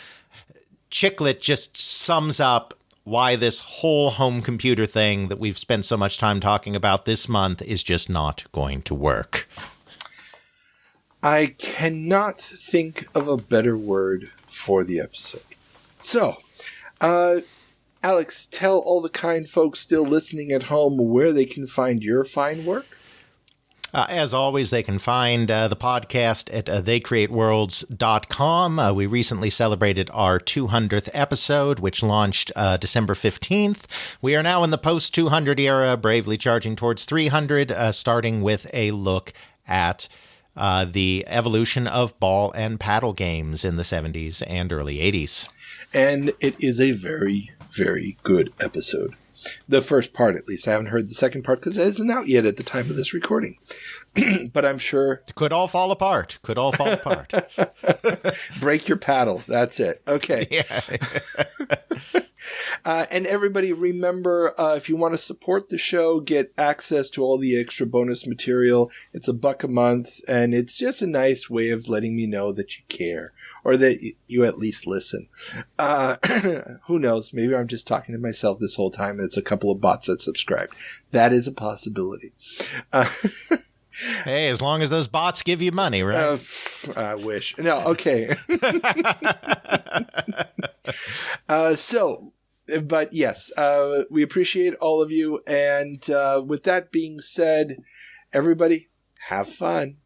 Chiclet just sums up why this whole home computer thing that we've spent so much time talking about this month is just not going to work. I cannot think of a better word for the episode. So, Alex, tell all the kind folks still listening at home where they can find your fine work. As always, they can find the podcast at theycreateworlds.com. We recently celebrated our 200th episode, which launched December 15th. We are now in the post-200 era, bravely charging towards 300, starting with a look at the evolution of ball and paddle games in the 70s and early 80s. And it is a very, very good episode. The first part, at least. I haven't heard the second part because it isn't out yet at the time of this recording. But I'm sure... Could all fall apart. Could all fall apart. Break your paddle. That's it. Okay. Yeah. And everybody, remember, if you want to support the show, get access to all the extra bonus material. It's $1 a month, and it's just a nice way of letting me know that you care, or that you at least listen. Who knows? Maybe I'm just talking to myself this whole time, and it's a couple of bots that subscribed. That is a possibility. Hey, as long as those bots give you money, right? I wish. No, okay. But yes, we appreciate all of you. And with that being said, everybody, have fun.